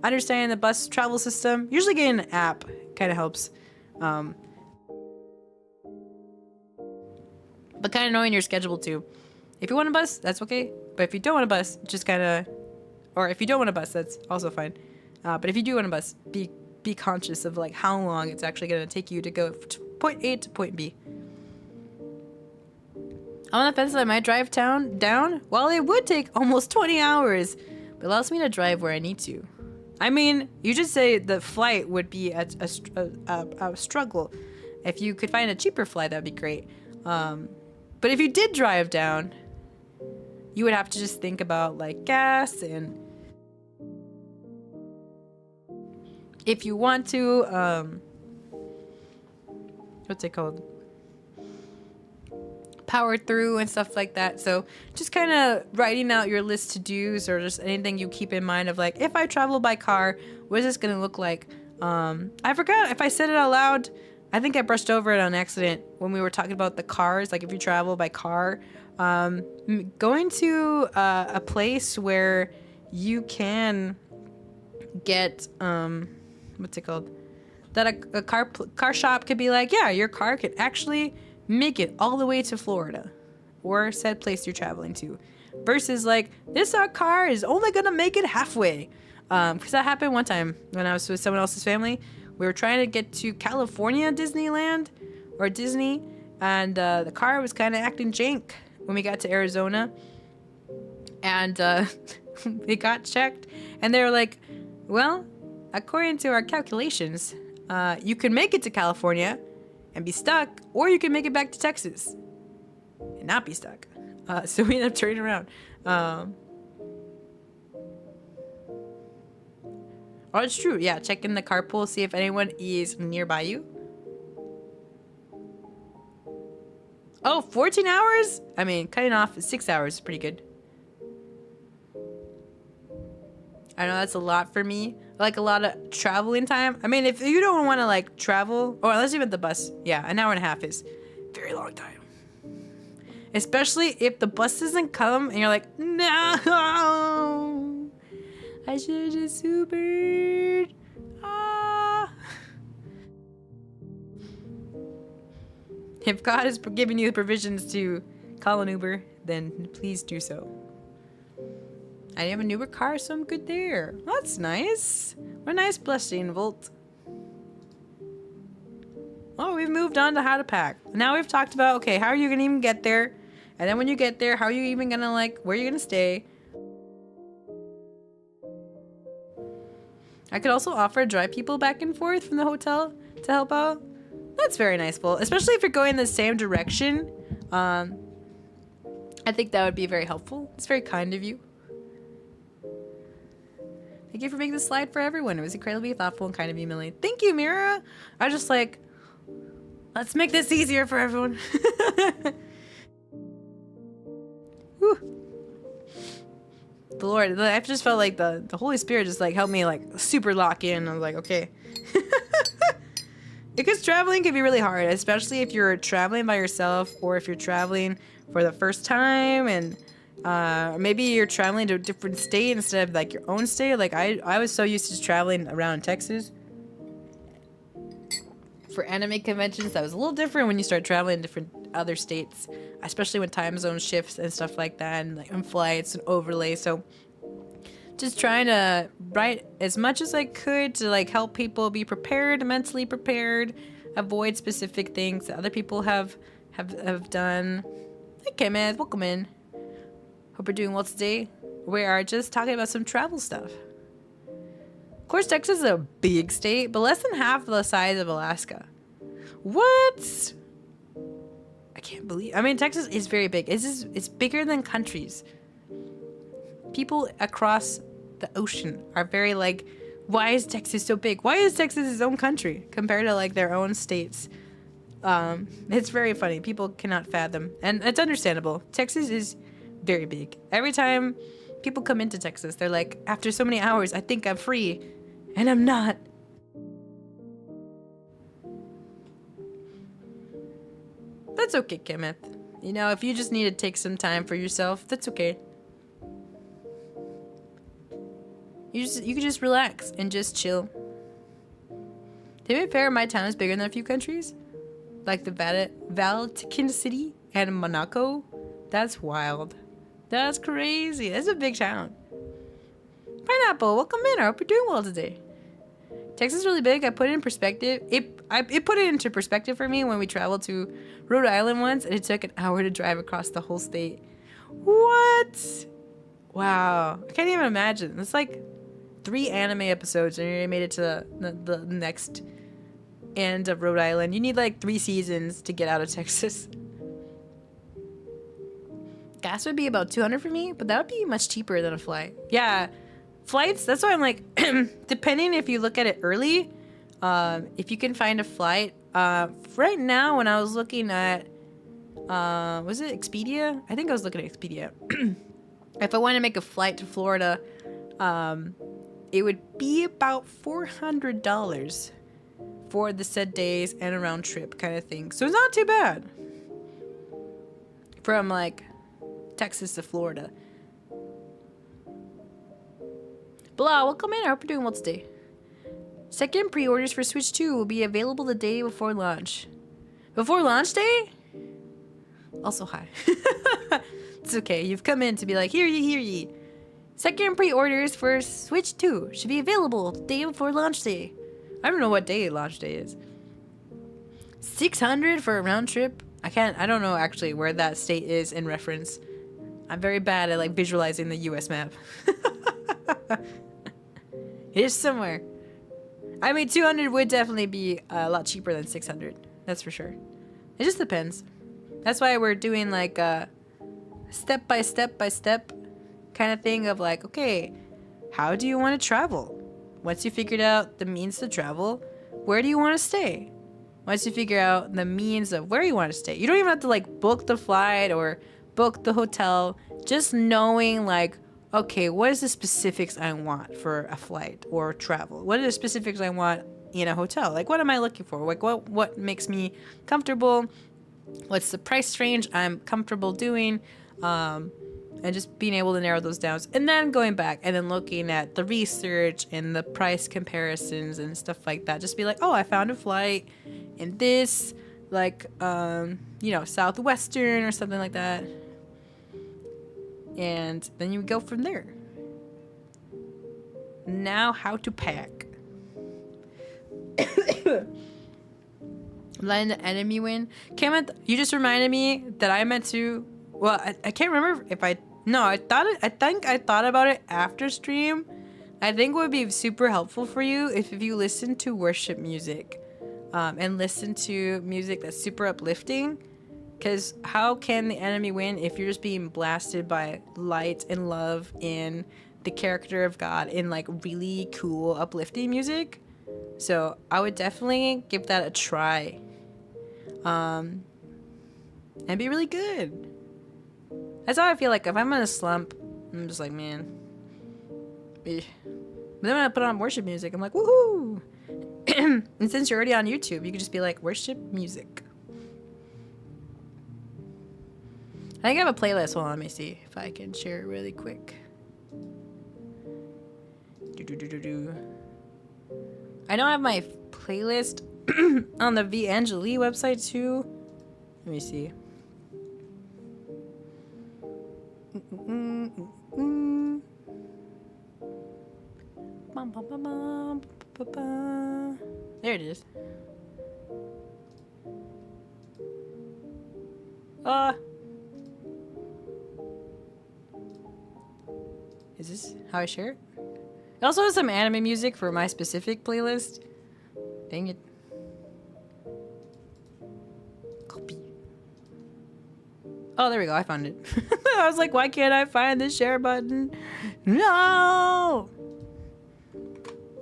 Understanding the bus travel system, usually getting an app kind of helps. But kind of knowing your schedule too. If you want a bus, that's okay. But if you don't want a bus, just kind of, or if you don't want a bus, that's also fine. But if you do want a bus, be conscious of like how long it's actually going to take you to go from point A to point B. I'm on the fence that I might drive down. Well, it would take almost 20 hours, but it allows me to drive where I need to. I mean, you just say the flight would be a struggle. If you could find a cheaper flight, that'd be great. But if you did drive down, you would have to just think about like gas and if you want to, what's it called? power through and stuff like that. So just kind of writing out your list to do's or just anything you keep in mind of like, if I travel by car, what is this going to look like? I forgot if I said it out loud. I think I brushed over it on accident when we were talking about the cars. Like if you travel by car, going to a place where you can get, what's it called? That a car shop could be like, yeah, your car could actually make it all the way to Florida or said place you're traveling to, versus like this our car is only gonna make it halfway. Because that happened one time when I was with someone else's family. We were trying to get to California Disneyland or Disney, and the car was kind of acting jank when we got to Arizona, and it got checked, and they were like, well, according to our calculations, you can make it to California and be stuck, or you can make it back to Texas and not be stuck. So we ended up turning around. Oh, it's true. Yeah, check in the carpool, see if anyone is nearby you. Oh, 14 hours? I mean, cutting off 6 hours is pretty good. I know that's a lot for me. Like a lot of traveling time. I mean, if you don't want to like travel, or unless you're at the bus, yeah, an hour and a half is a very long time. Especially if the bus doesn't come and you're like, no, I should have just Ubered. Ah. If God is giving you the provisions to call an Uber, then please do so. I have an Uber car, so I'm good there. That's nice. What a nice blessing, Volt. Oh, we've moved on to how to pack. Now we've talked about, okay, how are you gonna even get there? And then when you get there, how are you even gonna like, where are you gonna stay? I could also offer to drive people back and forth from the hotel to help out. That's very nice, Volt. Especially if you're going the same direction. I think that would be very helpful. It's very kind of you. Thank you for making this slide for everyone. It was incredibly thoughtful and kind of you, Millie. Thank you, Mira. I was just like, let's make this easier for everyone. Whew. The Lord, I just felt like the Holy Spirit just like helped me like super lock in. I was like, okay. Because traveling can be really hard, especially if you're traveling by yourself or if you're traveling for the first time and maybe you're traveling to a different state instead of like your own state. Like I was so used to traveling around Texas for anime conventions. That was a little different when you start traveling in different other states, especially when time zone shifts and stuff like that, and like and flights and overlay. So just trying to write as much as I could to like help people be prepared, mentally prepared, avoid specific things that other people have done. Hey Kenneth, welcome in. Hope you're doing well today. We are just talking about some travel stuff. Of course, Texas is a big state, but less than half the size of Alaska. What? I can't believe. I mean, Texas is very big. It's bigger than countries. People across the ocean are very like, why is Texas so big? Why is Texas its own country compared to like their own states? It's very funny. People cannot fathom, and it's understandable. Texas is very big. Every time people come into Texas, they're like, after so many hours, I think I'm free, and I'm not. That's okay, Kenneth. You know, if you just need to take some time for yourself, that's okay. You can just relax and just chill. To be fair, my town is bigger than a few countries, like the Vatican City and Monaco. That's wild. That's crazy. That's a big town. Pineapple, welcome in. I hope you're doing well today. Texas is really big. I put it in perspective. It put it into perspective for me when we traveled to Rhode Island once, and it took an hour to drive across the whole state. What? Wow. I can't even imagine. It's like 3 anime episodes, and you made it to the next end of Rhode Island. You need like 3 seasons to get out of Texas. Gas would be about $200 for me, but that would be much cheaper than a flight. Yeah, flights, that's why I'm like, depending if you look at it early, if you can find a flight. Right now, when I was looking at Was it Expedia? I think I was looking at Expedia. If I want to make a flight to Florida, it would be about $400 for the said days and a round trip kind of thing. So it's not too bad. From like Texas to Florida. Blah, welcome in. I hope you're doing well today. Second pre-orders for Switch 2 will be available the day before launch. Before launch day? Also, hi. It's okay. You've come in to be like, hear ye. Second pre-orders for Switch 2 should be available the day before launch day. I don't know what day launch day is. $600 for a round trip? I don't know actually where that state is in reference. I'm very bad at like visualizing the US map. It is somewhere. I mean, 200 would definitely be a lot cheaper than 600. That's for sure. It just depends. That's why we're doing like a step by step kind of thing of like, okay, how do you want to travel? Once you figured out the means to travel, where do you want to stay? Once you figure out the means of where you want to stay, you don't even have to like book the flight or book the hotel. Just knowing like, okay, what is the specifics I want for a flight or travel? What are the specifics I want in a hotel? Like, what am I looking for? Like, what makes me comfortable? What's the price range I'm comfortable doing? And just being able to narrow those down. And then going back and then looking at the research and the price comparisons and stuff like that. Just be like, oh, I found a flight in this, like, Southwestern or something like that. And then you go from there. Now, how to pack. Letting the enemy win. You just reminded me that I meant to. Well, I can't remember if I. No, I think I thought about it after stream. I think it would be super helpful for you if you listen to worship music, and listen to music that's super uplifting. Because how can the enemy win if you're just being blasted by light and love in the character of God in like really cool uplifting music? So I would definitely give that a try. And be really good. That's how I feel like if I'm in a slump, I'm just like, man. Eh. But then when I put on worship music, I'm like, woohoo! And since you're already on YouTube, you can just be like, worship music. I think I have a playlist. Hold on, let me see if I can share it really quick. I know I have my playlist on the Vangeli website too. Let me see. There it is. Is this how I share it? It also has some anime music for my specific playlist. Dang it. Copy. Oh, there we go. I found it. I was like, why can't I find the share button? No!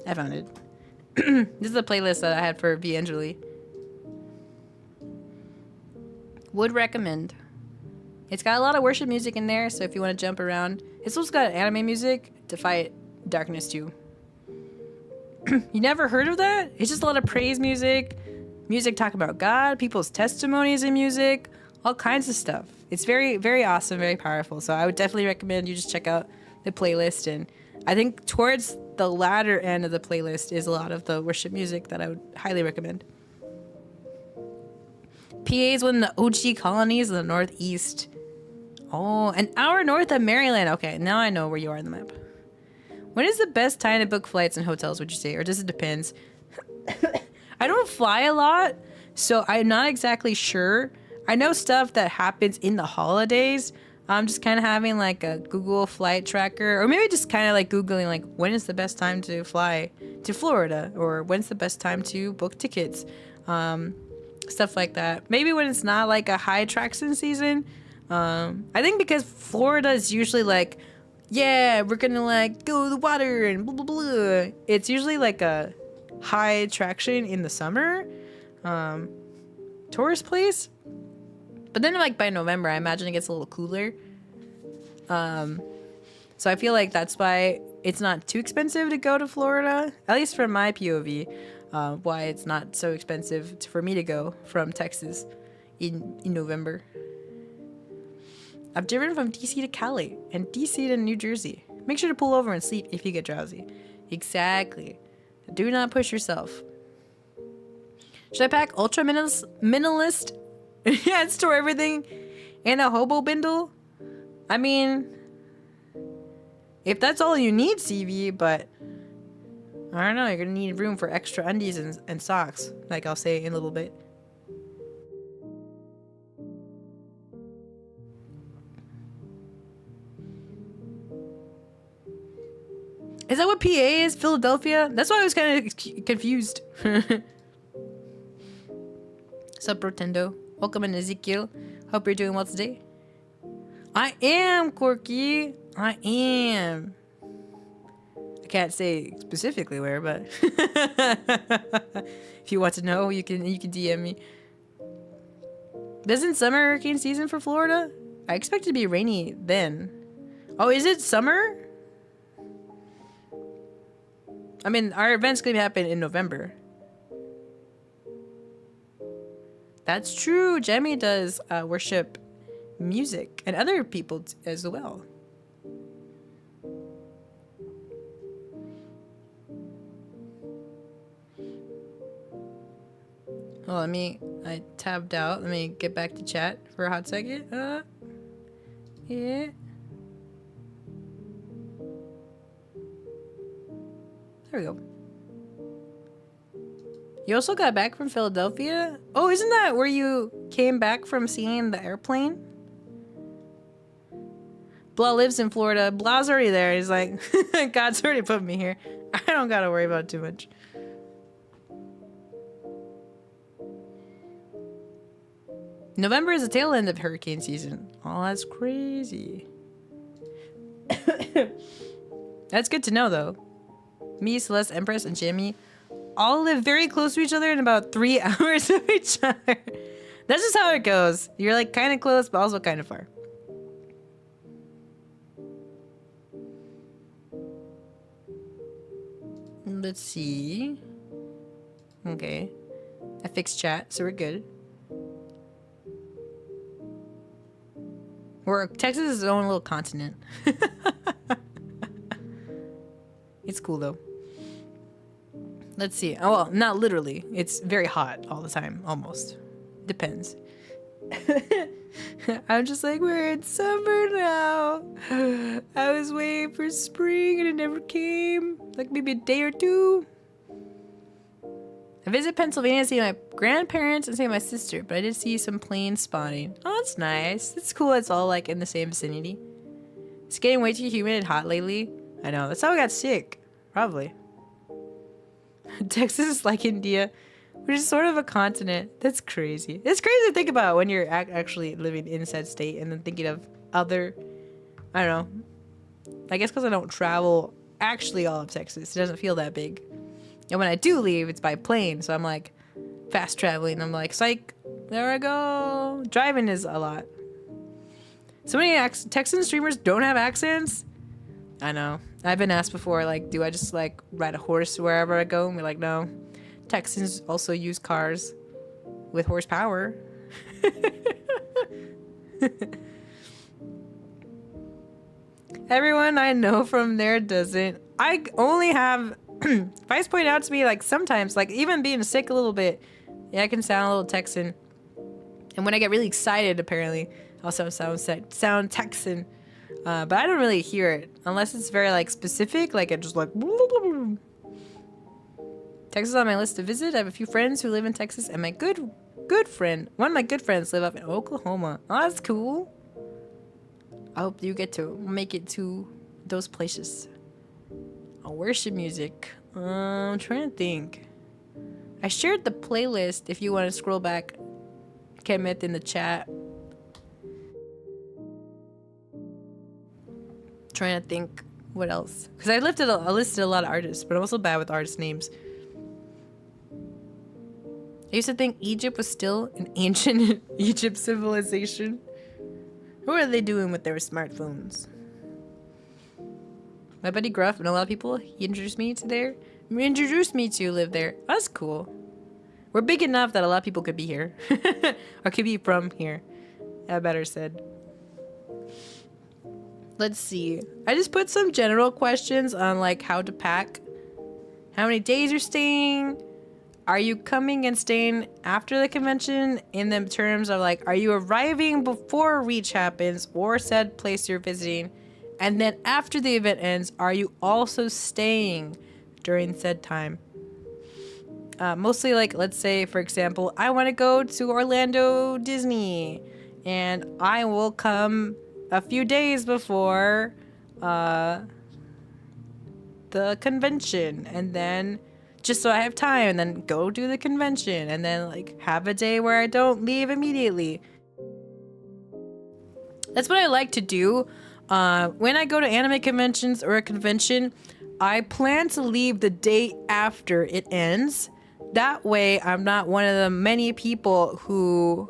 I found it. This is a playlist that I had for Vangeli. Would recommend. It's got a lot of worship music in there, so if you want to jump around. It's also got anime music to fight darkness too. You never heard of that? It's just a lot of praise music talking about God, people's testimonies in music, all kinds of stuff. It's very, very awesome, very powerful. So I would definitely recommend you just check out the playlist. And I think towards the latter end of the playlist is a lot of the worship music that I would highly recommend. PA is one of the OG colonies in the Northeast. Oh, an hour north of Maryland. Okay, now I know where you are on the map. When is the best time to book flights and hotels, would you say? Or does it depend? I don't fly a lot, so I'm not exactly sure. I know stuff that happens in the holidays. I'm just kind of having like a Google flight tracker, or maybe just kind of like Googling like when is the best time to fly to Florida, or when's the best time to book tickets, stuff like that. Maybe when it's not like a high attraction season. I think because Florida is usually like, yeah, we're gonna like go to the water and blah blah blah. It's usually like a high attraction in the summer, tourist place. But then like by November, I imagine it gets a little cooler. So I feel like that's why it's not too expensive to go to Florida, at least from my POV. Why it's not so expensive for me to go from Texas in November. I've driven from DC to Cali and DC to New Jersey. Make sure to pull over and sleep if you get drowsy. Exactly. Do not push yourself. Should I pack ultra minimalist and store everything in a hobo bindle? I mean, if that's all you need, CV, but I don't know, you're gonna need room for extra undies and socks, like I'll say in a little bit. Is that what PA is? Philadelphia? That's why I was kind of confused. Sup, Rotendo? Welcome in, Ezekiel. Hope you're doing well today. I am, Corky. I am. I can't say specifically where, but if you want to know, you can DM me. Isn't summer hurricane season for Florida? I expect it to be rainy then. Oh, is it summer? I mean, our event's gonna happen in November. That's true. Jamie does worship music and other people as well. Well, I tabbed out. Let me get back to chat for a hot second. Yeah. There we go. You also got back from Philadelphia? Oh, isn't that where you came back from seeing the airplane? Blah lives in Florida. Blah's already there. He's like, God's already put me here. I don't gotta worry about it too much. November is the tail end of hurricane season. Oh, that's crazy. That's good to know, though. Me, Celeste, Empress, and Jamie all live very close to each other in about 3 hours of each other. That's just how it goes. You're like kind of close, but also kind of far. Let's see. Okay. I fixed chat, so we're good. Texas is its own little continent. It's cool though. Let's see. Oh, well, not literally. It's very hot all the time, almost. Depends. I'm just like, we're in summer now. I was waiting for spring and it never came. Like maybe a day or two. I visit Pennsylvania to see my grandparents and see my sister, but I did see some planes spotting. Oh, that's nice. It's cool. It's all like in the same vicinity. It's getting way too humid and hot lately. I know. That's how I got sick. Probably. Texas is like India, which is sort of a continent. That's crazy. It's crazy to think about when you're actually living in said state and then thinking of other, I don't know. I guess because I don't travel actually all of Texas. It doesn't feel that big. And when I do leave, it's by plane. So I'm like fast traveling. I'm like, psych, there I go. Driving is a lot. So many Texan streamers don't have accents. I know. I've been asked before, like, do I just like ride a horse wherever I go? And we're like, no. Texans also use cars with horsepower. Everyone I know from there doesn't. I only have Vice pointed out to me, like, sometimes, like, even being sick a little bit, yeah, I can sound a little Texan. And when I get really excited, apparently, I also sound Texan. But I don't really hear it unless it's very, like, specific, like, it just, like, Texas is on my list to visit. I have a few friends who live in Texas, and my good friend, one of my good friends live up in Oklahoma. Oh, that's cool. I hope you get to make it to those places. Worship music. I'm trying to think. I shared the playlist if you want to scroll back, Kenneth, in the chat. Trying to think what else. Because I listed a lot of artists, but I'm also bad with artist names. I used to think Egypt was still an ancient Egypt civilization. What are they doing with their smartphones? My buddy Gruff and a lot of people he introduced me to live there. That's cool. We're big enough that a lot of people could be here. Or could be from here. I better said. Let's see. I just put some general questions on like how to pack. How many days you're staying? Are you coming and staying after the convention? In the terms of like, are you arriving before Reach happens or said place you're visiting? And then after the event ends, are you also staying during said time? Mostly like, let's say, for example, I want to go to Orlando Disney and I will come a few days before the convention, and then just so I have time, and then go do the convention, and then like have a day where I don't leave immediately. That's what I like to do. When I go to anime conventions or a convention, I plan to leave the day after it ends. That way I'm not one of the many people who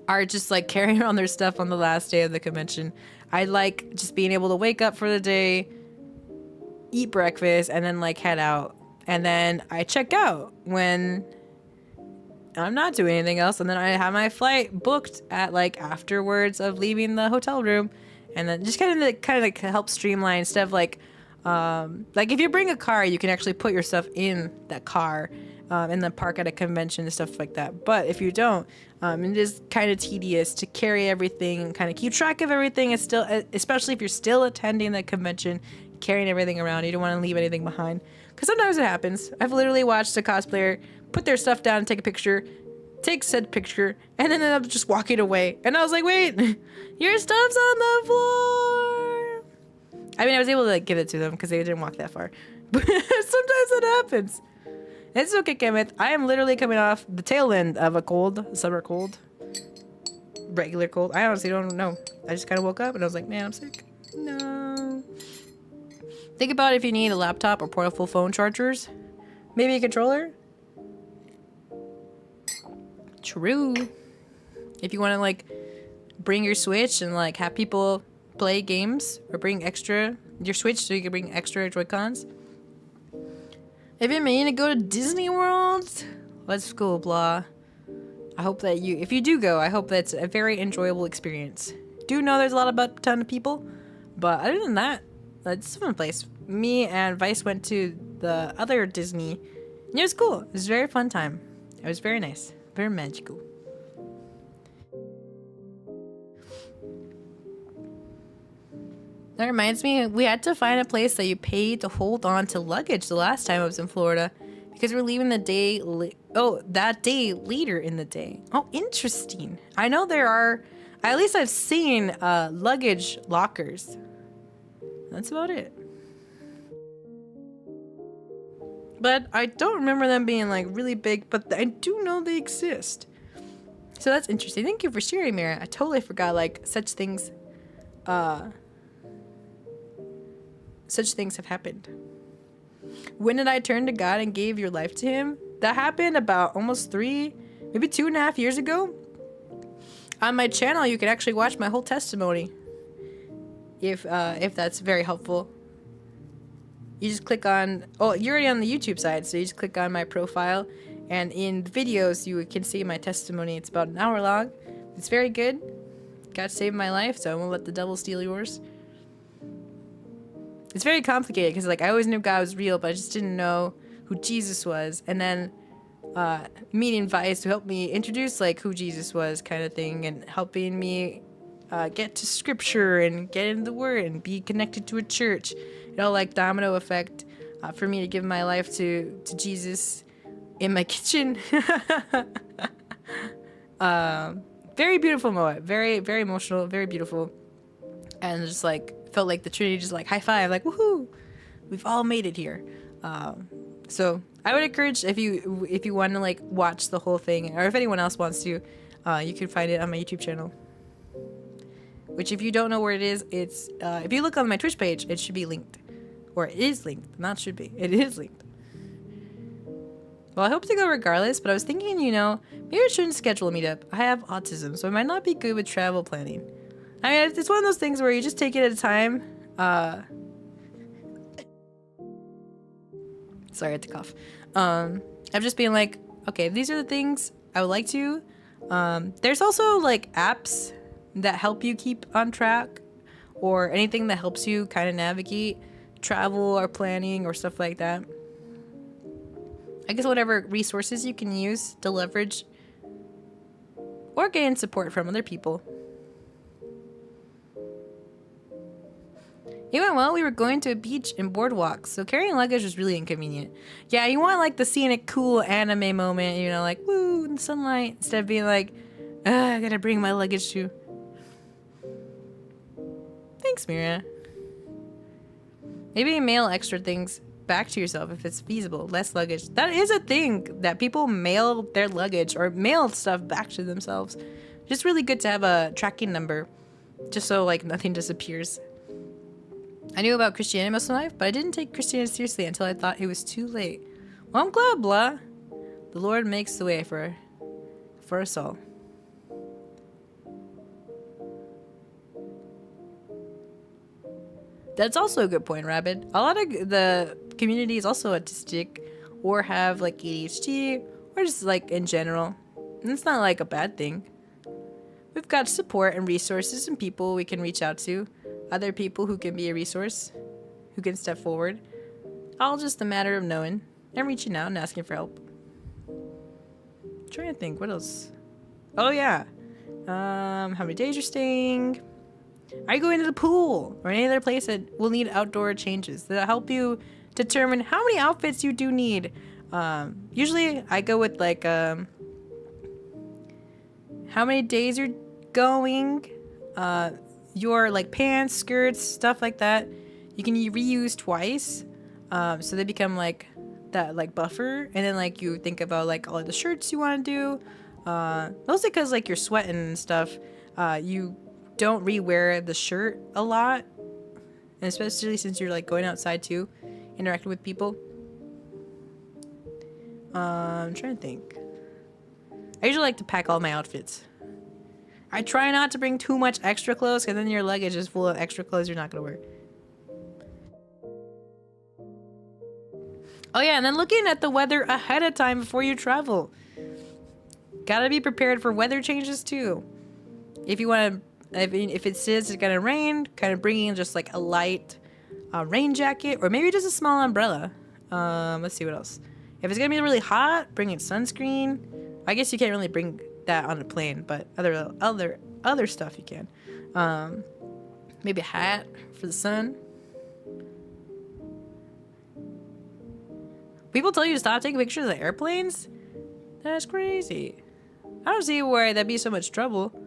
are just like carrying on their stuff on the last day of the convention. I like just being able to wake up for the day, eat breakfast, and then like head out. And then I check out when I'm not doing anything else. And then I have my flight booked at like afterwards of leaving the hotel room. And then just kind of help streamline stuff like if you bring a car, you can actually put your stuff in that car and then park at a convention and stuff like that. But if you don't, it is kind of tedious to carry everything and kind of keep track of everything. It's still, especially if you're still attending the convention, carrying everything around. You don't want to leave anything behind. Because sometimes it happens. I've literally watched a cosplayer put their stuff down and take a picture, take said picture, and then end up just walking away. And I was like, wait, your stuff's on the floor. I mean, I was able to like give it to them because they didn't walk that far. But sometimes it happens. It's okay, Kenneth. I am literally coming off the tail end of a cold, summer cold, regular cold. I honestly don't know. I just kind of woke up and I was like, man, I'm sick. No. Think about if you need a laptop or portable phone chargers. Maybe a controller. True. If you want to like bring your Switch and like have people play games, or bring your Switch so you can bring extra Joy-Cons. If you're meaning to go to Disney World, let's go, blah. I hope that if you do go, I hope that's a very enjoyable experience. Do know there's a ton of people, but other than that, it's a fun place. Me and Vice went to the other Disney, and it was cool. It was a very fun time. It was very nice, very magical. That reminds me, we had to find a place that you paid to hold on to luggage the last time I was in Florida, because we're leaving the day, that day later in the day. Oh, interesting. I know there are, at least I've seen luggage lockers. That's about it. But I don't remember them being like really big, but I do know they exist. So that's interesting. Thank you for sharing, Mira. I totally forgot like such things have happened. When did I turn to God and gave your life to him? That happened about almost 3, maybe 2.5 years ago. On my channel, you can actually watch my whole testimony. If that's very helpful. You just click on, you're already on the YouTube side, so you just click on my profile, and in videos you can see my testimony. It's about an hour long. It's very good. God saved my life, so I won't let the devil steal yours. It's very complicated because like I always knew God was real, but I just didn't know who Jesus was. And then meeting Vice to help me introduce like who Jesus was, kind of thing, and helping me get to scripture and get in the word and be connected to a church. It all like domino effect for me to give my life to Jesus in my kitchen. Very beautiful moment. Very, very emotional, very beautiful. And just like felt like the Trinity just like high five, like woohoo, we've all made it here. So I would encourage if you want to like watch the whole thing, or if anyone else wants to, you can find it on my YouTube channel. Which if you don't know where it is, it's if you look on my Twitch page, it should be linked, or it is linked. Not should be. It is linked. Well, I hope to go regardless, but I was thinking, you know, maybe I shouldn't schedule a meetup. I have autism, so I might not be good with travel planning. I mean, it's one of those things where you just take it at a time. Sorry, I had to cough. I'm just being like, okay, these are the things I would like to. There's also like apps that help you keep on track, or anything that helps you kind of navigate travel or planning or stuff like that. I guess whatever resources you can use to leverage or gain support from other people. It went well. We were going to a beach and boardwalks, so carrying luggage was really inconvenient. Yeah, you want like the scenic, cool anime moment, you know, like woo in the sunlight, instead of being like, I gotta bring my luggage too. Thanks, Mira. Maybe mail extra things back to yourself if it's feasible. Less luggage. That is a thing, that people mail their luggage or mail stuff back to themselves. Just really good to have a tracking number, just so like nothing disappears. I knew about Christianity most of my life, but I didn't take Christianity seriously until I thought it was too late. Well, I'm glad, blah. The Lord makes the way for us all. That's also a good point, Rabbit. A lot of the community is also autistic or have like ADHD or just like in general. And it's not like a bad thing. We've got support and resources and people we can reach out to. Other people who can be a resource, who can step forward. All just a matter of knowing and reaching out and asking for help. I'm trying to think, what else? Oh yeah. How many days you're staying? Are you going to the pool or any other place that will need outdoor changes? That'll help you determine how many outfits you do need. Usually I go with like how many days you're going, your like pants, skirts, stuff like that. You can reuse twice, so they become like that like buffer. And then like you think about like all of the shirts you want to do, mostly because like you're sweating and stuff. You don't rewear the shirt a lot, and especially since you're like going outside too, interacting with people. I'm trying to think. I usually like to pack all my outfits. I try not to bring too much extra clothes, because then your luggage is full of extra clothes you're not gonna wear. Oh yeah, and then looking at the weather ahead of time before you travel. Gotta be prepared for weather changes too. If you want to, if it says it's gonna rain, kind of bringing just like a light rain jacket, or maybe just a small umbrella. Let's see what else. If it's gonna be really hot, bring in sunscreen. I guess you can't really bring that on a plane, but other stuff you can. Maybe a hat for the sun. People tell you to stop taking pictures of airplanes? That's crazy. I don't see why that'd be so much trouble.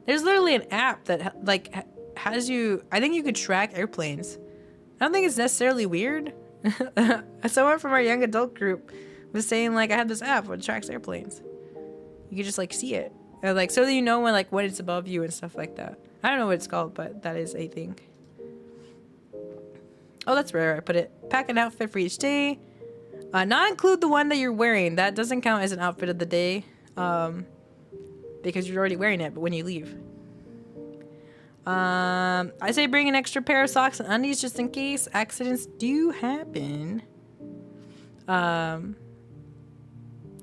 There's literally an app that like has you. I think you could track airplanes. I don't think it's necessarily weird. Someone from our young adult group was saying like I have this app that tracks airplanes. You can just like see it, and, like so that you know when it's above you and stuff like that. I don't know what it's called, but that is a thing. Oh, that's where I put it. Pack an outfit for each day. Not include the one that you're wearing. That doesn't count as an outfit of the day, because you're already wearing it. But when you leave, I say bring an extra pair of socks and undies just in case accidents do happen.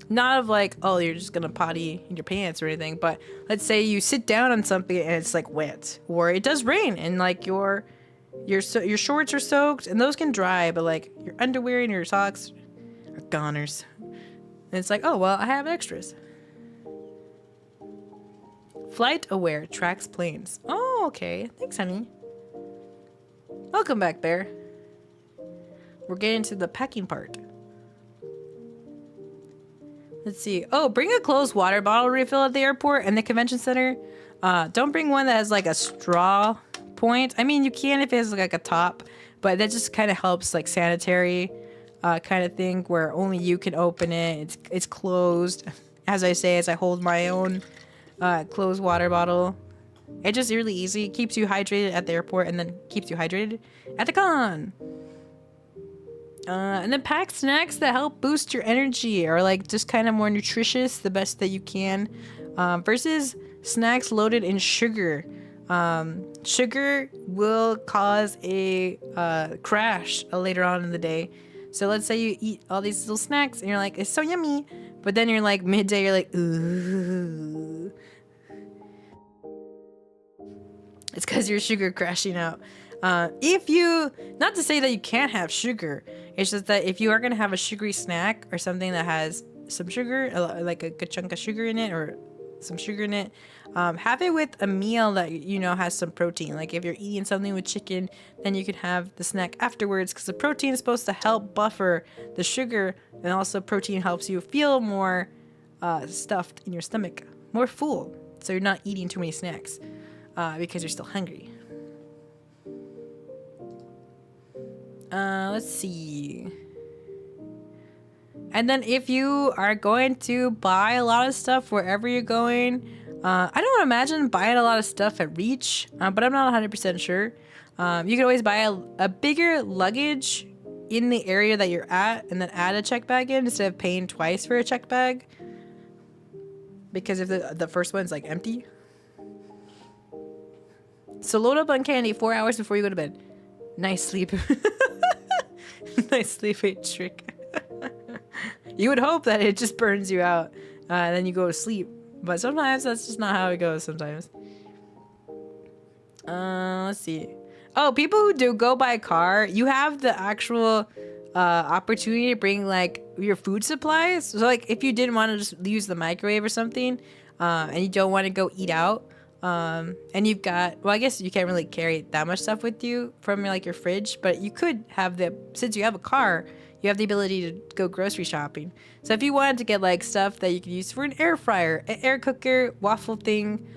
Not of like, oh, you're just gonna potty in your pants or anything, but let's say you sit down on something and it's like wet, or it does rain and like your shorts are soaked and those can dry, but like your underwear and your socks are goners. And it's like, oh well, I have extras. Flight Aware tracks planes. Oh, okay. Thanks, honey. Welcome back, Bear. We're getting to the packing part. Let's see. Oh, bring a closed water bottle refill at the airport and the convention center. Don't bring one that has like a straw point. I mean, you can if it has like a top, but that just kind of helps like sanitary kind of thing where only you can open it. It's closed. As I say, as I hold my own closed water bottle. It's just really easy. Keeps you hydrated at the airport and then keeps you hydrated at the con. And then pack snacks that help boost your energy or like just kind of more nutritious, the best that you can, versus snacks loaded in sugar. Sugar will cause a crash later on in the day. So let's say you eat all these little snacks and you're like, it's so yummy. But then you're like midday, you're like, ooh. It's because your sugar crashing out. If you, not to say that you can't have sugar, it's just that if you are going to have a sugary snack or something that has some sugar, like a good chunk of sugar in it or some sugar in it, have it with a meal that you know has some protein. Like if you're eating something with chicken, then you can have the snack afterwards, because the protein is supposed to help buffer the sugar, and also protein helps you feel more stuffed in your stomach, more full, so you're not eating too many snacks because you're still hungry. Let's see. And then if you are going to buy a lot of stuff wherever you're going, I don't imagine buying a lot of stuff at Reach, but I'm not 100% sure. You can always buy a bigger luggage in the area that you're at and then add a check bag in instead of paying twice for a check bag. Because if the first one's like empty. So load up on candy 4 hours before you go to bed. Nice sleep. Nice sleep aid trick. You would hope that it just burns you out and then you go to sleep. But sometimes that's just not how it goes sometimes. Let's see. Oh, people who do go by car, you have the actual opportunity to bring like your food supplies. So like if you didn't want to just use the microwave or something and you don't want to go eat out, and you've got, well, I guess you can't really carry that much stuff with you from like your fridge, but you could have since you have a car, you have the ability to go grocery shopping. So if you wanted to get like stuff that you could use for an air fryer, an air cooker, waffle thing,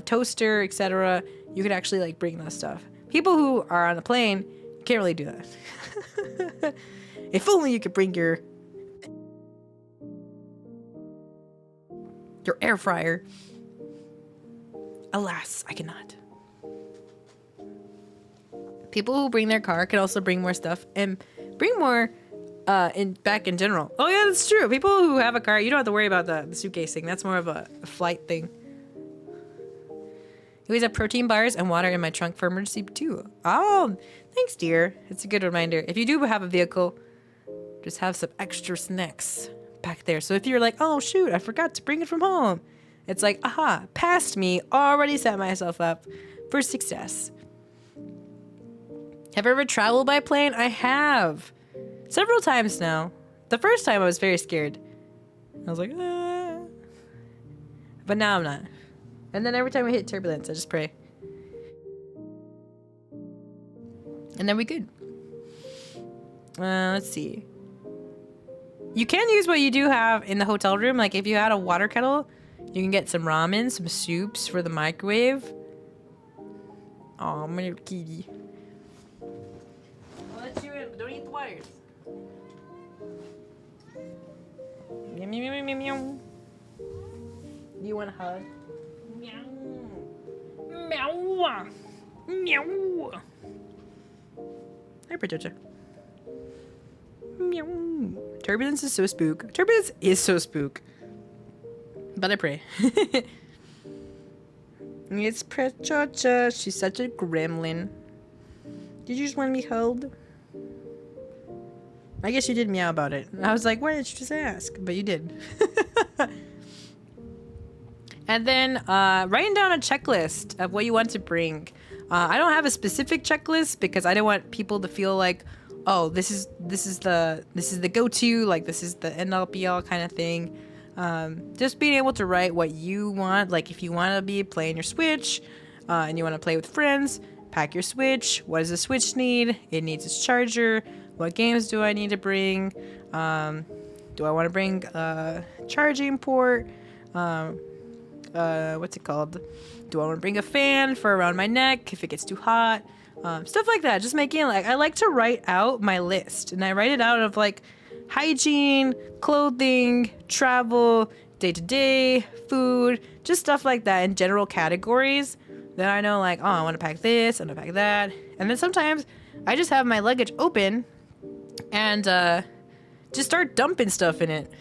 toaster, etc., you could actually like bring that stuff. People who are on a plane can't really do that. If only you could bring your air fryer. Alas, I cannot. People who bring their car can also bring more stuff and bring more back in general. Oh yeah, that's true. People who have a car, you don't have to worry about the suitcase thing. That's more of a flight thing. I always have protein bars and water in my trunk for emergency too. Oh, thanks, dear. It's a good reminder. If you do have a vehicle, just have some extra snacks back there. So if you're like, oh shoot, I forgot to bring it from home, it's like, aha, past me, already set myself up for success. Have I ever traveled by plane? I have. Several times now. The first time I was very scared. I was like, ah. But now I'm not. And then every time we hit turbulence, I just pray. And then we good. Let's see. You can use what you do have in the hotel room. Like if you had a water kettle, you can get some ramen, some soups for the microwave. Oh, my little kitty. I'll let you in, but don't eat the wires. Meow, meow, meow, meow, meow. Do you want a hug? Meow. Meow. Meow. Hi, Patricia. Meow. Turbulence is so spook. Turbulence is so spook. But I pray. It's Patricia. She's such a gremlin. Did you just want to be held? I guess you did meow about it. I was like, why didn't you just ask? But you did. And then writing down a checklist of what you want to bring. I don't have a specific checklist because I don't want people to feel like, oh, this is the go-to, like this is the end all be all kind of thing. Just being able to write what you want, like if you want to be playing your Switch and you want to play with friends, pack your Switch. What does the Switch need? It needs its charger. What games do I need to bring? Do I want to bring a charging port? What's it called? Do I want to bring a fan for around my neck if it gets too hot? Stuff like that. Just making like, I like to write out my list, and I write it out of like hygiene, clothing, travel, day-to-day, food, just stuff like that in general categories. Then I know like, oh, I want to pack this, I want to pack that. And then sometimes I just have my luggage open and just start dumping stuff in it.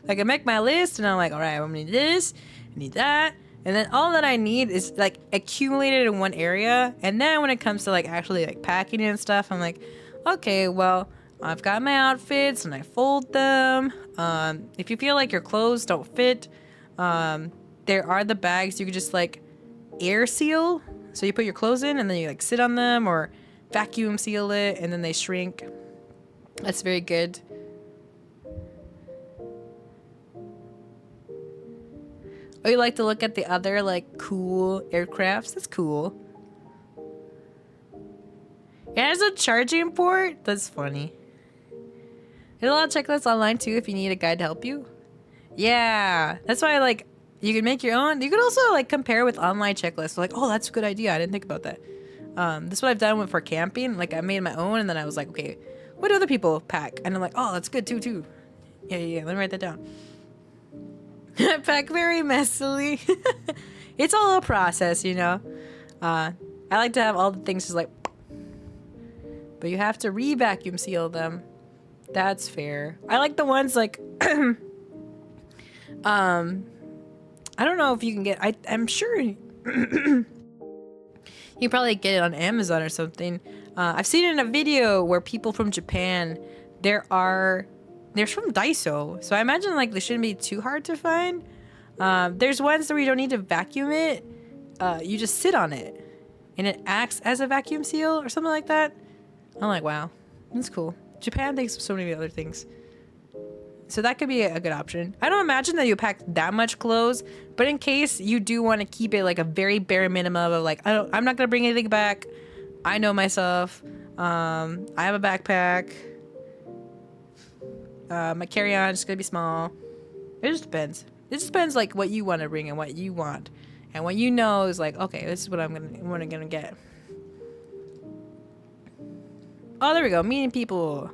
Like I make my list and I'm like, all right, I'm gonna need this, I need that, and then all that I need is like accumulated in one area. And then when it comes to like actually like packing and stuff, I'm like, okay, well, I've got my outfits and I fold them. If you feel like your clothes don't fit, there are the bags you could just like air seal. So you put your clothes in and then you like sit on them, or vacuum seal it and then they shrink. That's very good. Oh, you like to look at the other like cool aircrafts? That's cool. It has a charging port? That's funny. There's a lot of checklists online too if you need a guide to help you. Yeah, that's why like you can make your own. You can also like compare with online checklists. Like, oh, that's a good idea. I didn't think about that. This is what I've done for camping. Like I made my own and then I was like, okay, what do other people pack? And I'm like, oh, that's good too. Yeah. Let me write that down. I pack very messily. It's all a process, you know. I like to have all the things just like, but you have to re-vacuum seal them. That's fair. I like the ones like, I don't know if you can get. I'm sure you probably get it on Amazon or something. I've seen it in a video where people from Japan, they're from Daiso, so I imagine like they shouldn't be too hard to find. There's ones where you don't need to vacuum it. You just sit on it, and it acts as a vacuum seal or something like that. I'm like, wow, that's cool. Japan thinks of so many other things. So that could be a good option. I don't imagine that you pack that much clothes, but in case you do want to keep it like a very bare minimum of like, I'm not gonna bring anything back. I know myself. I have a backpack. My carry-on is gonna be small. It just depends. It just depends like what you want to bring and what you want, and what you know is like, okay, this is what I'm gonna get. Oh, there we go. Meeting people.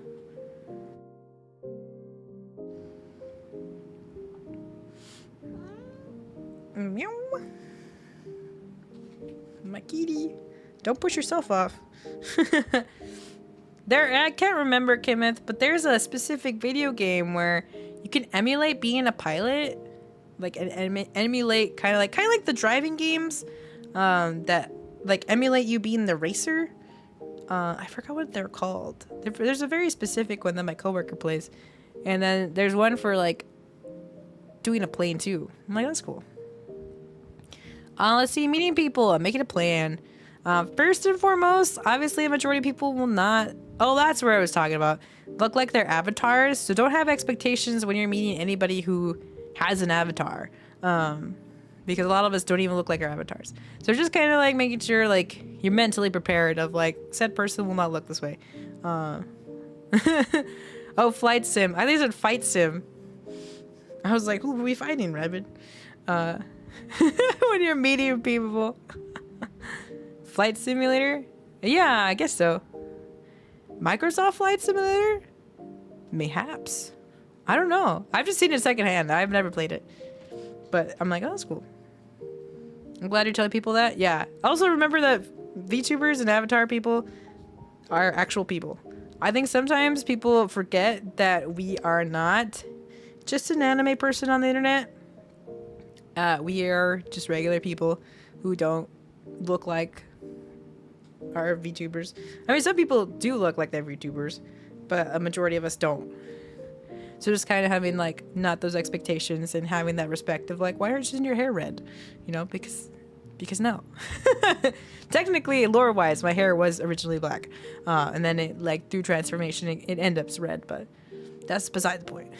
Meow. My kitty. Don't push yourself off. I can't remember, Kenneth, but there's a specific video game where you can emulate being a pilot, like emulate kind of like the driving games, that like emulate you being the racer. I forgot what they're called. There's a very specific one that my coworker plays, and then there's one for like doing a plane too. I'm like, that's cool. Let's see, meeting people, making a plan. First and foremost, obviously a majority of people will not. Oh, that's where I was talking about. Look like their avatars. So don't have expectations when you're meeting anybody who has an avatar. Because a lot of us don't even look like our avatars. So just kind of like making sure like you're mentally prepared of like, said person will not look this way. Oh, flight sim. I think it said fight sim. I was like, who are we fighting, Rabbit? When you're meeting people. Flight simulator? Yeah, I guess so. Microsoft Flight Simulator? Mayhaps. I don't know. I've just seen it secondhand. I've never played it. But I'm like, oh, that's cool. I'm glad you're telling people that. Yeah. Also remember that VTubers and Avatar people are actual people. I think sometimes people forget that we are not just an anime person on the internet. We are just regular people who don't look like our VTubers. I mean, some people do look like they're VTubers, but a majority of us don't. So just kind of having like not those expectations and having that respect of like, why aren't you in your hair red? You know, because no. Technically, lore-wise, my hair was originally black, and then it like through transformation it ends up red, but that's beside the point.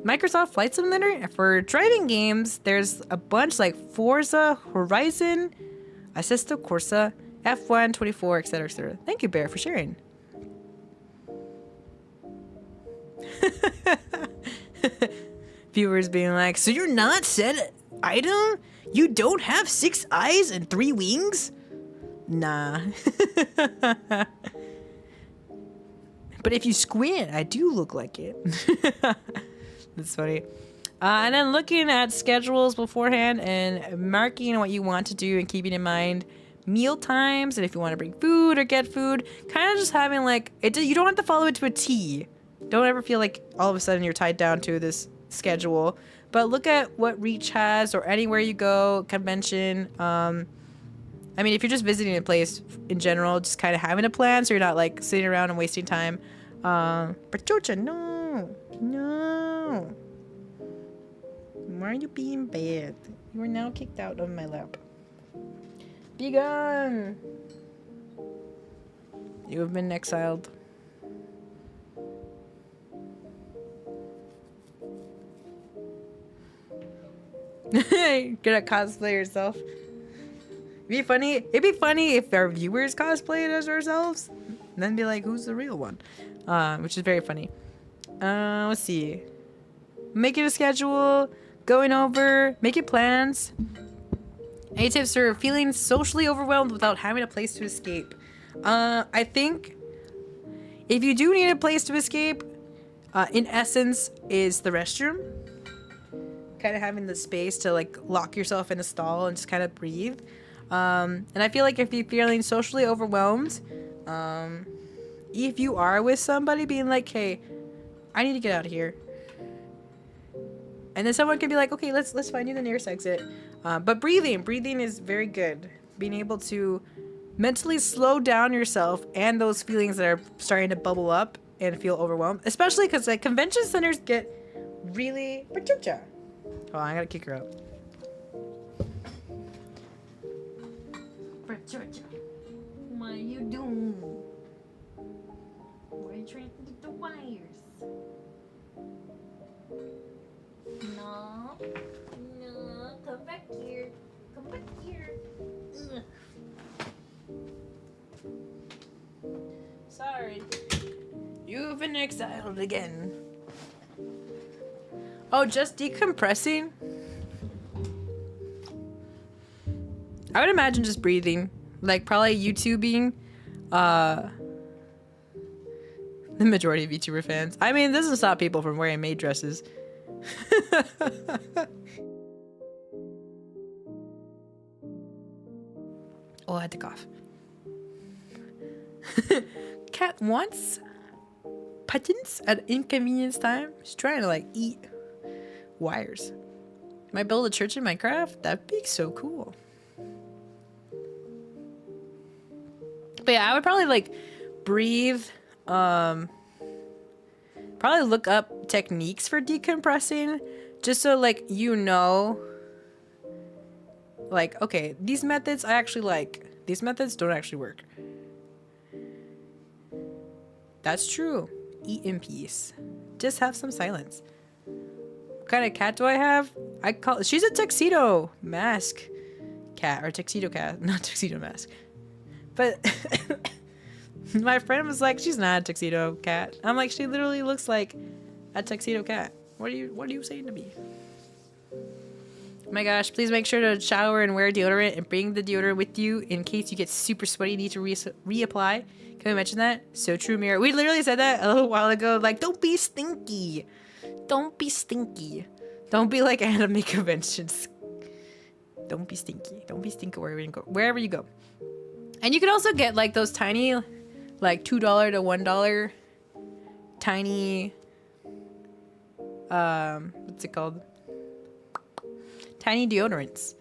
Microsoft Flight Simulator for driving games. There's a bunch like Forza Horizon, Assetto Corsa, F1, 24, etc., etc. Thank you, Bear, for sharing. Viewers being like, so you're not said item? You don't have 6 eyes and 3 wings? Nah. But if you squint, I do look like it. That's funny. And then looking at schedules beforehand and marking what you want to do and keeping in mind meal times, and if you want to bring food or get food, kind of just having like it. You don't have to follow it to a T. Don't ever feel like all of a sudden you're tied down to this schedule. But look at what Reach has, or anywhere you go, convention. I mean, if you're just visiting a place in general, just kind of having a plan so you're not like sitting around and wasting time. But Georgia, no. Why are you being bad? You are now kicked out of my lap. Be gone. You have been exiled. Good at cosplay yourself. It'd be funny if our viewers cosplayed as ourselves, and then be like, "Who's the real one?" Which is very funny. Let's see. Making a schedule, going over, making plans. Any tips for feeling socially overwhelmed without having a place to escape? I think if you do need a place to escape, in essence, is the restroom. Kind of having the space to like lock yourself in a stall and just kind of breathe. And I feel like if you're feeling socially overwhelmed, if you are with somebody, being like, "Hey, I need to get out of here," and then someone could be like, "Okay, let's find you the nearest exit." But breathing is very good. Being able to mentally slow down yourself and those feelings that are starting to bubble up and feel overwhelmed, especially because like convention centers get really. Oh, I gotta kick her out. What are you doing? Why are you trying to get the wires? No, come back here. Come back here. Ugh. Sorry. You've been exiled again. Oh, just decompressing? I would imagine just breathing. Like, probably YouTubing. The majority of YouTuber fans. I mean, this doesn't stop people from wearing maid dresses. Oh, I had to cough. Cat wants patents at inconvenience time. She's trying to, like, eat wires. Might build a church in Minecraft? That'd be so cool. But yeah, I would probably like breathe. Probably look up techniques for decompressing, just so like like, okay, these methods I actually like. These methods don't actually work. That's true. Eat in peace. Just have some silence. What kind of cat do I have? She's a tuxedo mask cat, or tuxedo cat, not tuxedo mask. But my friend was like, she's not a tuxedo cat. I'm like, she literally looks like a tuxedo cat. What are you saying to me? Oh my gosh, please make sure to shower and wear deodorant and bring the deodorant with you in case you get super sweaty and need to reapply. Can we mention that? So true, Mira. We literally said that a little while ago. Like, don't be stinky. Don't be stinky. Don't be like anime conventions. Don't be stinky. Don't be stinky wherever you go. And you can also get like those tiny, like $2 to $1 tiny, what's it called? Tiny deodorants.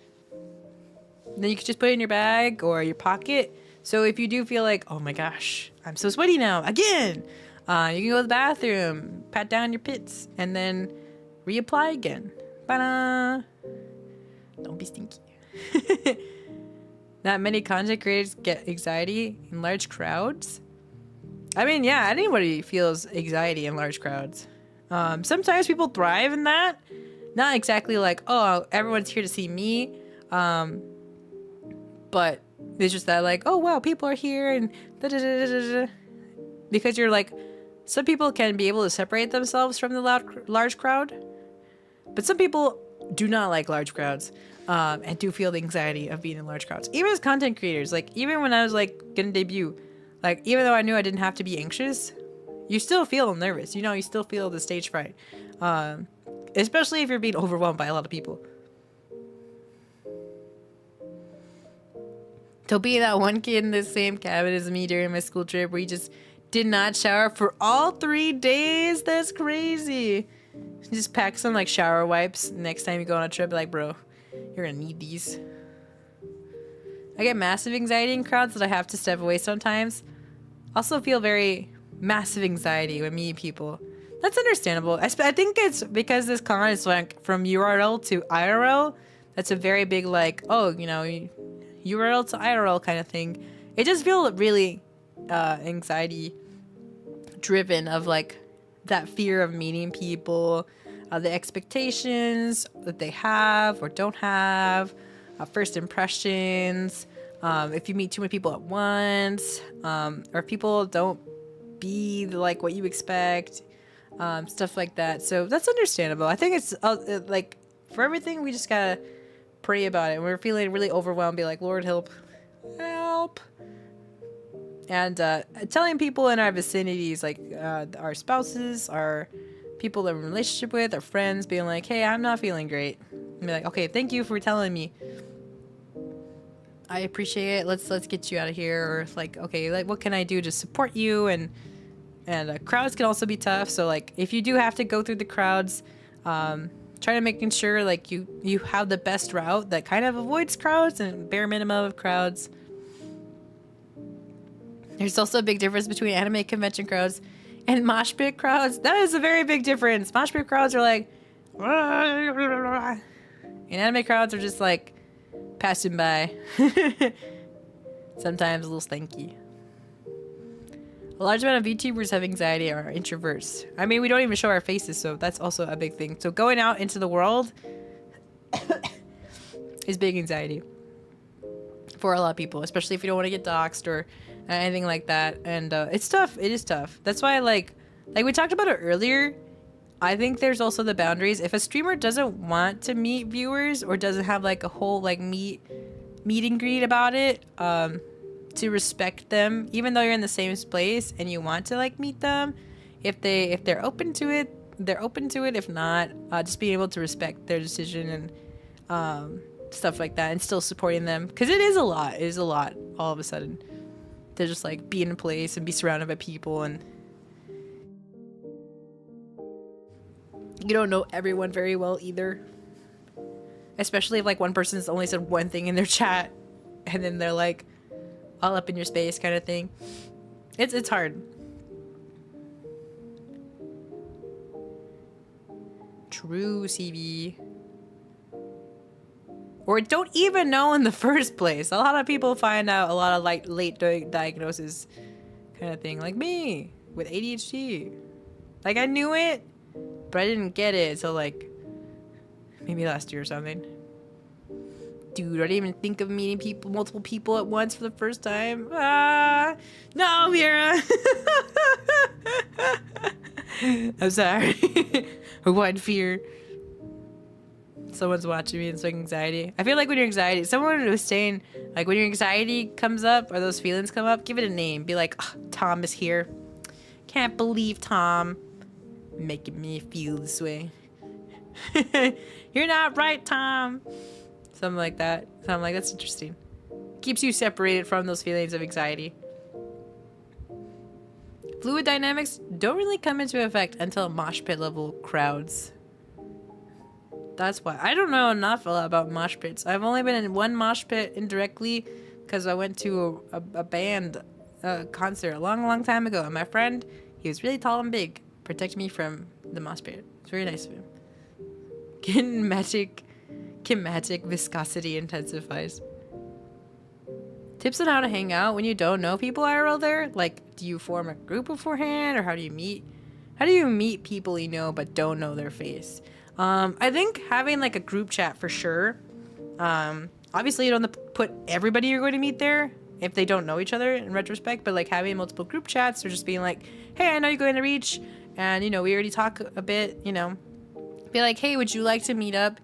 And then you can just put it in your bag or your pocket. So if you do feel like, oh my gosh, I'm so sweaty now, again, you can go to the bathroom, pat down your pits, and then reapply again. Ta-da! Don't be stinky. Not many content creators get anxiety in large crowds. I mean, yeah, anybody feels anxiety in large crowds. Sometimes people thrive in that. Not exactly like, oh, everyone's here to see me. But it's just that like, oh, wow, people are here and da-da-da-da-da-da. Because you're like, some people can be able to separate themselves from the large crowd. But some people do not like large crowds. And do feel the anxiety of being in large crowds. Even as content creators, like even when I was like gonna debut, like even though I knew I didn't have to be anxious, you still feel nervous. You know, you still feel the stage fright. Especially if you're being overwhelmed by a lot of people. To be that one kid in the same cabin as me during my school trip where he just did not shower for all 3 days. That's crazy. Just pack some like shower wipes next time you go on a trip. Like, bro, you're gonna need these. I get massive anxiety in crowds that I have to step away sometimes. Also feel very massive anxiety when meeting people. That's understandable. I think it's because this con is like from URL to IRL. That's a very big like, oh, you know, URL to IRL kind of thing. It just feels really anxiety driven of like that fear of meeting people, the expectations that they have or don't have, first impressions, if you meet too many people at once, or if people don't be like what you expect, stuff like that. So that's understandable. I think it's like for everything we just gotta pray about it. We're feeling really overwhelmed, be like, Lord, help. And telling people in our vicinities, like our spouses, our people that we're in a relationship with, our friends, being like, hey, I'm not feeling great. And be like, okay, thank you for telling me. I appreciate it. Let's get you out of here. Or like, okay, like what can I do to support you? And crowds can also be tough. So like if you do have to go through the crowds, try to making sure like you have the best route that kind of avoids crowds and bare minimum of crowds. There's also a big difference between anime convention crowds and mosh pit crowds. That is a very big difference. Mosh pit crowds are like, and anime crowds are just like passing by. Sometimes a little stanky. A large amount of VTubers have anxiety or are introverts. I mean, we don't even show our faces, so that's also a big thing. So going out into the world is big anxiety for a lot of people, especially if you don't want to get doxxed or anything like that. And it's tough. It is tough. That's why, like we talked about it earlier, I think there's also the boundaries. If a streamer doesn't want to meet viewers or doesn't have like a whole like meet and greet about it, to respect them, even though you're in the same place and you want to like meet them, if they're open to it, they're open to it. If not, just being able to respect their decision and stuff like that, and still supporting them, because it is a lot all of a sudden to just like be in a place and be surrounded by people, and you don't know everyone very well either, especially if like one person's only said one thing in their chat and then they're like all up in your space kind of thing. It's hard. True, CV. Or don't even know in the first place. A lot of people find out a lot of like late diagnosis kind of thing, like me with ADHD. Like I knew it, but I didn't get it until like maybe last year or something. Dude, I didn't even think of meeting multiple people at once for the first time. No, Mira. I'm sorry. What fear? Someone's watching me and it's like anxiety. I feel like when your anxiety, someone was saying, like when your anxiety comes up or those feelings come up, give it a name. Be like, oh, Tom is here. Can't believe Tom making me feel this way. You're not right, Tom. Something like that. So I'm like, that's interesting. Keeps you separated from those feelings of anxiety. Fluid dynamics don't really come into effect until mosh pit level crowds. That's why. I don't know enough about mosh pits. I've only been in one mosh pit indirectly because I went to a band concert a long time ago. And my friend, he was really tall and big, protected me from the mosh pit. It's very nice of him. Kinematic viscosity intensifies. Tips on how to hang out when you don't know people IRL there? Like, do you form a group beforehand, or how do you meet people you know but don't know their face? I think having like a group chat for sure. Obviously you don't have to put everybody you're going to meet there if they don't know each other in retrospect, but like having multiple group chats or just being like, hey, I know you're going to Reach, and you know, we already talk a bit, you know, be like, hey, would you like to meet up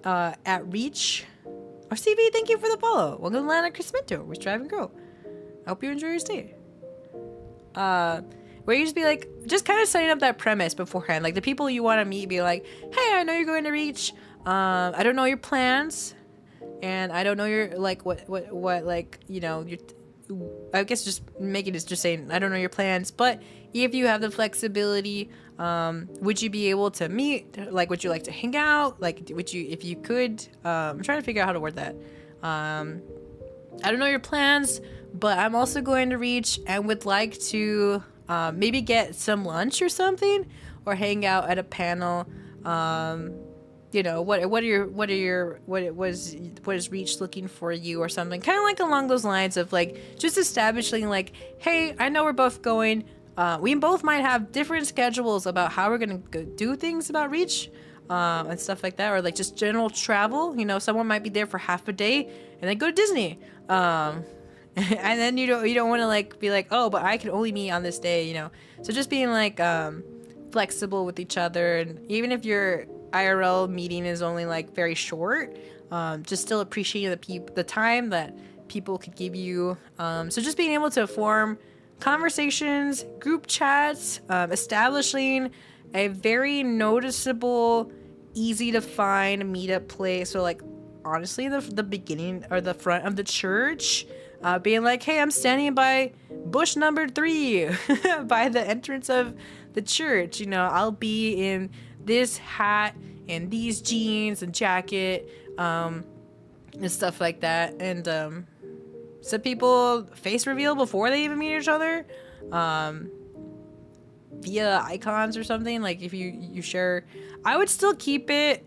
at Reach? Or CV, thank you for the follow. Welcome to Lana Crismento. We strive and grow. I hope you enjoy your stay. Where you just be like, just kind of setting up that premise beforehand. Like the people you want to meet, be like, hey, I know you're going to Reach. I don't know your plans. and I don't know your like what like, you know, your, I guess just making it just saying I don't know your plans, but if you have the flexibility, would you be able to meet? Like, would you like to hang out? Like, would you, if you could? I'm trying to figure out how to word that. I don't know your plans, but I'm also going to reach and would like to maybe get some lunch or something, or hang out at a panel. You know, what is Reach looking for you or something, kind of like along those lines of like just establishing like, hey, I know we're both going. We both might have different schedules about how we're gonna go do things about Reach, and stuff like that, or like just general travel. You know, someone might be there for half a day and then go to Disney. And then you don't want to like be like, oh, but I can only meet on this day. You know, so just being like flexible with each other, and even if your IRL meeting is only like very short, just still appreciating the time that people could give you. So just being able to form conversations, group chats, establishing a very noticeable, easy to find meetup place. So like honestly, the beginning or the front of the church, being like, hey, I'm standing by bush number 3 by the entrance of the church. You know, I'll be in this hat and these jeans and jacket, and stuff like that. And some people face reveal before they even meet each other, via icons or something. Like if you share, I would still keep it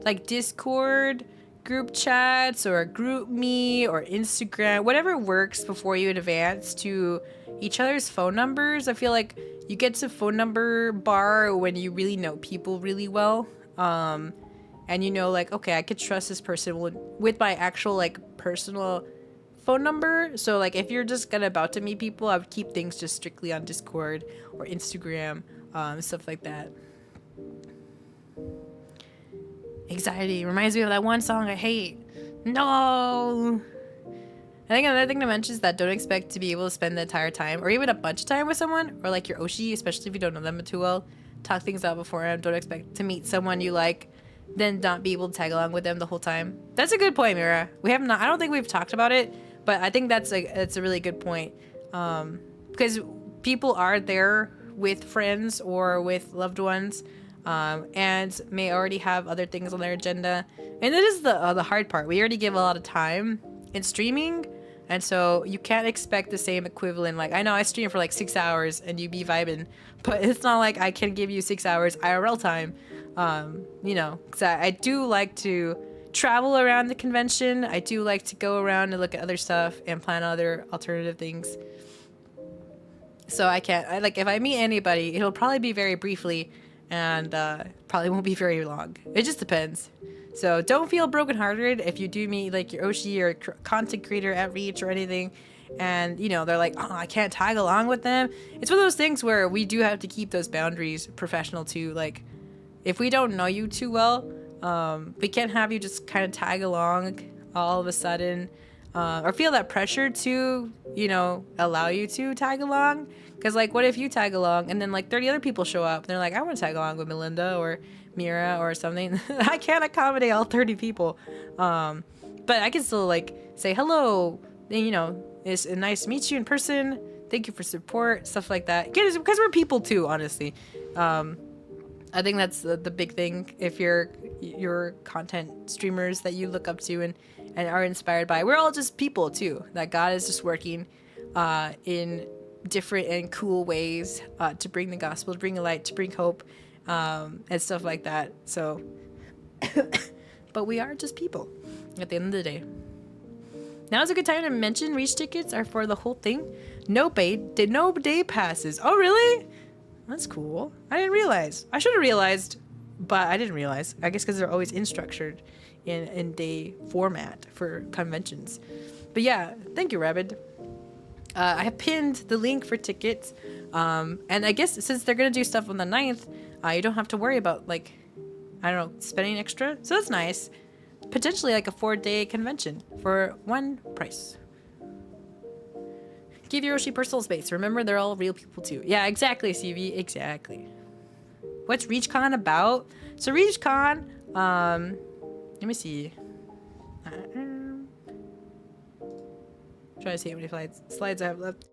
like Discord group chats or group me or Instagram, whatever works, before you advance to each other's phone numbers. I feel like you get to phone number bar when you really know people really well, and you know, like, okay, I could trust this person with my actual like personal phone number. So like if you're just about to meet people, I would keep things just strictly on Discord or Instagram, stuff like that. Anxiety reminds me of that one song I hate. No. I think another thing to mention is that don't expect to be able to spend the entire time or even a bunch of time with someone, or like your Oshi, especially if you don't know them too well. Talk things out beforehand. Don't expect to meet someone you like, then not be able to tag along with them the whole time. That's a good point, Mira. We have not. I don't think we've talked about it, but I think that's a really good point. Because people are there with friends or with loved ones, and may already have other things on their agenda. And it is the hard part. We already give a lot of time in streaming, and so you can't expect the same equivalent. Like, I know I stream for like 6 hours and you be vibing, but it's not like I can give you 6 hours IRL time. You know, because I do like to travel around the convention. I do like to go around and look at other stuff and plan other alternative things. So like if I meet anybody, it'll probably be very briefly, and probably won't be very long. It just depends. So don't feel brokenhearted if you do meet like your Oshi or content creator at Reach or anything, and you know they're like, oh, I can't tag along with them. It's one of those things where we do have to keep those boundaries professional too. Like if we don't know you too well, we can't have you just kind of tag along all of a sudden, or feel that pressure to, you know, allow you to tag along. Because like, what if you tag along and then like 30 other people show up and they're like, I want to tag along with Melinda or Mira or something. I can't accommodate all 30 people, but I can still like say hello, and, you know, it's nice to meet you in person, thank you for support, stuff like that, because we're people too, honestly. I think that's the big thing. If you're content streamers that you look up to and are inspired by, we're all just people too, that God is just working in different and cool ways to bring the gospel, to bring light, to bring hope, and stuff like that. So but we are just people at the end of the day. Now is a good time to mention Reach tickets are for the whole thing. No day passes. Oh really? That's cool. I didn't realize. I should have realized, but I didn't realize. I guess because they're always structured in day format for conventions. But yeah, thank you, Rabid. I have pinned the link for tickets. And I guess since they're going to do stuff on the 9th, you don't have to worry about, like, I don't know, spending extra. So that's nice. Potentially like a 4-day convention for one price. Give your Oshi personal space. Remember, they're all real people too. Yeah, exactly, CV. Exactly. What's ReachCon about? So ReachCon Let me see. Try to see how many slides I have left.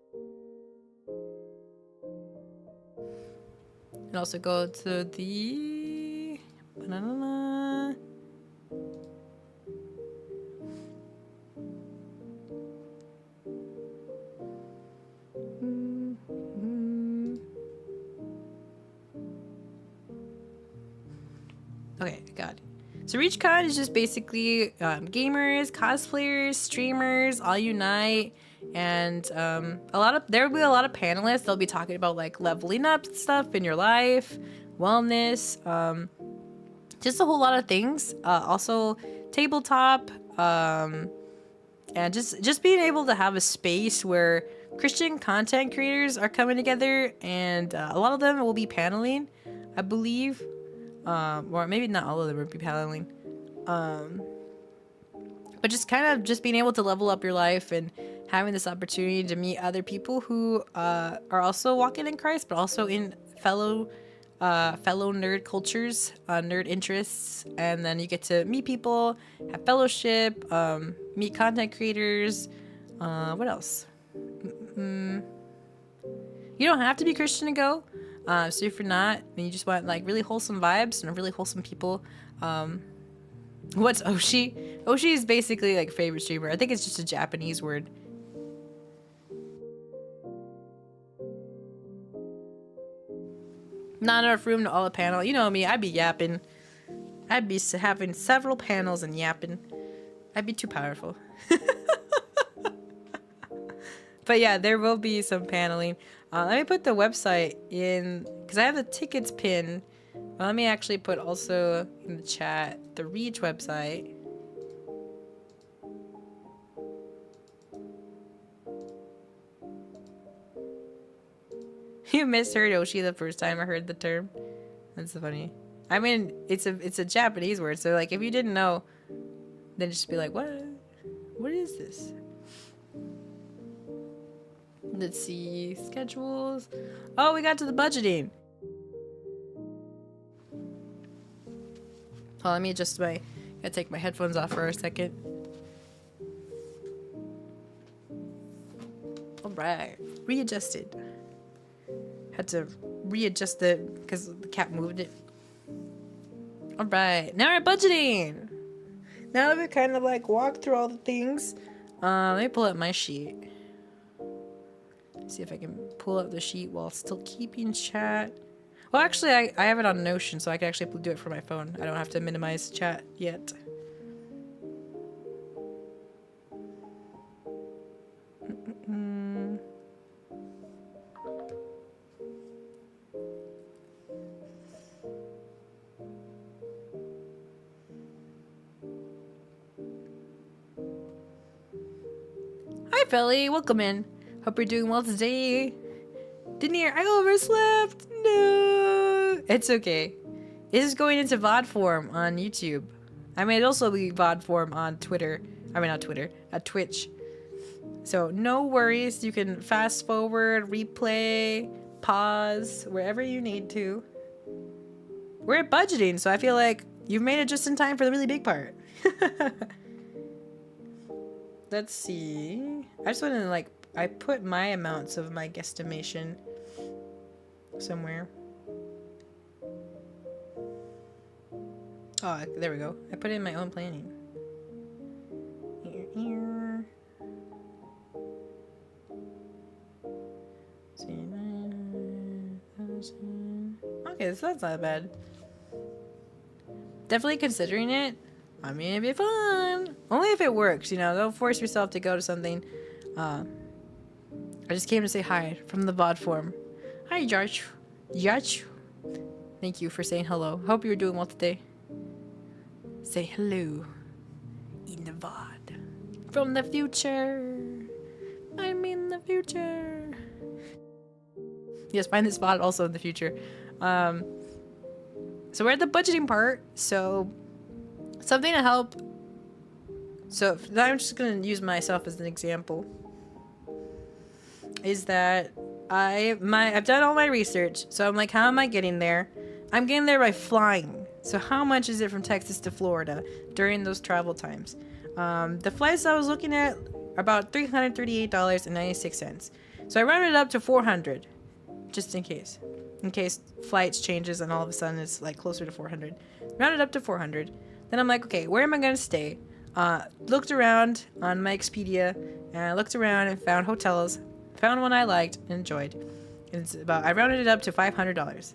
And also go to the banana. Okay, got it. So ReachCon is just basically gamers, cosplayers, streamers all unite, and there will be a lot of panelists. They'll be talking about like leveling up stuff in your life, wellness, just a whole lot of things. Also tabletop, and just being able to have a space where Christian content creators are coming together, and a lot of them will be paneling, I believe. Or maybe not all of them will be paneling. But just kind of just being able to level up your life and having this opportunity to meet other people who are also walking in Christ, but also in fellow nerd cultures, nerd interests, and then you get to meet people, have fellowship, meet content creators. What else? You don't have to be Christian to go. So if you're not, and you just want like really wholesome vibes and really wholesome people, what's Oshi? Oshi is basically like favorite streamer. I think it's just a Japanese word. Not enough room to all a panel. You know me, I'd be yapping. I'd be having several panels and yapping. I'd be too powerful. But yeah, there will be some paneling. Let me put the website in, because I have the tickets pin. Well, let me actually put also in the chat the Reach website. You misheard Oshi the first time I heard the term. That's so funny. I mean, it's a Japanese word, so like if you didn't know, then just be like, what? What is this? Let's see, schedules. Oh, we got to the budgeting. Oh, let me adjust gotta take my headphones off for a second. All right, readjusted. Had to readjust it because the cat moved it. All right, now we're budgeting. Now that we kind of like walked through all the things, let me pull up my sheet. See if I can pull up the sheet while still keeping chat. Well, actually, I have it on Notion, so I can actually do it from my phone. I don't have to minimize chat yet. Hi, Felly. Welcome in. Hope you're doing well today. Denier, I overslept. No. It's okay. This is going into VOD form on YouTube. I may also be VOD form on Twitter. I mean, not Twitter. At Twitch. So no worries. You can fast forward, replay, pause, wherever you need to. We're at budgeting, so I feel like you've made it just in time for the really big part. Let's see. I just want to like, I put my amounts of my guesstimation somewhere. Oh, there we go. I put it in my own planning. Here. Okay, so that's not bad. Definitely considering it. I mean, it'd be fun. Only if it works, you know. Don't force yourself to go to something. I just came to say hi from the VOD form. Hi, Josh. Josh. Thank you for saying hello. Hope you're doing well today. Say hello in the VOD. From the future. I'm in the future. Yes, find this VOD also in the future. So we're at the budgeting part. So something to help. So I'm just going to use myself as an example. Is that I've done all my research. So I'm like, how am I getting there? I'm getting there by flying. So how much is it from Texas to Florida during those travel times? The flights I was looking at are about $338.96. So I rounded up to 400, just in case flights changes and all of a sudden it's like closer to 400. Rounded up to 400. Then I'm like, okay, where am I gonna stay? Looked around on my Expedia, and I looked around and found hotels. Found one I liked and enjoyed. And I rounded it up to $500.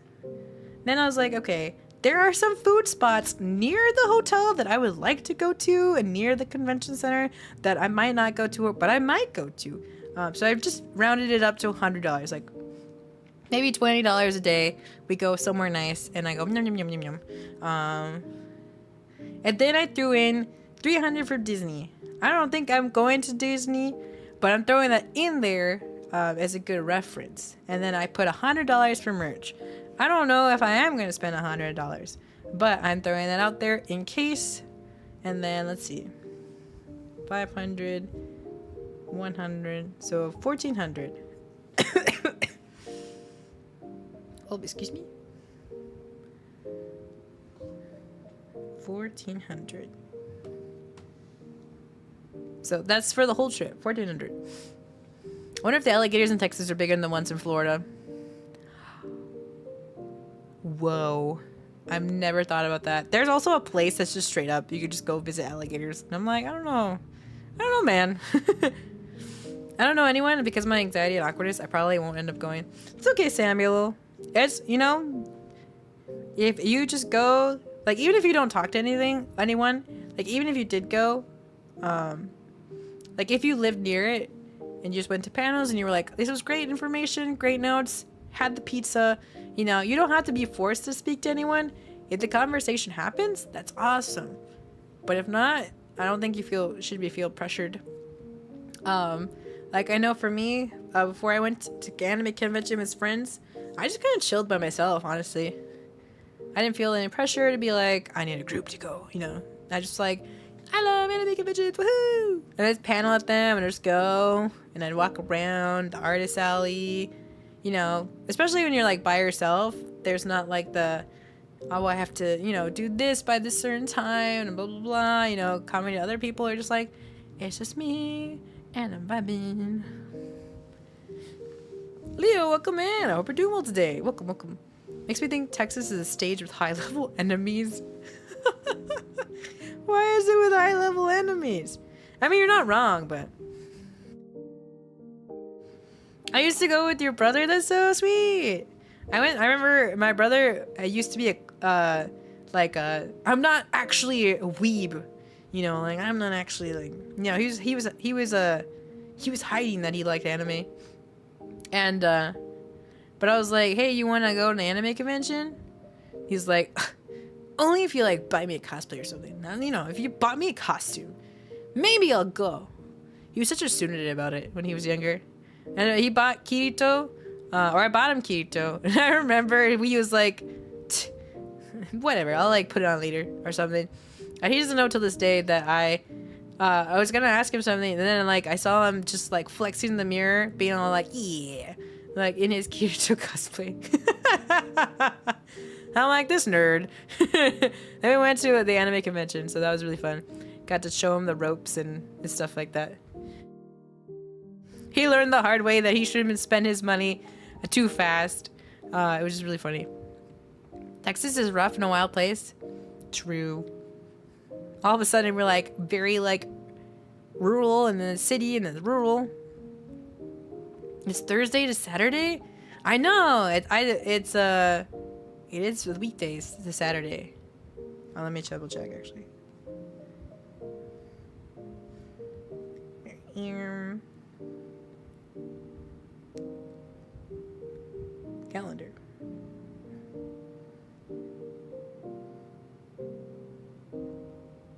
Then I was like, okay, there are some food spots near the hotel that I would like to go to and near the convention center that I might not go to, but I might go to. So I've just rounded it up to $100. Like maybe $20 a day. We go somewhere nice and I go yum, yum, yum, yum, yum. And then I threw in $300 for Disney. I don't think I'm going to Disney, but I'm throwing that in there as a good reference. And then I put $100 for merch. I don't know if I am going to spend $100, but I'm throwing that out there in case. And then let's see, 500, 100, so 1,400. Oh, excuse me. 1,400. So that's for the whole trip, 1,400. I wonder if the alligators in Texas are bigger than the ones in Florida. Whoa. I've never thought about that. There's also a place that's just straight up. You could just go visit alligators. And I'm like, I don't know, man. I don't know anyone because of my anxiety and awkwardness. I probably won't end up going. It's okay, Samuel. It's, if you just go, like, even if you don't talk to anyone, like, even if you did go, like, if you lived near it and you just went to panels and you were like, this was great information, great notes, had the pizza, you don't have to be forced to speak to anyone. If the conversation happens, that's awesome. But if not, I don't think you should feel pressured. Like, I know for me, before I went to anime convention with friends, I just kind of chilled by myself, honestly. I didn't feel any pressure to be like, I need a group to go, I just like, I love anime conventions, woohoo! And I'd panel at them and I'd just go, and I'd walk around the artist alley, especially when you're like by yourself, there's not like the, oh, I have to, do this by this certain time, and blah, blah, blah, commenting to other people are just like, it's just me, and I'm vibing. Leo, welcome in. I hope you're doing well today. Welcome. Makes me think Texas is a stage with high-level enemies. Why is it with high-level enemies? I mean, you're not wrong, but... I used to go with your brother. That's so sweet. I remember my brother used to be I'm not actually a weeb. I'm not actually like, he was hiding that he liked anime. And, but I was like, hey, you want to go to an anime convention? He's like, only if you like buy me a cosplay or something. Now, if you bought me a costume, maybe I'll go. He was such a student about it when he was younger. And he bought Kirito, or I bought him Kirito. And I remember he was like, whatever, I'll like put it on later or something. And he doesn't know till this day that I was gonna ask him something, and then like I saw him just like flexing in the mirror, being all like, yeah, like in his Kirito cosplay. I'm like, this nerd. Then we went to the anime convention, so that was really fun. Got to show him the ropes and stuff like that. He learned the hard way that he shouldn't spend his money too fast. It was just really funny. Texas is rough and a wild place. True. All of a sudden we're like very like rural, and then city, and then rural. It's Thursday to Saturday. I know. It is the weekdays to Saturday. Oh, let me double check actually. Here. Calendar.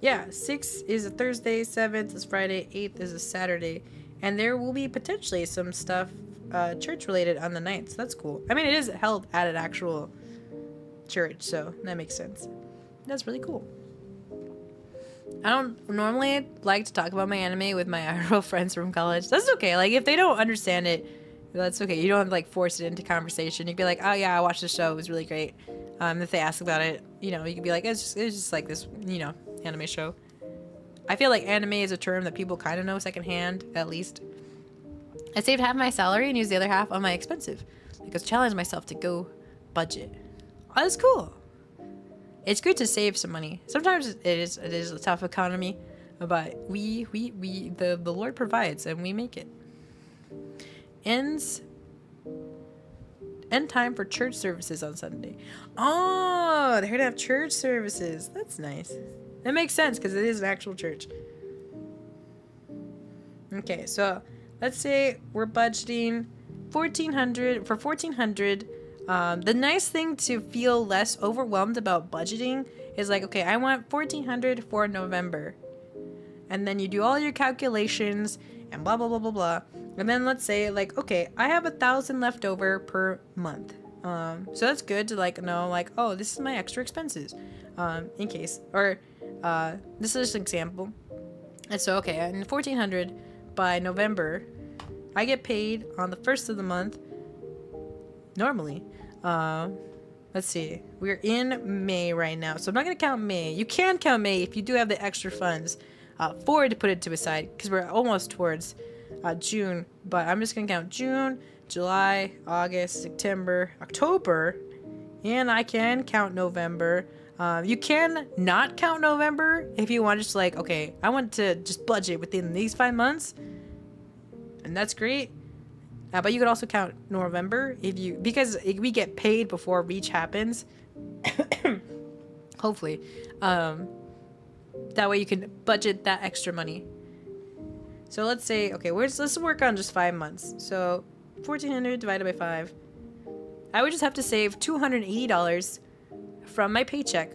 Yeah, 6th is a Thursday, 7th is Friday, 8th is a Saturday, and there will be potentially some stuff church related on the 9th, so that's cool. I mean, it is held at an actual church, so that makes sense. That's really cool. I don't normally like to talk about my anime with my IRL friends from college. That's okay. Like, if they don't understand it, that's okay. You don't have to like force it into conversation. You'd be like, oh yeah, I watched the show. It was really great. If they ask about it, you could be like, it's just like this, anime show. I feel like anime is a term that people kind of know secondhand, at least. I saved half my salary and used the other half on my expensive. Because challenge myself to go budget. Oh, that's cool. It's good to save some money. Sometimes it is a tough economy, but the Lord provides and we make it. End time for church services on Sunday. Oh, they're gonna have church services. That's nice. That makes sense because it is an actual church. Okay, so let's say we're budgeting $1,400 for $1,400. The nice thing to feel less overwhelmed about budgeting is like, okay, I want $1,400 for November, and then you do all your calculations and blah blah blah blah blah, and then let's say like, okay, I have 1,000 left over per month. So that's good to like know like, oh, this is my extra expenses, in case, or this is just an example. And so okay, and $1,400 by November, I get paid on the first of the month. Normally, let's see, we're in May right now, so I'm not gonna count May. You can count May if you do have the extra funds forward to put it to a side, because we're almost towards June. But I'm just gonna count June, July, August, September, October, and I can count November. You can not count November if you want, just like, okay, I want to just budget within these 5 months, and that's great. But you could also count November because we get paid before Reach happens. Hopefully, that way you can budget that extra money. So let's say, okay, let's work on just 5 months. So 1,400 divided by 5. I would just have to save $280 from my paycheck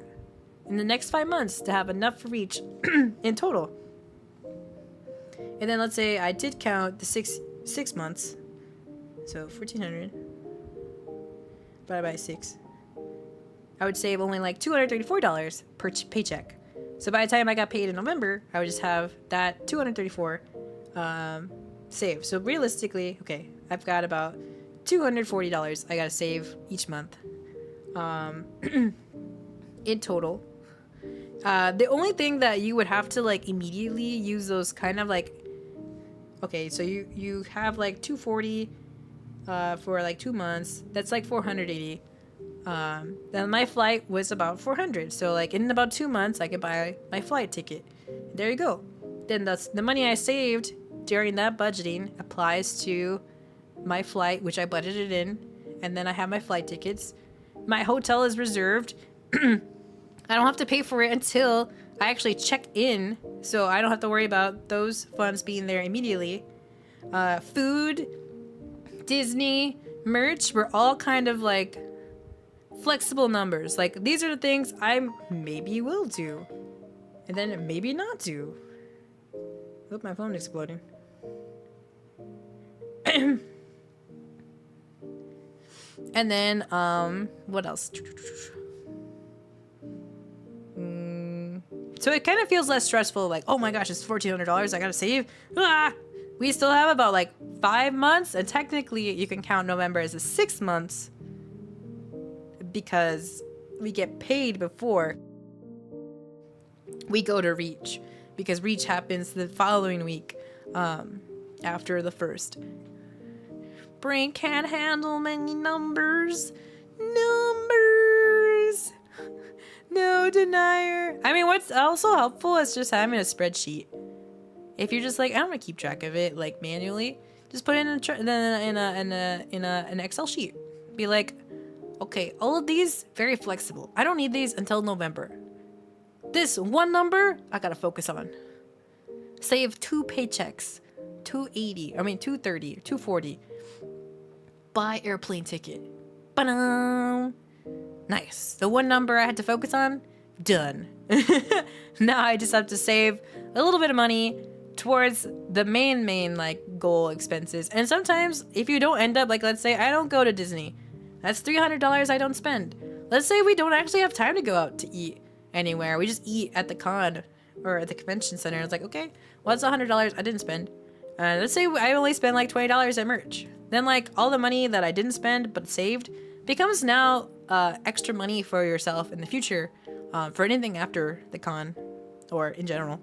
in the next 5 months to have enough for Reach in total. And then let's say I did count the six months. So 1,400 divided by 6. I would save only like $234 per paycheck. So by the time I got paid in November, I would just have that $234 saved. So realistically, okay, I've got about $240 I gotta save each month in total. The only thing that you would have to like immediately use those kind of like, okay, so you have like $240 for like 2 months. That's like $480. Then my flight was about $400. So like in about 2 months, I could buy my flight ticket. There you go. Then that's the money I saved during that budgeting applies to my flight, which I budgeted in, and then I have my flight tickets. My hotel is reserved. I don't have to pay for it until I actually check in, so I don't have to worry about those funds being there immediately. Food, Disney, merch, we're all kind of like flexible numbers. Like, these are the things I maybe will do, and then maybe not do. Look, my phone is exploding. And then, what else? So it kind of feels less stressful, like, oh my gosh, it's $1,400 I gotta save. We still have about like 5 months, and technically you can count November as 6 months because we get paid before we go to Reach, because Reach happens the following week after the first. Brain can't handle many numbers. No denier. I mean, what's also helpful is just having a spreadsheet. If you're just like, I don't want to keep track of it like manually, just put it in an Excel sheet. Be like, okay, all of these very flexible. I don't need these until November. This one number I gotta focus on. Save 2 paychecks, $230, $240. Buy airplane ticket. Ba-dum. Nice. The one number I had to focus on, done. Now I just have to save a little bit of money towards the main like goal expenses. And sometimes if you don't end up, like, let's say I don't go to Disney, that's $300 I don't spend. Let's say we don't actually have time to go out to eat anywhere. We just eat at the con or at the convention center. It's like, okay, well, that's $100 I didn't spend. Let's say I only spend like $20 at merch. Then like all the money that I didn't spend but saved becomes now extra money for yourself in the future for anything after the con or in general.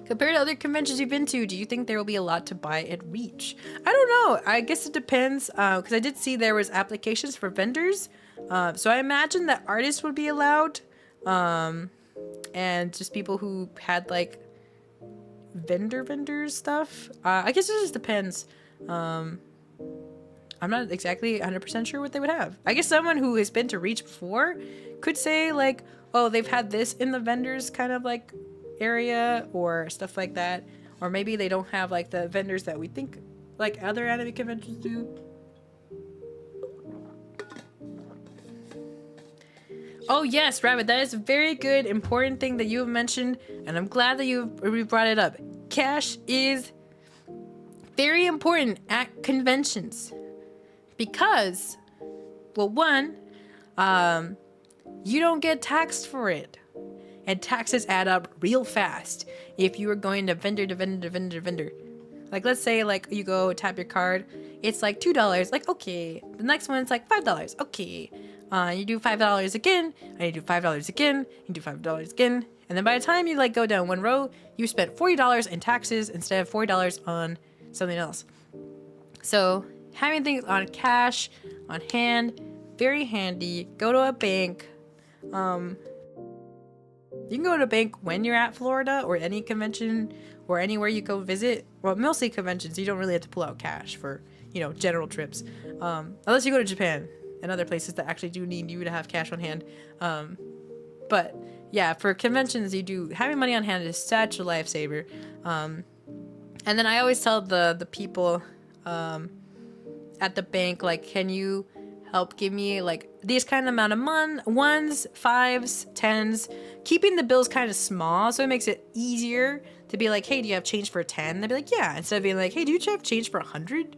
Compared to other conventions you've been to, do you think there will be a lot to buy at Reach? I don't know. I guess it depends, because I did see there was applications for vendors. So I imagine that artists would be allowed, and just people who had like vendors stuff. I guess it just depends. I'm not exactly 100% sure what they would have. I guess someone who has been to Reach before could say like, oh, they've had this in the vendors kind of like area or stuff like that. Or maybe they don't have like the vendors that we think like other anime conventions do. Oh yes, Rabbit, that is a very good, important thing that you have mentioned, and I'm glad that you brought it up. Cash is very important at conventions because, well, one, you don't get taxed for it, and taxes add up real fast if you are going to vendor to vendor to vendor to vendor. Like, let's say, like, you go tap your card, it's like $2, like, okay. The next one, it's like $5, okay. You do $5 again, and you do $5 again, you do $5 again, and then by the time you like go down one row, you spent $40 in taxes instead of $40 on something else. So having things on cash, on hand, very handy. Go to a bank. You can go to a bank when you're at Florida or any convention or anywhere you go visit. Well, mostly conventions. You don't really have to pull out cash for, you know, general trips, unless you go to Japan and other places that actually do need you to have cash on hand. But yeah, for conventions, having money on hand is such a lifesaver. And then I always tell the people at the bank, like, can you help give me like these kind of amount of ones, fives, tens, keeping the bills kind of small so it makes it easier to be like, hey, do you have change for a 10? They'd be like, yeah, instead of being like, hey, do you have change for 100?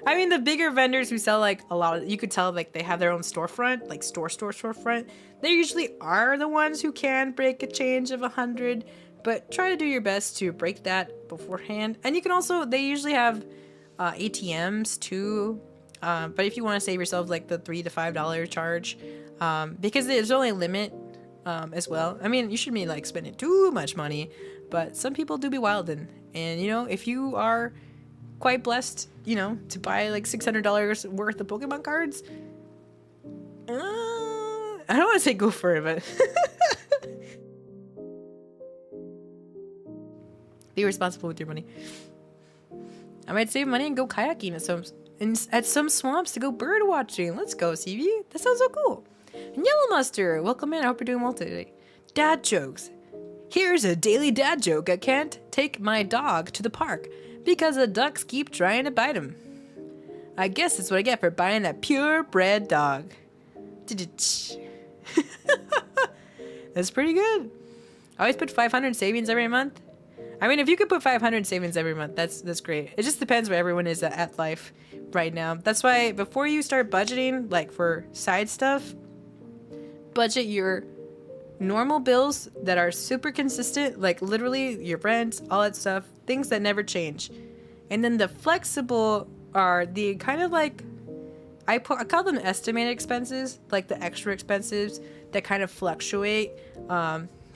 I mean, the bigger vendors who sell like a lot of, you could tell like they have their own storefront, like storefront. They usually are the ones who can break a change of 100, but try to do your best to break that beforehand. And you can also, they usually have ATMs too. But if you want to save yourself like the $3 to $5 charge, because there's only a limit as well. I mean, you shouldn't be like spending too much money, but some people do be wildin'. And you know, if you are quite blessed, you know, to buy like $600 worth of Pokemon cards, I don't want to say go for it, but be responsible with your money. I might save money and go kayaking at some swamps to go bird watching. Let's go, CV. That sounds so cool. And Yellow Mustard, welcome in. I hope you're doing well today. Dad jokes. Here's a daily dad joke. I can't take my dog to the park because the ducks keep trying to bite him. I guess that's what I get for buying that purebred dog. That's pretty good. I always put 500 savings every month. I mean, if you could put 500 savings every month, that's great. It just depends where everyone is at life right now. That's why before you start budgeting, like for side stuff, budget your normal bills that are super consistent, like literally your rent, all that stuff, things that never change. And then the flexible are the kind of like, I call them estimated expenses, like the extra expenses that kind of fluctuate.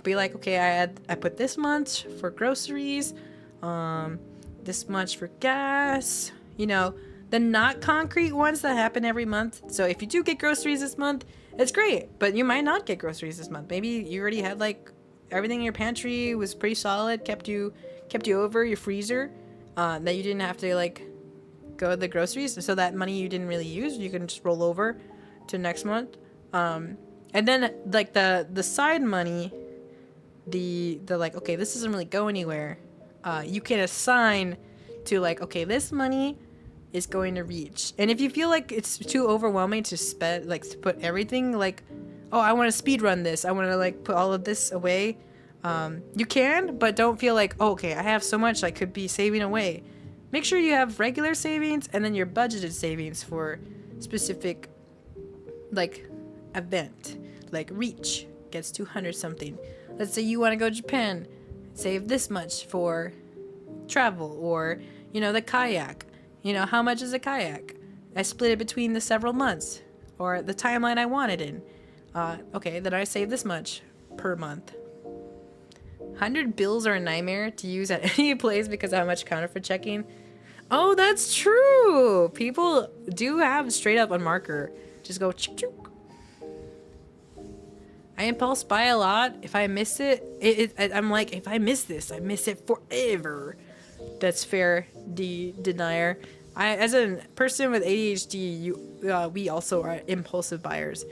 Be like, okay, I put this much for groceries, this much for gas, you know, the not concrete ones that happen every month. So if you do get groceries this month, it's great, but you might not get groceries this month. Maybe you already had like everything in your pantry was pretty solid, kept you over your freezer, that you didn't have to like go to the groceries. So that money you didn't really use, you can just roll over to next month. And then like the side money, the like, okay, this doesn't really go anywhere. You can assign to like, okay, this money is going to Reach. And if you feel like it's too overwhelming to spend, like to put everything, like, oh, I want to speed run this, I want to like put all of this away, you can, but don't feel like, oh, okay, I have so much I could be saving away. Make sure you have regular savings and then your budgeted savings for specific like event, like Reach gets 200 something. Let's say you want to go to Japan, save this much for travel, or, you know, the kayak. You know, how much is a kayak? I split it between the several months, or the timeline I want it in. Okay, then I save this much per month. 100 bills are a nightmare to use at any place because of how much counterfeit checking. Oh, that's true. People do have straight up a marker. Just go chook chook. I impulse buy a lot. If I miss it, I'm like, if I miss this, I miss it forever. That's fair, denier. As a person with ADHD, we also are impulsive buyers.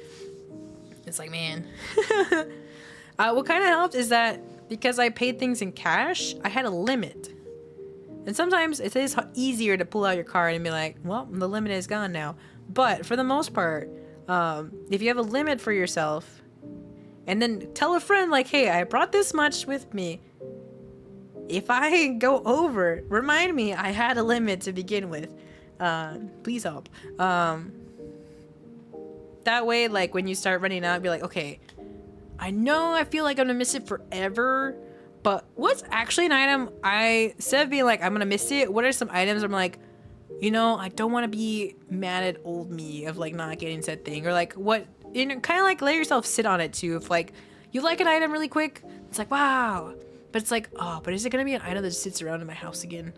It's like, man. What kind of helped is that because I paid things in cash, I had a limit. And sometimes it is easier to pull out your card and be like, well, the limit is gone now. But for the most part, if you have a limit for yourself, and then tell a friend, like, hey, I brought this much with me. If I go over, remind me I had a limit to begin with. Please help. That way, like, when you start running out, be like, okay, I know I feel like I'm gonna miss it forever, but what's actually an item instead of being like, I'm gonna miss it, what are some items I'm like, you know, I don't want to be mad at old me of like not getting said thing, or like what, you know, kind of like let yourself sit on it too. If like you like an item really quick, it's like, wow, but it's like, oh, but is it gonna be an item that just sits around in my house again?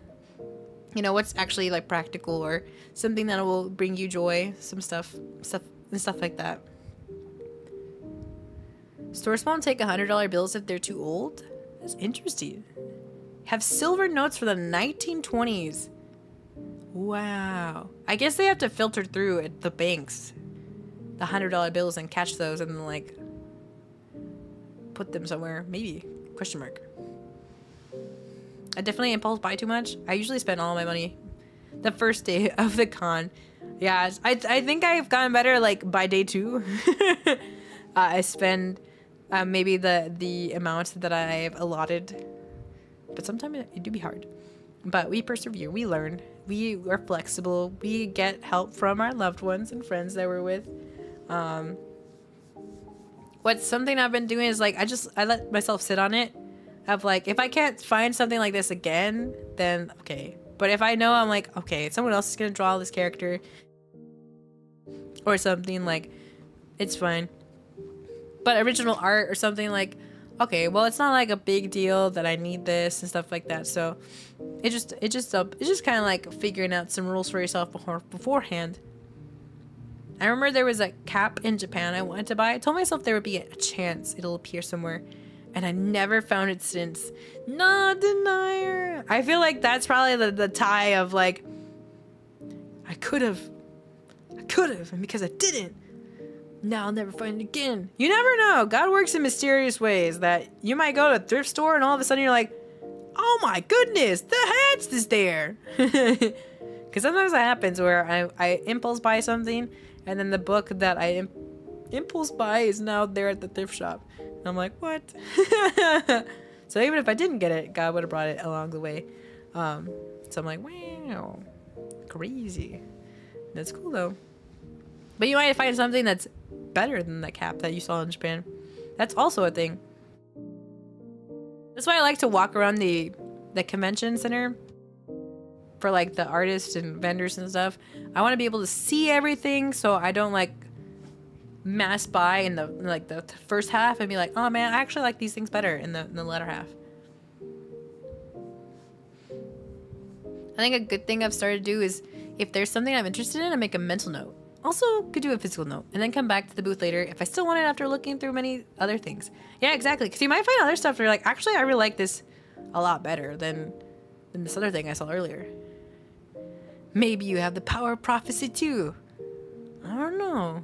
You know, what's actually like practical or something that will bring you joy, some stuff like that. Stores won't take $100 bills if they're too old. That's interesting. Have silver notes for the 1920s. Wow. I guess they have to filter through at the banks the $100 bills and catch those and then like put them somewhere. Maybe. Question mark. I definitely impulse buy too much. I usually spend all my money the first day of the con. Yeah, I think I've gotten better like by day 2. I spend maybe the amount that I've allotted, but sometimes it do be hard. But we persevere, we learn, we are flexible, we get help from our loved ones and friends that we're with. What's something I've been doing is like I let myself sit on it. Of like, if I can't find something like this again, then okay. But if I know, I'm like, okay, someone else is gonna draw this character or something, like it's fine. But original art or something, like, okay, well, it's not like a big deal that I need this and stuff like that. So it's just kind of like figuring out some rules for yourself beforehand. I remember there was a cap in Japan I wanted to buy. I told myself there would be a chance it'll appear somewhere, and I never found it since. No, denier. I feel like that's probably the tie of like, I could have, and because I didn't, now I'll never find it again. You never know. God works in mysterious ways that you might go to a thrift store and all of a sudden you're like, oh my goodness, the hat's is there. Because sometimes that happens where I impulse buy something and then the book that I impulse buy is now there at the thrift shop. And I'm like, what? So even if I didn't get it, God would have brought it along the way. So I'm like, wow, crazy. That's cool though. But you might find something that's better than the cap that you saw in Japan. That's also a thing. That's why I like to walk around the convention center for like the artists and vendors and stuff. I want to be able to see everything so I don't like mass buy in the first half and be like, oh man, I actually like these things better in the latter half. I think a good thing I've started to do is if there's something I'm interested in, I make a mental note. Also, could do a physical note and then come back to the booth later if I still want it after looking through many other things. Yeah, exactly. Because you might find other stuff where you're like, actually, I really like this a lot better than this other thing I saw earlier. Maybe you have the power of prophecy too. I don't know.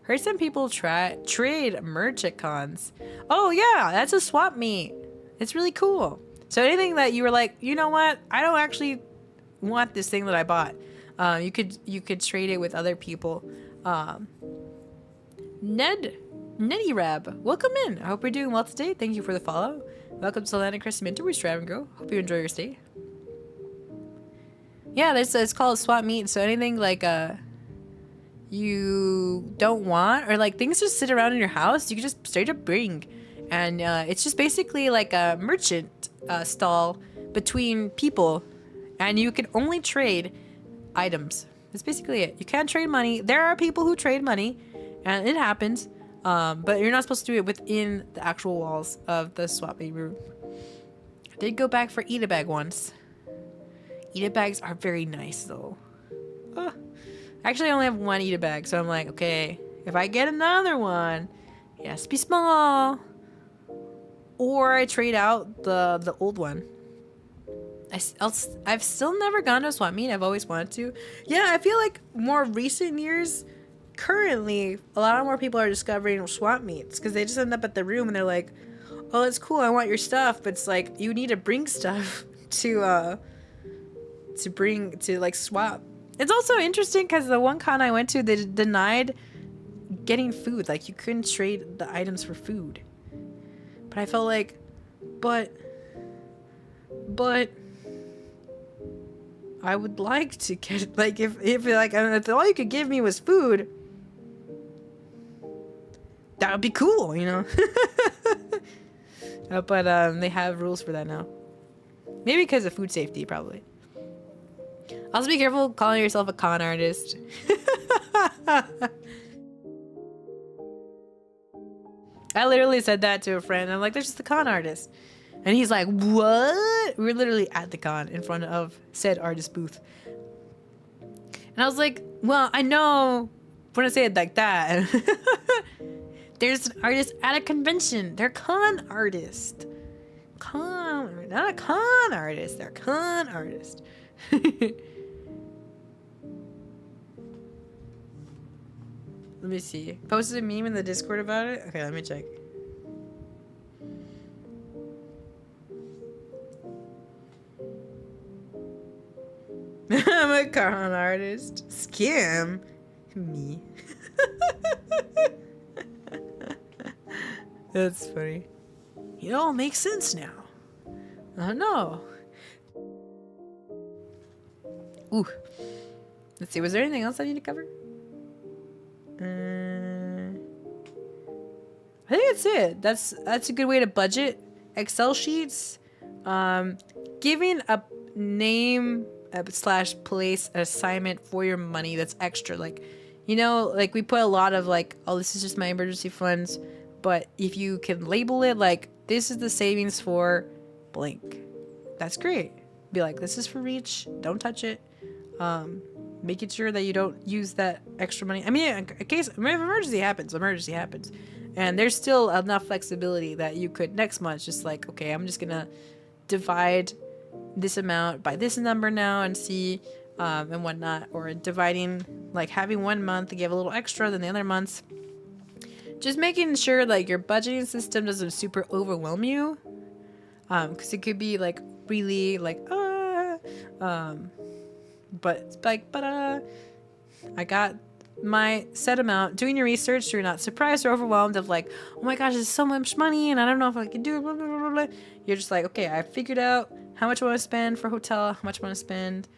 Heard some people trade merch at cons. Oh yeah, that's a swap meet. It's really cool. So anything that you were like, you know what? I don't actually want this thing that I bought. You could trade it with other people. Netty Rab, welcome in. I hope you're doing well today. Thank you for the follow. Welcome to Solana Crest Minter. We're Strive and Grow. Hope you enjoy your stay. Yeah, it's called a swap meet. So anything like you don't want or like things just sit around in your house, you can just straight up bring. and it's just basically like a merchant stall between people, and you can only trade items. That's basically it. You can't trade money. There are people who trade money, and it happens, but you're not supposed to do it within the actual walls of the swap meet room. I did go back for Eat-A-Bag once. Eat-A-Bags are very nice though. Actually, I only have one Eat-A-Bag, so I'm like, okay, if I get another one, it has to be small. Or I trade out the old one. I've still never gone to a swap meet. I've always wanted to. Yeah, I feel like more recent years, currently, a lot more people are discovering swap meets because they just end up at the room and they're like, oh, it's cool, I want your stuff. But it's like, you need to bring stuff to like swap. It's also interesting because the one con I went to, they denied getting food. Like, you couldn't trade the items for food. But I felt like, but I would like to get, like, if all you could give me was food, that would be cool, you know? But they have rules for that now. Maybe because of food safety, probably. Also, be careful calling yourself a con artist. I literally said that to a friend. I'm like, "They're just a con artist," and he's like, "What?" We were literally at the con in front of said artist booth, and I was like, "Well, I know when I say it like that, there's an artist at a convention. They're con artist, not a con artist. They're con artist." Let me see. Posted a meme in the Discord about it? Okay, let me check. I'm a con artist. Scam me. That's funny. It all makes sense now. Oh no. Ooh. Let's see, was there anything else I need to cover? I think that's it. That's a good way to budget. Excel sheets. Giving a name / place assignment for your money that's extra. Like, you know, like we put a lot of like, oh, this is just my emergency funds. But if you can label it like, this is the savings for blank. That's great. Be like, this is for reach. Don't touch it. Making sure that you don't use that extra money. I mean, in case if emergency happens, and there's still enough flexibility that you could next month just like, okay, I'm just gonna divide this amount by this number now and see and whatnot, or dividing, like having 1 month to give a little extra than the other months. Just making sure like your budgeting system doesn't super overwhelm you, because it could be like really like I got my set amount. Doing your research, so you're not surprised or overwhelmed of like, oh my gosh, this is so much money and I don't know if I can do it, blah, blah, blah, blah. You're just like, okay, I figured out how much I want to spend for hotel, how much I want to spend.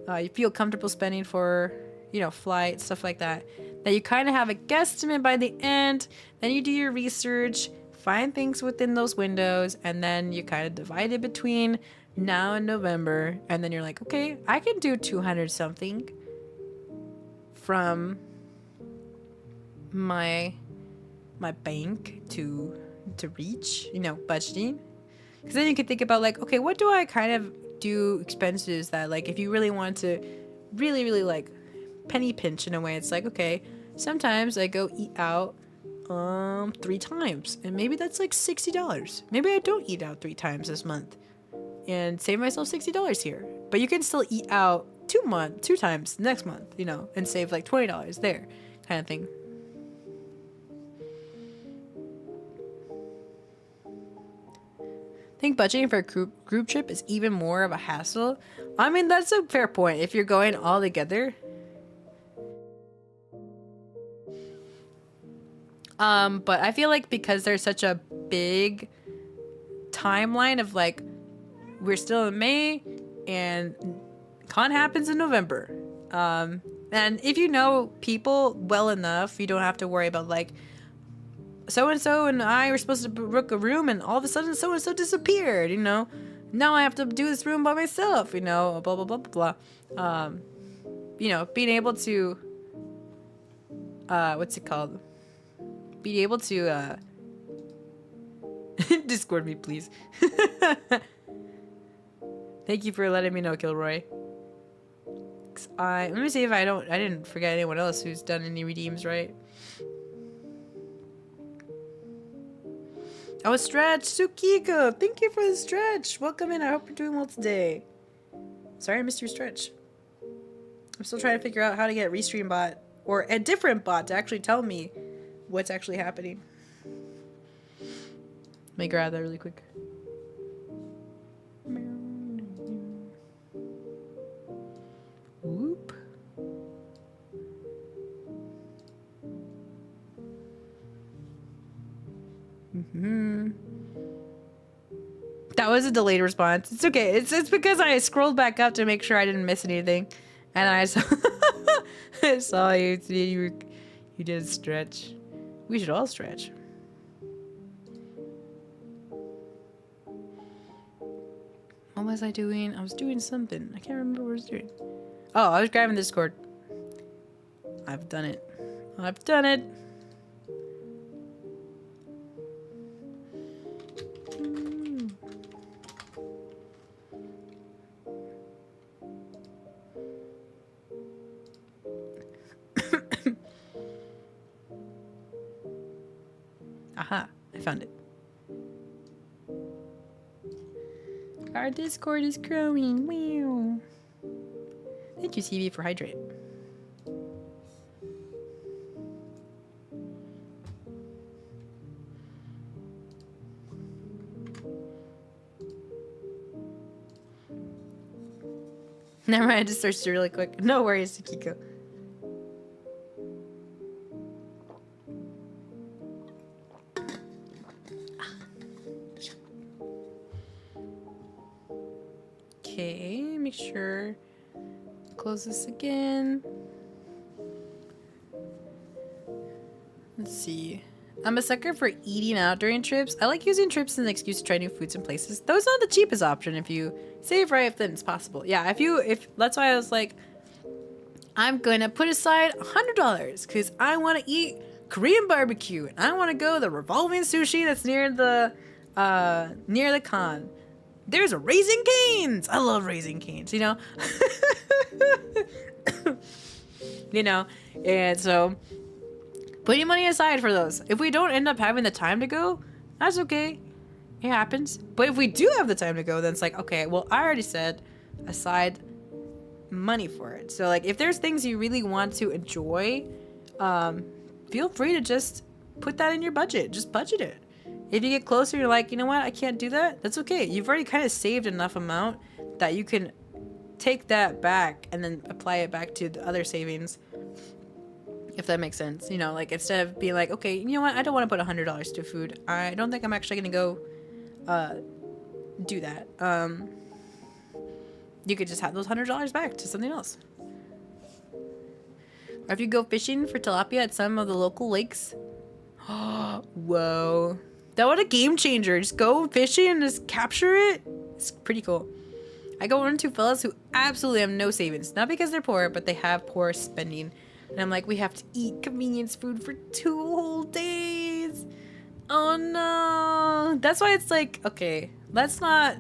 You feel comfortable spending for, you know, flight, stuff like that. That you kind of have a guesstimate by the end. Then you do your research, find things within those windows, and then you kind of divide it between now and November, and then you're like, okay, I can do 200 something from my bank to reach, you know, budgeting. Because then you can think about like, okay, what do I kind of do expenses that like if you really want to really like penny pinch in a way, it's like, okay, sometimes I go eat out 3 times, and maybe that's like $60. Maybe I don't eat out 3 times this month and save myself $60 here. But you can still eat out 2 times next month, you know, and save like $20 there, kind of thing. I think budgeting for a group trip is even more of a hassle. I mean, that's a fair point. If you're going all together. But I feel like because there's such a big timeline of like, we're still in May and con happens in November. And if you know people well enough, you don't have to worry about like so-and-so and I were supposed to book a room, and all of a sudden so-and-so disappeared, you know? Now I have to do this room by myself, you know, blah, blah, blah, blah, blah. You know, being able to, what's it called? Being able to, Discord me, please. Thank you for letting me know, Kilroy. Let me see if I didn't forget anyone else who's done any redeems, right? Oh, Stretch, Sukiko, thank you for the stretch. Welcome in. I hope you're doing well today. Sorry I missed your stretch. I'm still trying to figure out how to get Restream bot or a different bot to actually tell me what's actually happening. Let me grab that really quick. Whoop. That was a delayed response. It's okay. It's because I scrolled back up to make sure I didn't miss anything, and I saw I saw you did a stretch. We should all stretch. What was I doing? I was doing something. I can't remember what I was doing. Oh, I was grabbing Discord. I've done it. I've done it. Aha, I found it. Our Discord is growing. Wow. Thank you, CV, for hydrate. Never mind, I just searched it really quick. No worries, Kiko. Okay, make sure. Close this again. Let's see. I'm a sucker for eating out during trips. I like using trips as an excuse to try new foods and places. Though it's not the cheapest option if you save right, then it's possible. Yeah, if that's why I was like, I'm gonna put aside $100 because I want to eat Korean barbecue and I want to go to the revolving sushi that's near the con. There's a Raising Cane's. I love Raising Cane's, you know. You know, and so putting money aside for those. If we don't end up having the time to go, that's okay. It happens. But if we do have the time to go, then it's like, okay, well, I already set aside money for it. So like if there's things you really want to enjoy, feel free to just put that in your budget. Just budget it. If you get closer, you're like, you know what, I can't do that. That's okay. You've already kind of saved enough amount that you can take that back and then apply it back to the other savings. If that makes sense. You know, like instead of being like, okay, you know what, I don't want to put $100 to food. I don't think I'm actually going to go do that. You could just have those $100 back to something else. Or if you go fishing for tilapia at some of the local lakes. Whoa. That was a game changer. Just go fishing and just capture it. It's pretty cool. I go run into fellas who absolutely have no savings. Not because they're poor, but they have poor spending. And I'm like, we have to eat convenience food for 2 whole days. Oh no. That's why it's like, okay, let's not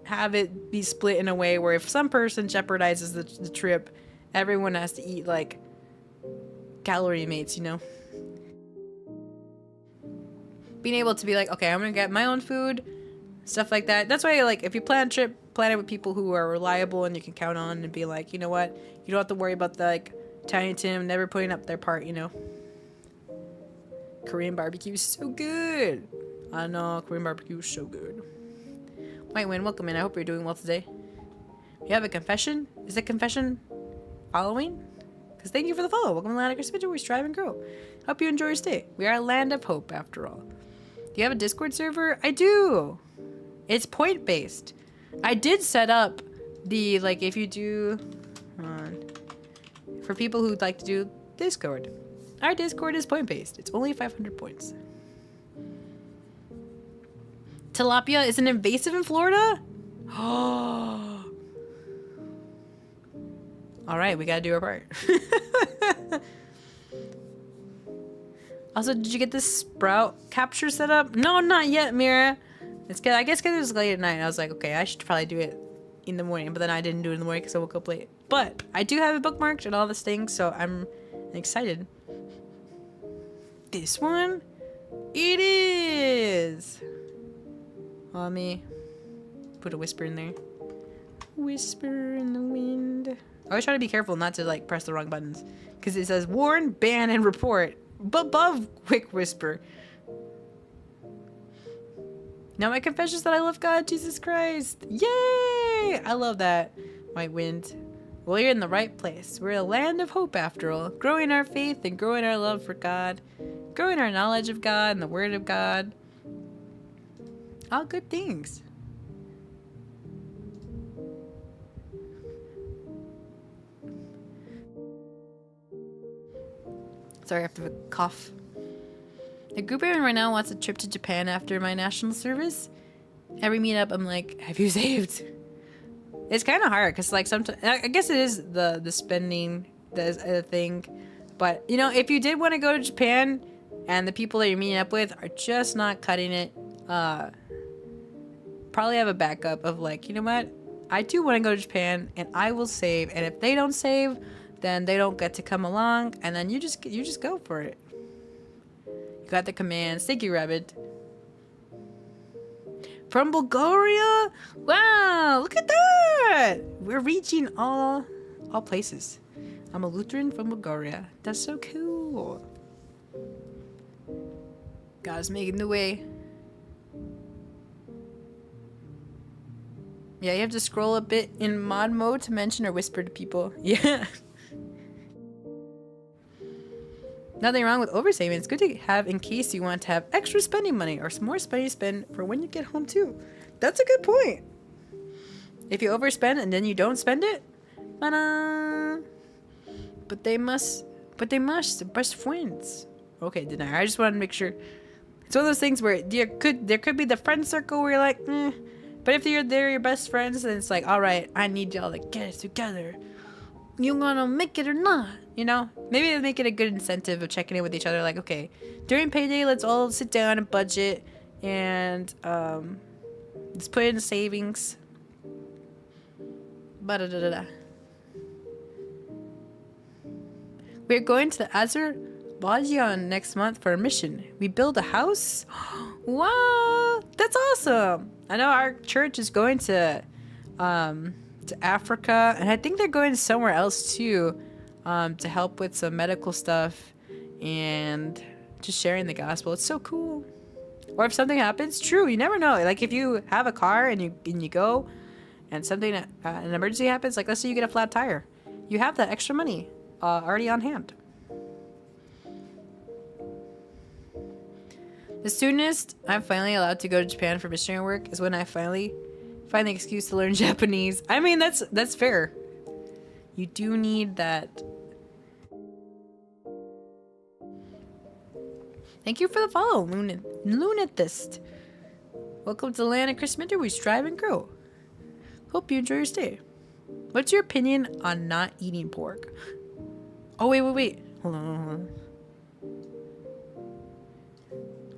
have it be split in a way where if some person jeopardizes the trip, everyone has to eat like calorie mates, you know? Being able to be like, okay, I'm gonna get my own food, stuff like that. That's why, like, if you plan a trip, plan it with people who are reliable and you can count on, and be like, you know what, you don't have to worry about the, like, Tiny Tim never putting up their part, you know. Korean barbecue is so good. I know, Korean barbecue is so good. White Win, welcome in. I hope you're doing well today. You have a confession? Is it confession following? Because thank you for the follow. Welcome to Land of Crispin, where we strive and grow. Hope you enjoy your stay. We are a land of hope, after all. Do you have a Discord server? I do. It's point-based. I did set up the, like, if you do... for people who'd like to do Discord. Our Discord is point-based. It's only 500 points. Tilapia is an invasive in Florida? Oh. All right, we gotta do our part. Also, did you get this sprout capture set up? No, not yet, Mira. It's good. I guess because it was late at night. I was like, okay, I should probably do it in the morning. But then I didn't do it in the morning because I woke up late. But I do have it bookmarked and all this thing, so I'm excited. This one? It is! Let me put a whisper in there. Whisper in the wind. I always try to be careful not to like press the wrong buttons. Because it says warn, ban, and report. Above quick whisper. Now my confession is that I love God, Jesus Christ. Yay! I love that. White wind. Well, you're in the right place. We're a land of hope after all. Growing our faith and growing our love for God. Growing our knowledge of God and the Word of God. All good things. Sorry, I have to cough. The group I'm in right now wants a trip to Japan after my national service. Every meetup, I'm like, have you saved? It's kind of hard because, like, sometimes I guess it is the spending that's a thing. But you know, if you did want to go to Japan, and the people that you're meeting up with are just not cutting it, probably have a backup of like, you know what? I do want to go to Japan, and I will save. And if they don't save, then they don't get to come along, and then you just go for it. You got the commands. Thank you, Rabbit. From Bulgaria? Wow, look at that! We're reaching all places. I'm a Lutheran from Bulgaria. That's so cool. God's making the way. Yeah, you have to scroll a bit in mod mode to mention or whisper to people. Yeah. Nothing wrong with oversaving. It's good to have in case you want to have extra spending money or some more money to spend for when you get home too. That's a good point. If you overspend and then you don't spend it, ta-da! But they must, they're best friends. Okay, didn't I just wanted to make sure. It's one of those things where there could be the friend circle where you're like, eh. But if they're your best friends, then it's like, all right, I need y'all to get it together. You gonna make it or not? You know, maybe they make it a good incentive of checking in with each other. Like, okay, during payday, let's all sit down and budget, and let's put in savings. Ba-da-da-da-da. We're going to the Azerbaijan next month for a mission. We build a house. Wow, that's awesome. I know our church is going to Africa, and I think they're going somewhere else too, to help with some medical stuff and just sharing the gospel. It's so cool. Or if something happens, true, you never know. Like if you have a car and you go, and something an emergency happens, like let's say you get a flat tire, you have that extra money already on hand. The soonest I'm finally allowed to go to Japan for missionary work is when I finally find the excuse to learn Japanese. I mean, that's fair. You do need that. Thank you for the follow, Lunatist. Welcome to the land of Chris Minter. We strive and grow. Hope you enjoy your stay. What's your opinion on not eating pork? Oh, wait. Hold on.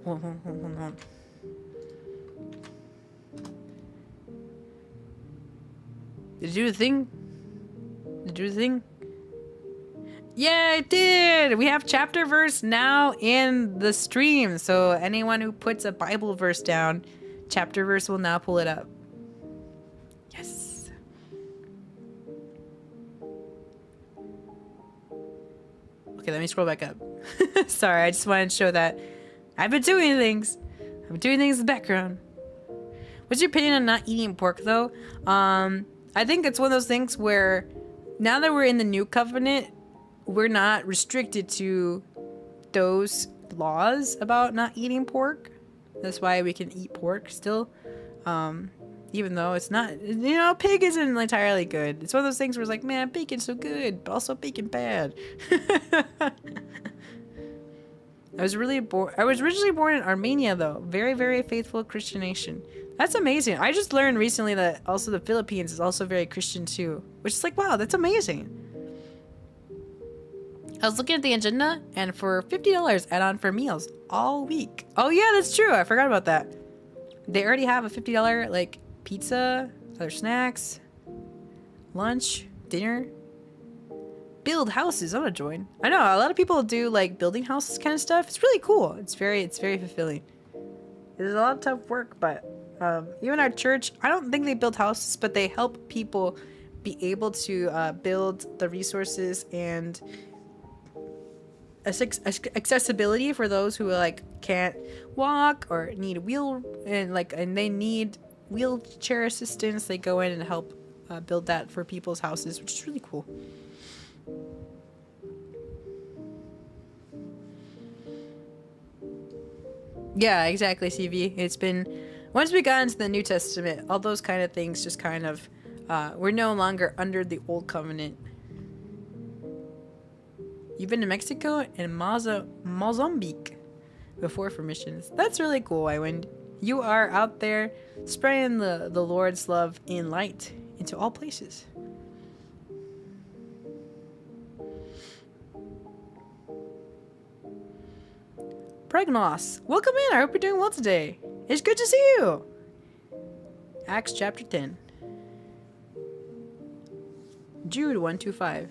Hold on. Did you do the thing? Yeah, it did! We have chapter verse now in the stream. So anyone who puts a Bible verse down, chapter verse will now pull it up. Yes. Okay, let me scroll back up. Sorry, I just wanted to show that I've been doing things. in the background. What's your opinion on not eating pork, though? I think it's one of those things where now that we're in the new covenant, we're not restricted to those laws about not eating pork. That's why we can eat pork still. Even though it's not, pig isn't entirely good. It's one of those things where it's like, man, bacon's so good, but also bacon bad. I was originally born in Armenia, though. Very, very faithful Christian nation. That's amazing. I just learned recently that also the Philippines is also very Christian too, which is like, wow, that's amazing. I was looking at the agenda, and for $50 add-on for meals all week. Oh yeah, that's true. I forgot about that. They already have a $50 like pizza, other snacks, lunch, dinner. Build houses. I'm gonna join. I know a lot of people do like building houses kind of stuff. It's really cool. It's very fulfilling. There's a lot of tough work, but even our church, I don't think they build houses, but they help people be able to build the resources and accessibility for those who like can't walk or need a wheel and they need wheelchair assistance. They go in and help build that for people's houses, which is really cool. Yeah, exactly, CV. It's been, once we got into the New Testament, all those kind of things just kind of, we're no longer under the old covenant. You've been to Mexico and Mozambique before for missions. That's really cool, Iwind. You are out there spreading the Lord's love in light into all places. Pregnos, welcome in. I hope you're doing well today. It's good to see you. Acts chapter 10. Jude 125.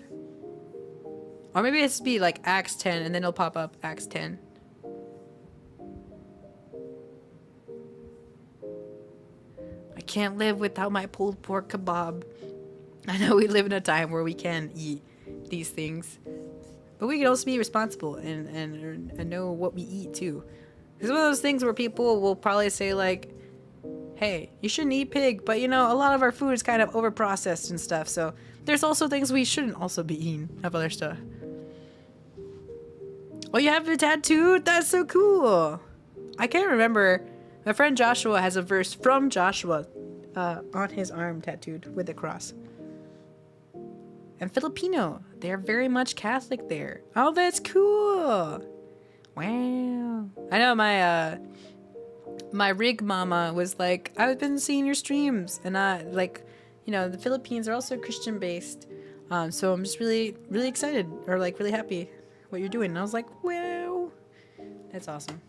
Or maybe it's be like Acts 10 and then it'll pop up Acts 10. I can't live without my pulled pork kebab. I know we live in a time where we can eat these things, but we can also be responsible and know what we eat too. It's one of those things where people will probably say like, hey, you shouldn't eat pig, but you know, a lot of our food is kind of overprocessed and stuff, so there's also things we shouldn't also be eating of other stuff. Oh, you have a tattoo? That's so cool. I can't remember. My friend Joshua has a verse from Joshua on his arm tattooed with a cross. And Filipino. They're very much Catholic there. Oh, that's cool. Wow. I know my rig mama was like, I've been seeing your streams. And I like, you know, the Philippines are also Christian based. So I'm just really, really excited or like really happy what you're doing. And I was like, wow. That's awesome.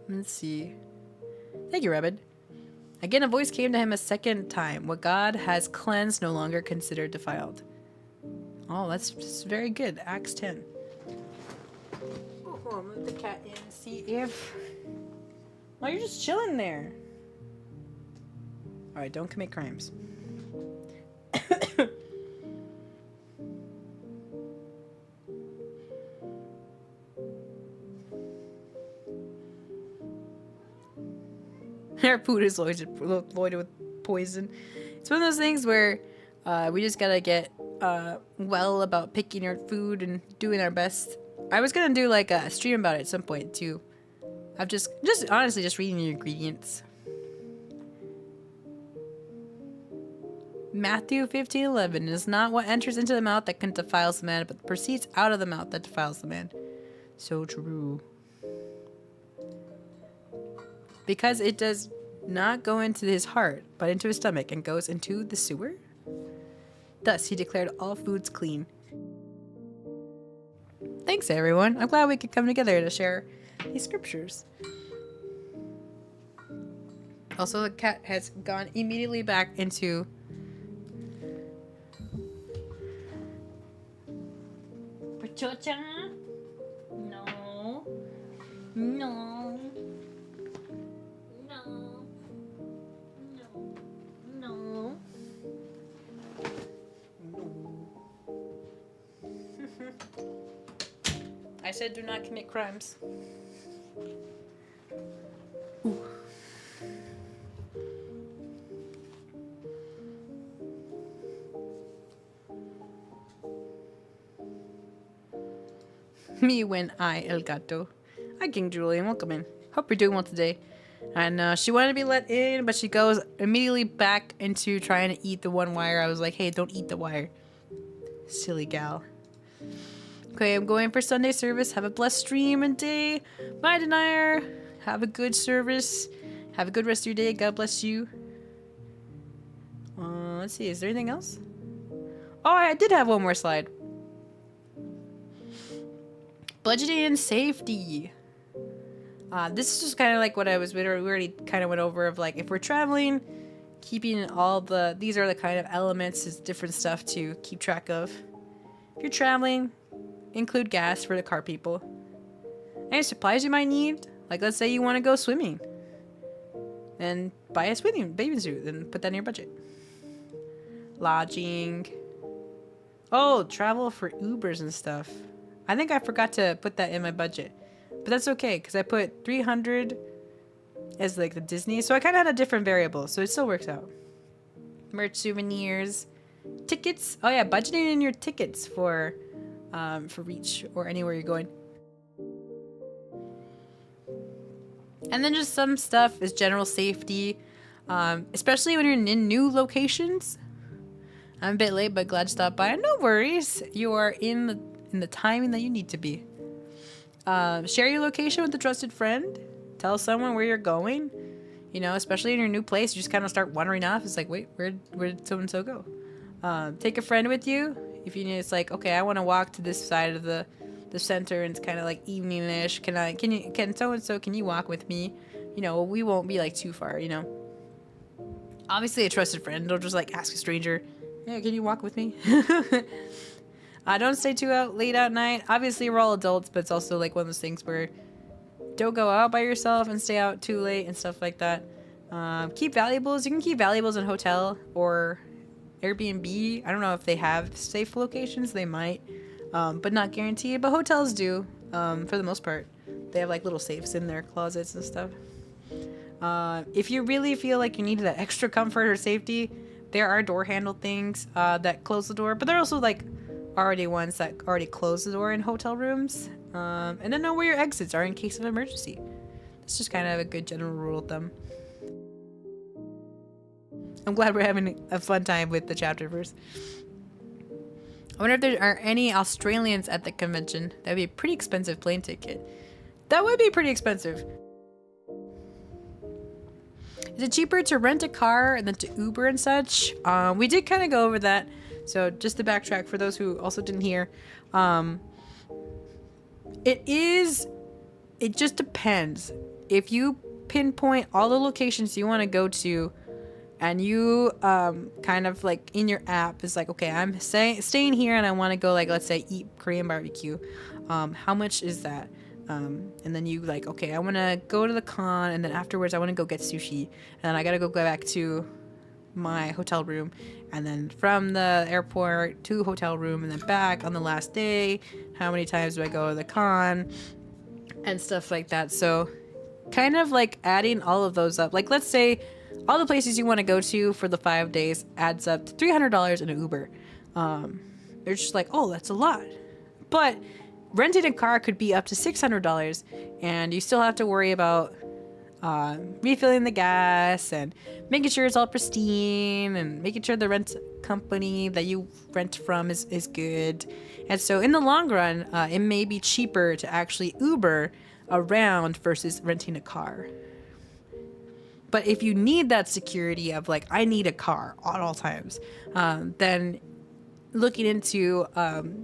Let's see. Thank you, Rabbit. Again, a voice came to him a second time. What God has cleansed, no longer considered defiled. Oh, that's very good. Acts 10. Oh, hold on, move the cat in. See if... Oh, you're just chilling there. Alright, don't commit crimes. Our food is loaded with poison. It's one of those things where we just gotta get well about picking our food and doing our best. I was gonna do like a stream about it at some point too. I've just honestly just reading the ingredients. Matthew 15:11 is not what enters into the mouth that can defiles the man, but proceeds out of the mouth that defiles the man. So true. Because it does not go into his heart, but into his stomach, and goes into the sewer. Thus, he declared all foods clean. Thanks, everyone. I'm glad we could come together to share these scriptures. Also, the cat has gone immediately back into... Pachocha? No. No. I said do not commit crimes. Ooh. Me when I, El Gato. Hi, King Julian. Welcome in. Hope you're doing well today. And she wanted to be let in, but she goes immediately back into trying to eat the one wire. I was like, hey, don't eat the wire. Silly gal. Okay, I'm going for Sunday service. Have a blessed stream and day. Bye, Denier. Have a good service. Have a good rest of your day. God bless you. Let's see. Is there anything else? Oh, I did have one more slide. Budgeting and safety. This is just kind of like what we already kind of went over of like if we're traveling, keeping all these are the kind of elements, is different stuff to keep track of. If you're traveling, include gas for the car people. Any supplies you might need, like let's say you want to go swimming, and buy a bathing suit and put that in your budget. Lodging. Oh, travel for Ubers and stuff. I think I forgot to put that in my budget. But that's okay, because I put 300 as like the Disney. So I kind of had a different variable, so it still works out. Merch, souvenirs, tickets. Oh yeah, budgeting in your tickets for Reach or anywhere you're going. And then just some stuff is general safety, especially when you're in new locations. I'm a bit late, but glad to stop by. No worries. You are in the timing that you need to be. Share your location with a trusted friend. Tell someone where you're going. You know, especially in your new place, you just kind of start wandering off. It's like, wait, where did so and so go? Take a friend with you. If you need, it's like, okay, I want to walk to this side of the center, and it's kind of like evening-ish. Can so and so? Can you walk with me? You know, we won't be like too far. You know, obviously a trusted friend. Don't just like ask a stranger. Yeah, can you walk with me? Don't stay too late at night. Obviously, we're all adults, but it's also like one of those things where don't go out by yourself and stay out too late and stuff like that. Keep valuables. You can keep valuables in hotel or Airbnb. I don't know if they have safe locations. They might, but not guaranteed. But hotels do, for the most part. They have like little safes in their closets and stuff. If you really feel like you need that extra comfort or safety, there are door handle things that close the door, but there are also like already ones that already close the door in hotel rooms. And then know where your exits are in case of emergency. It's just kind of a good general rule of thumb. I'm glad we're having a fun time with the chapter verse. I wonder if there are any Australians at the convention. That'd be a pretty expensive plane ticket. That would be pretty expensive. Is it cheaper to rent a car and then to Uber and such? We did kind of go over that. So just to backtrack for those who also didn't hear, it just depends. If you pinpoint all the locations you want to go to, and you kind of like in your app is like, okay, I'm staying here and I want to go, like, let's say eat Korean barbecue. How much is that? And then you like, okay, I want to go to the con, and then afterwards I want to go get sushi, and then I gotta go back to my hotel room, and then from the airport to hotel room, and then back on the last day. How many times do I go to the con and stuff like that? So kind of like adding all of those up, like let's say all the places you want to go to for the 5 days adds up to $300 in an Uber. They're just like, oh, that's a lot. But renting a car could be up to $600, and you still have to worry about refilling the gas and making sure it's all pristine and making sure the rent company that you rent from is good. And so in the long run, it may be cheaper to actually Uber around versus renting a car. But if you need that security of like, I need a car at all times, then looking into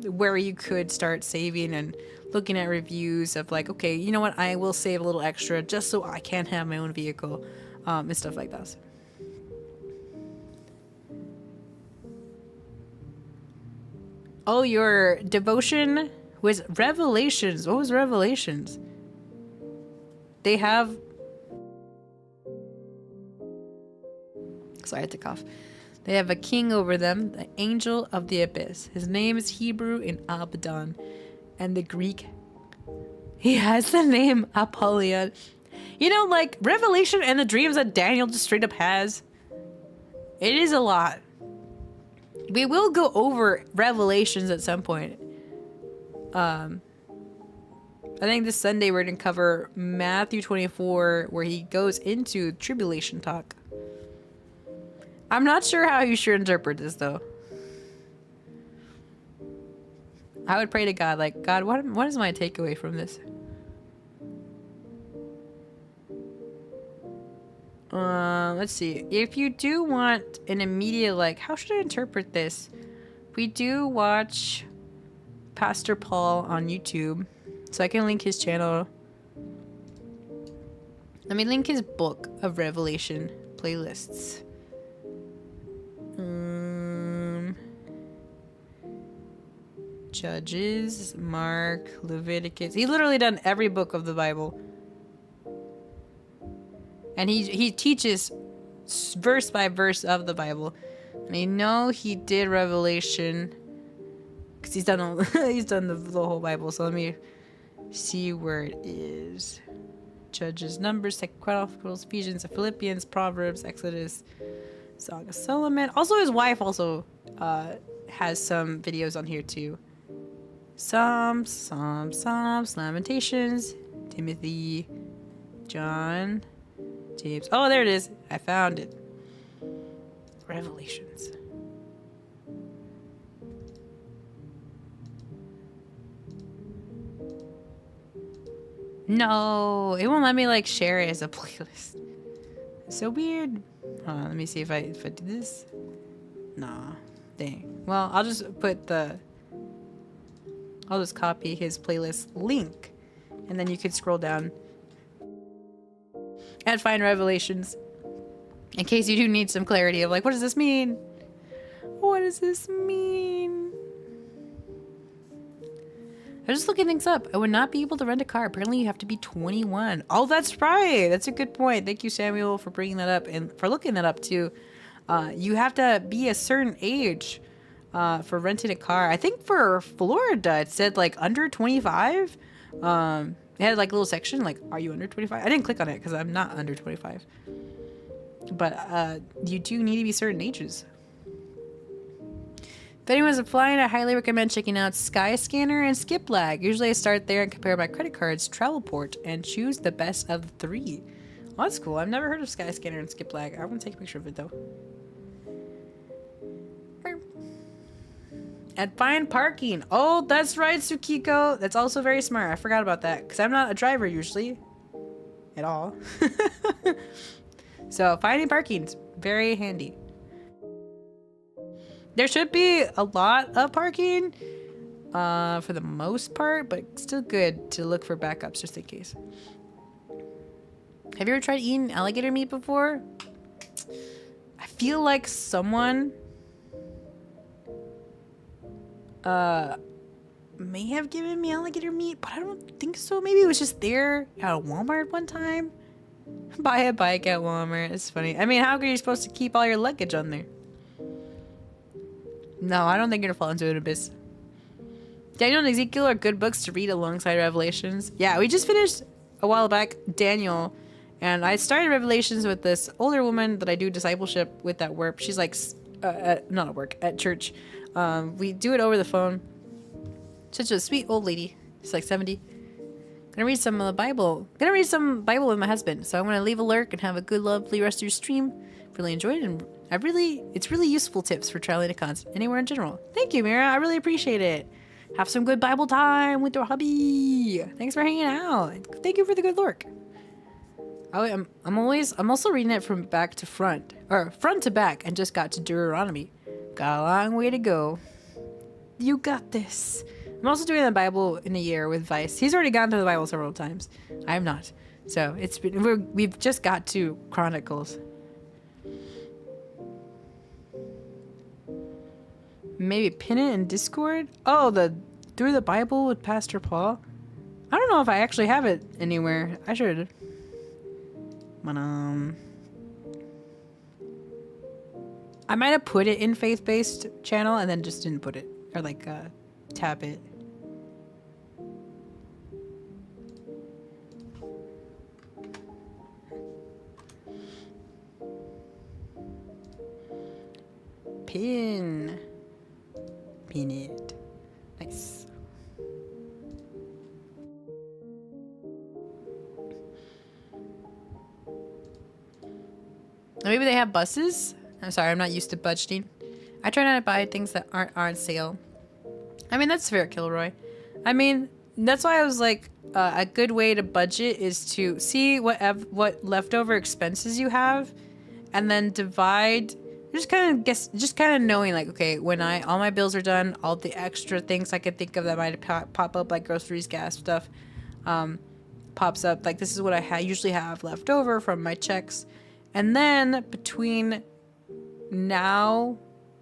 where you could start saving and looking at reviews of like, okay, you know what, I will save a little extra just so I can have my own vehicle, and stuff like that. Oh, your devotion was Revelations. What was Revelations? They have... Sorry, I had to cough. They have a king over them, the angel of the abyss. His name is Hebrew in Abaddon, and the Greek, he has the name Apollyon. You know, like Revelation and the dreams that Daniel just straight up has. It is a lot. We will go over Revelations at some point. I think this Sunday we're going to cover Matthew 24, where he goes into tribulation talk. I'm not sure how you should interpret this, though. I would pray to God, like, God, what is my takeaway from this? Let's see. If you do want an immediate, like, how should I interpret this? We do watch Pastor Paul on YouTube, so I can link his channel. Let me link his book of Revelation playlists. Judges, Mark, Leviticus. He literally done every book of the Bible. And he teaches verse by verse of the Bible. And I know he did Revelation because he's done he's done the whole Bible. So let me see where it is. Judges, Numbers, 2 Chronicles, Ephesians, Philippians, Proverbs, Exodus, Song of Solomon. Also, his wife also has some videos on here too. Psalms, Lamentations, Timothy, John, James. Oh, there it is. I found it. Revelations. No, it won't let me like share it as a playlist. It's so weird. Hold on, let me see if I do this. Nah, dang. Well, I'll just copy his playlist link, and then you can scroll down and find Revelations in case you do need some clarity of like, what does this mean? What does this mean? I was just looking things up. I would not be able to rent a car. Apparently you have to be 21. Oh, that's right. That's a good point. Thank you, Samuel, for bringing that up and for looking that up too. You have to be a certain age for renting a car. I think for Florida it said like under 25. It had like a little section like, are you under 25? I didn't click on it because I'm not under 25. But you do need to be certain ages. If anyone's applying, I highly recommend checking out Skyscanner and Skiplag. Usually I start there and compare my credit cards, Travelport, and choose the best of the three. Well, that's cool. I've never heard of Skyscanner and Skiplag. I want to take a picture of it though. And find parking. Oh, that's right, Tsukiko. That's also very smart. I forgot about that because I'm not a driver usually at all. So finding parking's very handy. There should be a lot of parking for the most part, but still good to look for backups just in case. Have you ever tried eating alligator meat before? I feel like someone may have given me alligator meat, but I don't think so. Maybe it was just there at a Walmart one time. Buy a bike at Walmart. It's funny. I mean, how are you supposed to keep all your luggage on there? No, I don't think you're gonna fall into an abyss. Daniel and Ezekiel are good books to read alongside Revelations. Yeah, we just finished a while back Daniel, and I started Revelations with this older woman that I do discipleship with at work. She's like, not at work, at church. We do it over the phone. Such a sweet old lady. She's like 70. Gonna read some of the Bible. Gonna read some Bible with my husband. So I'm gonna leave a lurk and have a good, lovely rest of your stream. Really enjoyed it, and it's really useful tips for traveling to cons anywhere in general. Thank you, Mira. I really appreciate it. Have some good Bible time with your hubby. Thanks for hanging out. Thank you for the good lurk. I'm also reading it from back to front, or front to back, and just got to Deuteronomy. Got a long way to go. You got this. I'm also doing the Bible in a year with Vice. He's already gotten to the Bible several times. I have not. So we've just got to Chronicles. Maybe pin it in Discord. Oh, through the Bible with Pastor Paul. I don't know if I actually have it anywhere. I should. But I might have put it in faith-based channel and then just didn't put it or like tap it. Pin it. Nice. Maybe they have buses. I'm sorry, I'm not used to budgeting. I try not to buy things that aren't on sale. I mean, that's fair, Kilroy. I mean, that's why I was like, a good way to budget is to see what leftover expenses you have, and then divide. Just kind of knowing like, okay, when all my bills are done, all the extra things I could think of that might pop up, like groceries, gas stuff, pops up. Like, this is what I usually have left over from my checks, and then between now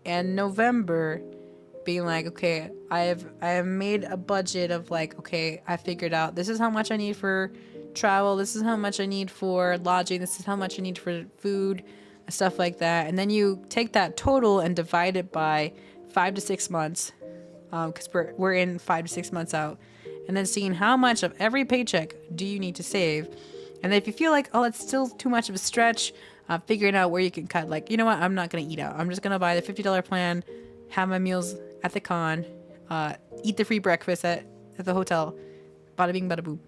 and November, being like, okay, I have made a budget of like, okay, I figured out this is how much I need for travel, this is how much I need for lodging, this is how much I need for food, stuff like that. And then you take that total and divide it by 5 to 6 months, because we're in 5 to 6 months out, and then seeing how much of every paycheck do you need to save. And then if you feel like, oh, it's still too much of a stretch, figuring out where you can cut. Like, you know what, I'm not gonna eat out, I'm just gonna buy the $50 plan, have my meals at the con, eat the free breakfast at the hotel. Bada bing, bada boom.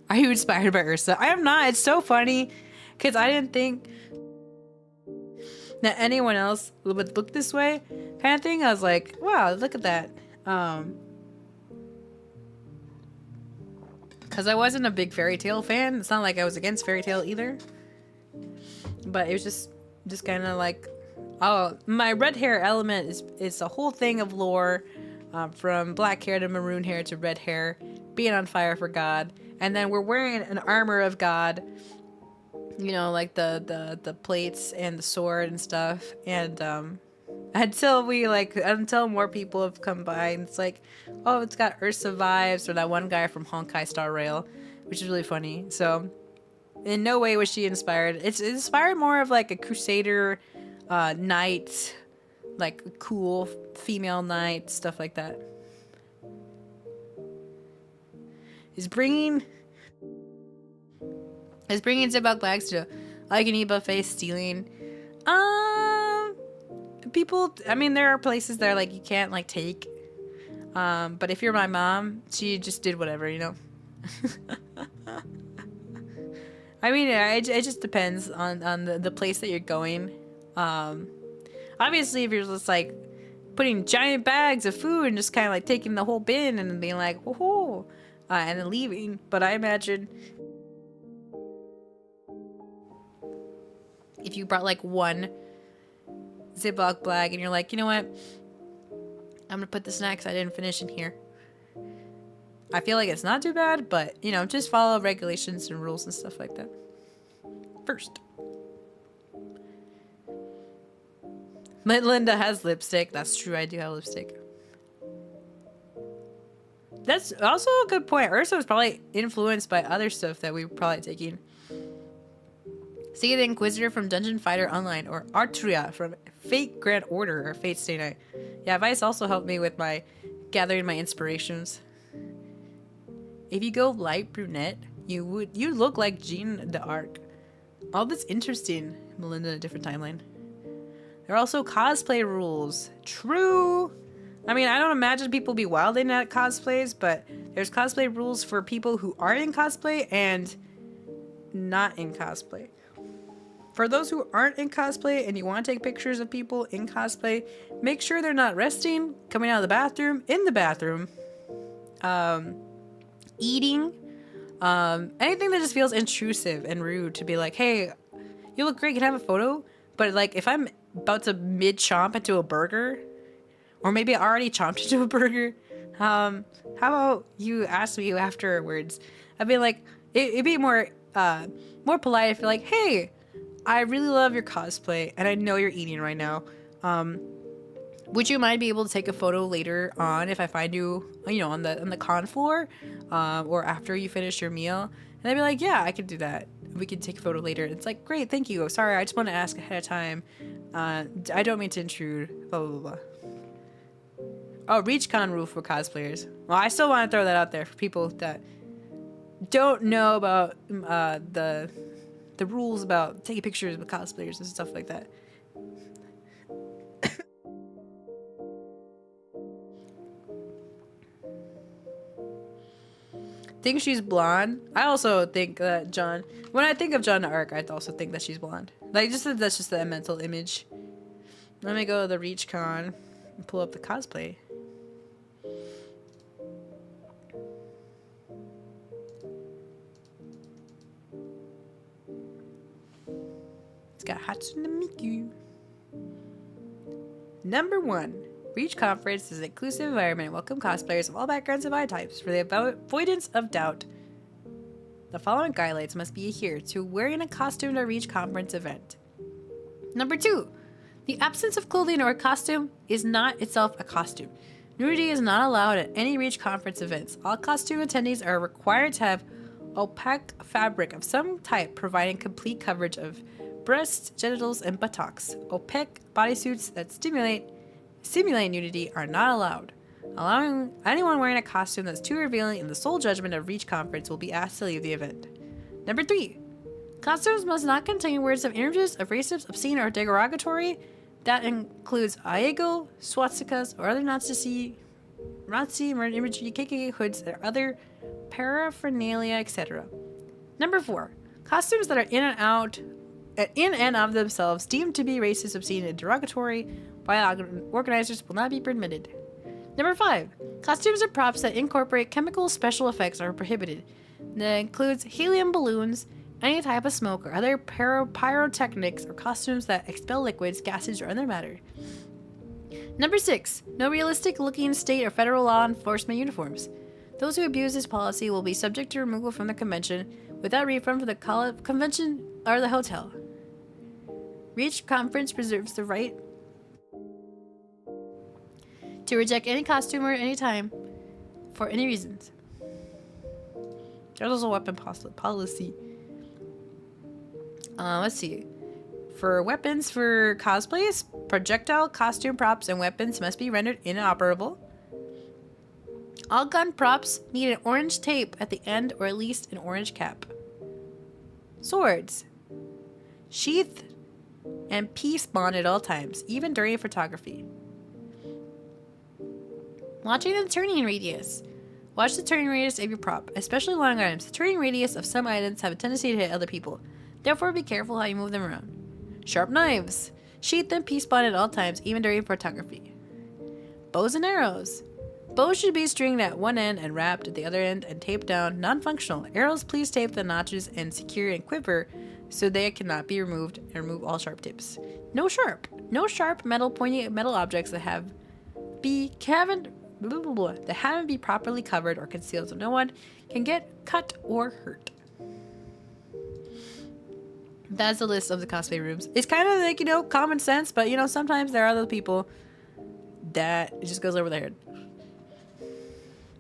Are you inspired by Ursa? I am not. It's so funny because I didn't think that anyone else would look this way, kind of thing. I was like, wow, look at that. Because I wasn't a big fairy tale fan. It's not like I was against fairy tale either. But it was just kind of like, oh, my red hair element is a whole thing of lore, from black hair to maroon hair to red hair, being on fire for God, and then we're wearing an armor of God, you know, like the plates and the sword and stuff, and until more people have come by, and it's like, oh, it's got Ursa vibes, or that one guy from Honkai Star Rail, which is really funny. So in no way was she inspired. It's inspired more of like a crusader knight, like cool female knight, stuff like that. Is bringing Ziploc bags to like an buffet stealing. People, I mean, there are places that are like you can't like take. But if you're my mom, she just did whatever, you know. I mean, it just depends on the place that you're going. Obviously, if you're just like putting giant bags of food and just kind of like taking the whole bin and being like, whoa, and then leaving. But I imagine if you brought like one Ziploc bag and you're like, you know what, I'm gonna put the snacks I didn't finish in here. I feel like it's not too bad, but you know, just follow regulations and rules and stuff like that first. Linda has lipstick. That's true, I do have lipstick. That's also a good point. Ursa was probably influenced by other stuff that we were probably taking. See the Inquisitor from Dungeon Fighter Online, or Artria from Fate Grand Order, or Fate Stay Night. Yeah, Vice also helped me with my gathering my inspirations. If you go light brunette, you look like Jeanne d'Arc. Oh, that's interesting. Melinda, a different timeline. There are also cosplay rules. True. I mean, I don't imagine people be wilding at cosplays, but there's cosplay rules for people who are in cosplay and not in cosplay. For those who aren't in cosplay and you want to take pictures of people in cosplay, make sure they're not resting, coming out of the bathroom, in the bathroom, eating, anything that just feels intrusive and rude to be like, hey, you look great, can I have a photo? But like, if I'm about to mid-chomp into a burger, or maybe I already chomped into a burger, how about you ask me afterwards? I'd be like, it'd be more polite if you're like, hey, I really love your cosplay, and I know you're eating right now. Would you mind be able to take a photo later on if I find you, you know, on the con floor, or after you finish your meal? And I'd be like, yeah, I could do that. We can take a photo later. It's like, great, thank you. Sorry, I just want to ask ahead of time. I don't mean to intrude. Blah blah blah. Oh, ReachCon rule for cosplayers. Well, I still want to throw that out there for people that don't know about the rules about taking pictures with cosplayers and stuff like that. Think she's blonde. I also think that when I think of Jeanne d'Arc, I also think that she's blonde. Like, that's just the mental image. Let me go to the ReachCon. Pull up the cosplay. It's got Hatsune Miku. Number 1. Reach Conference is an inclusive environment and welcome cosplayers of all backgrounds and body types. For the avoidance of doubt, the following guidelines must be adhered to wearing a costume to a Reach Conference event. Number 2. The absence of clothing or a costume is not itself a costume. Nudity is not allowed at any Reach Conference events. All costume attendees are required to have opaque fabric of some type providing complete coverage of breasts, genitals, and buttocks. Opaque bodysuits that simulate nudity are not allowed. Allowing anyone wearing a costume that's too revealing in the sole judgment of Reach Conference will be asked to leave the event. Number 3. Costumes must not contain words of images of racist, obscene, or derogatory. That includes Aigo, swastikas, or other Nazi imagery, KKK hoods, or other paraphernalia, etc. Number 4. Costumes that are in and of themselves deemed to be racist, obscene, and derogatory by organizers will not be permitted. Number 5. Costumes or props that incorporate chemical special effects are prohibited. That includes helium balloons, any type of smoke or other pyrotechnics, or costumes that expel liquids, gases, or other matter. Number 6. No realistic looking state or federal law enforcement uniforms. Those who abuse this policy will be subject to removal from the convention without refund for the convention or the hotel. Reach Conference preserves the right to reject any costume or any time for any reasons. There's also weapon policy. Let's see. For weapons for cosplays, projectile, costume props, and weapons must be rendered inoperable. All gun props need an orange tape at the end or at least an orange cap. Swords. Sheath and peace bond at all times, even during photography. Watching the turning radius. Watch the turning radius of your prop, especially long items. The turning radius of some items have a tendency to hit other people. Therefore, be careful how you move them around. Sharp knives. Sheath and peace bond at all times, even during photography. Bows and arrows. Bows should be stringed at one end and wrapped at the other end and taped down. Non-functional. Arrows, please tape the notches and secure and quiver so they cannot be removed, and remove all sharp tips. No sharp pointy metal objects that haven't been properly covered or concealed so no one can get cut or hurt. That's the list of the cosplay rooms. It's kind of like, common sense, but sometimes there are other people that it just goes over their head.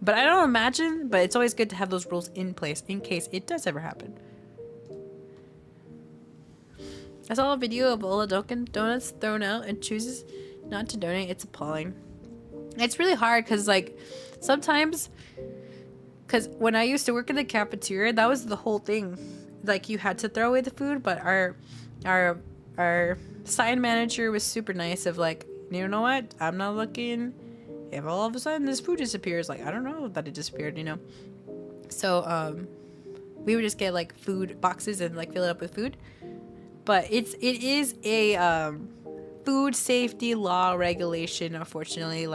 But I don't imagine, but it's always good to have those rules in place in case it does ever happen. I saw a video of Ola Dunkin' Donuts thrown out and chooses not to donate. It's appalling. It's really hard because, sometimes, because when I used to work in the cafeteria, that was the whole thing. You had to throw away the food, but our sign manager was super nice of you know what? I'm not looking. If all of a sudden this food disappears, I don't know that it disappeared, So, we would just get food boxes and fill it up with food. But it is a food safety law regulation, unfortunately.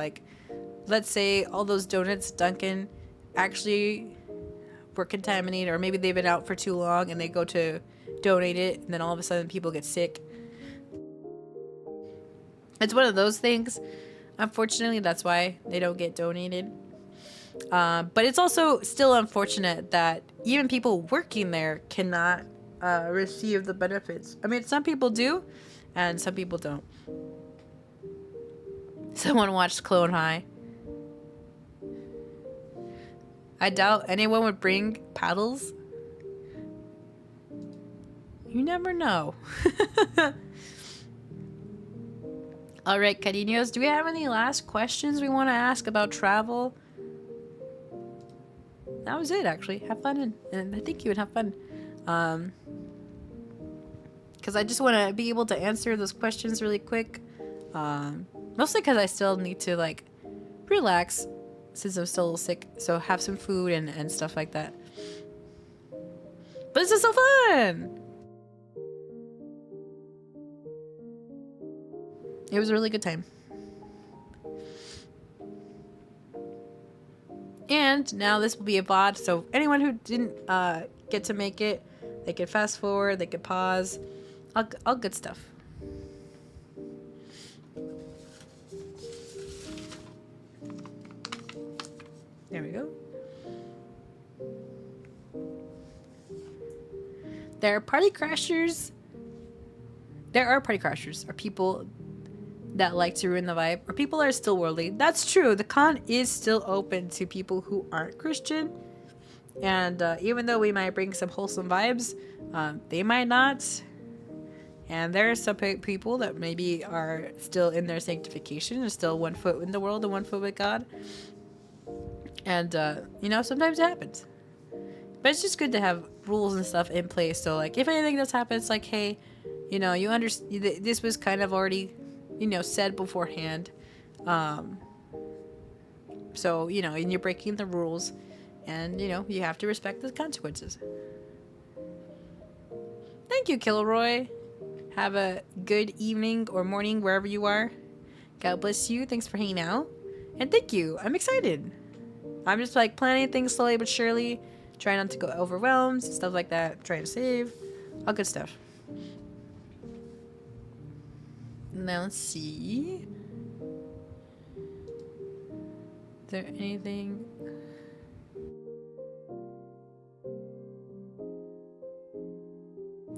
Let's say all those donuts Dunkin' actually were contaminated, or maybe they've been out for too long and they go to donate it, and then all of a sudden people get sick. It's one of those things. Unfortunately, that's why they don't get donated. But it's also still unfortunate that even people working there cannot receive the benefits. I mean, some people do, and some people don't. Someone watched Clone High. I doubt anyone would bring paddles. You never know. All right, cariños, do we have any last questions we want to ask about travel? That was it, actually. Have fun, and I think you would have fun. Because I just want to be able to answer those questions really quick. Mostly because I still need to, relax since I'm still a little sick. So have some food and stuff like that. But this is so fun! It was a really good time. And now this will be a VOD, so anyone who didn't get to make it, they could fast forward, they could pause, all good stuff. There we go. There are party crashers. There are party crashers, or people that like to ruin the vibe, or people that are still worldly. That's true. The con is still open to people who aren't Christian. And even though we might bring some wholesome vibes, they might not. And there are some people that maybe are still in their sanctification, are still 1 foot in the world and 1 foot with God. And, you know, sometimes it happens. But it's just good to have rules and stuff in place. So, like, if anything does happen, it's like, hey, you know, you understand, this was kind of already, you know, said beforehand. So, you know, and you're breaking the rules. And, you know, you have to respect the consequences. Thank you, Kilroy. Have a good evening or morning wherever you are. God bless you. Thanks for hanging out. And thank you. I'm excited. I'm just like planning things slowly but surely. Trying not to go overwhelmed. Stuff like that. Trying to save. All good stuff. Now let's see. Is there anything...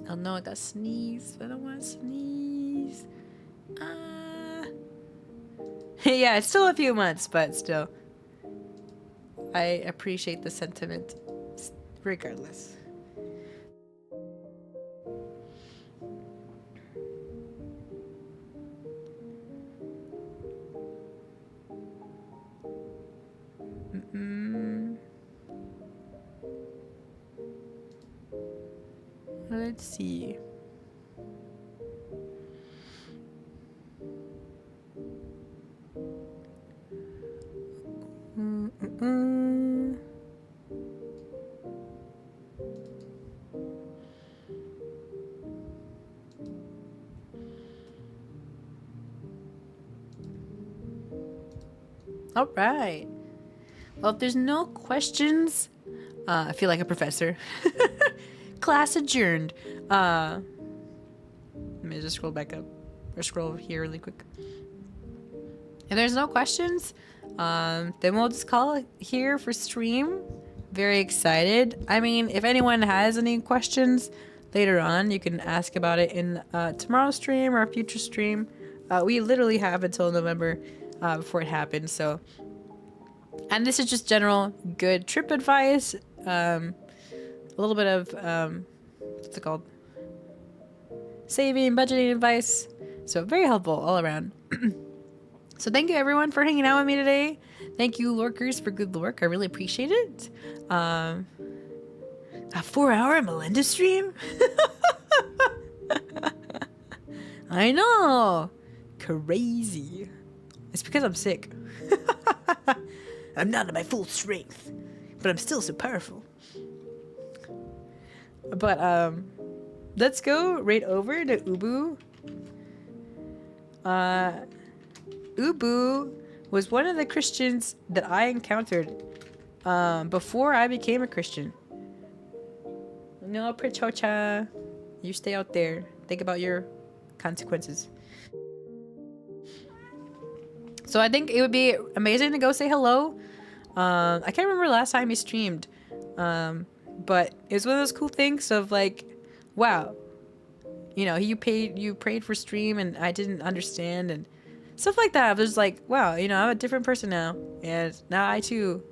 Oh no, I got sneeze. I don't want to sneeze. Yeah, it's still a few months, but still. I appreciate the sentiment regardless. Let's see. All right. Well, if there's no questions, I feel like a professor. Class adjourned. Let me just scroll back up or scroll here really quick. If there's no questions, then we'll just call it here for stream. Very excited. I mean, if anyone has any questions later on, you can ask about it in tomorrow's stream or a future stream. We literally have until November before it happens. So, and this is just general good trip advice. A little bit of what's it called? Saving, budgeting advice. So very helpful all around. So thank you everyone for hanging out with me today. Thank you lurkers for good lurk. I really appreciate it. A 4-hour Melinda stream? I know. Crazy. It's because I'm sick. I'm not at my full strength, but I'm still so powerful. But let's go right over to Ubu. Ubu was one of the Christians that I encountered before I became a Christian. No, Prichocha, you stay out there. Think about your consequences. So I think it would be amazing to go say hello. I can't remember last time he streamed. But it was one of those cool things of like, wow, you know, you prayed for stream and I didn't understand and stuff like that. I was like, wow, you know, I'm a different person now. And now I too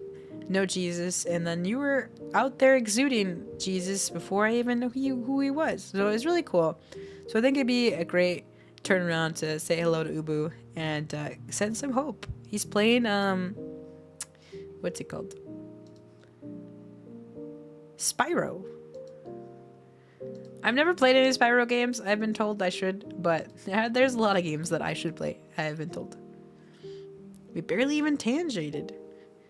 know Jesus. And then you were out there exuding Jesus before I even knew who he was. So it was really cool. So I think it'd be a great turnaround to say hello to Ubu and send some hope. He's playing, what's it called? Spyro. I've never played any Spyro games. I've been told I should, but there's a lot of games that I should play. I have been told. We barely even tangentated.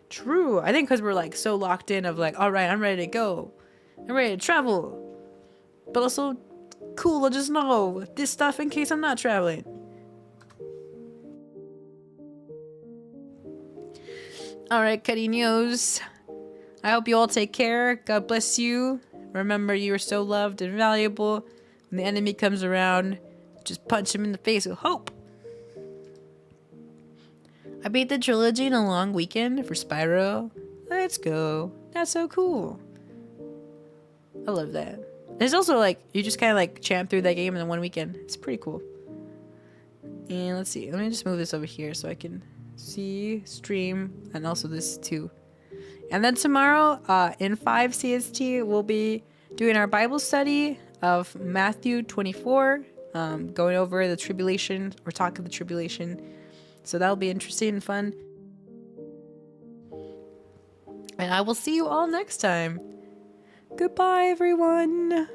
True. I think because we're like so locked in of like, all right, I'm ready to go. I'm ready to travel. But also cool to just know this stuff in case I'm not traveling. All right, cariños. I hope you all take care. God bless you. Remember, you are so loved and valuable. When the enemy comes around, just punch him in the face with hope. I beat the trilogy in a long weekend for Spyro. Let's go. That's so cool. I love that. There's also like, you just kind of like champ through that game in one weekend. It's pretty cool. And let's see. Let me just move this over here so I can see, stream, and also this too. And then tomorrow in 5 CST, we'll be doing our Bible study of Matthew 24, going over the tribulation or talk of the tribulation. So that'll be interesting and fun. And I will see you all next time. Goodbye, everyone.